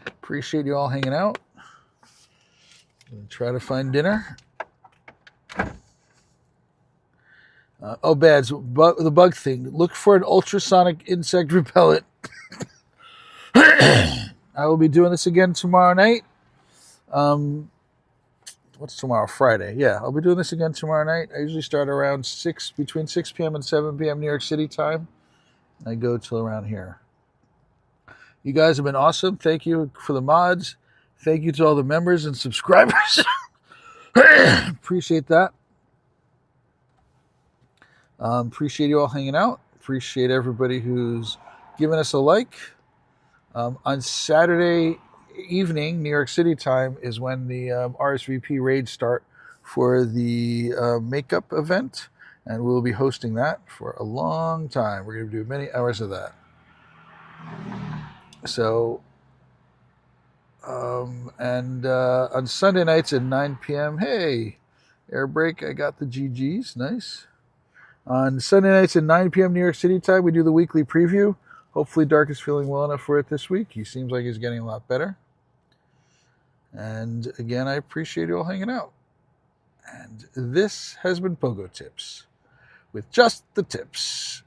Appreciate you all hanging out. Try to find dinner. Bads, the bug thing. Look for an ultrasonic insect repellent. I will be doing this again tomorrow night. What's tomorrow? Friday. Yeah, I'll be doing this again tomorrow night. I usually start around between 6 p.m. and 7 p.m. New York City time. I go till around here. You guys have been awesome. Thank you for the mods. Thank you to all the members and subscribers. Appreciate that. Appreciate you all hanging out. Appreciate everybody who's given us a like. On Saturday evening, New York City time, is when the RSVP raids start for the makeup event, and we'll be hosting that for a long time. We're going to do many hours of that. So, on Sunday nights at 9 p.m., hey, air break, I got the GGs, nice. On Sunday nights at 9 p.m. New York City time, we do the weekly preview. Hopefully Dark is feeling well enough for it this week. He seems like he's getting a lot better. And again, I appreciate you all hanging out. And this has been Pogo Tips with just the tips.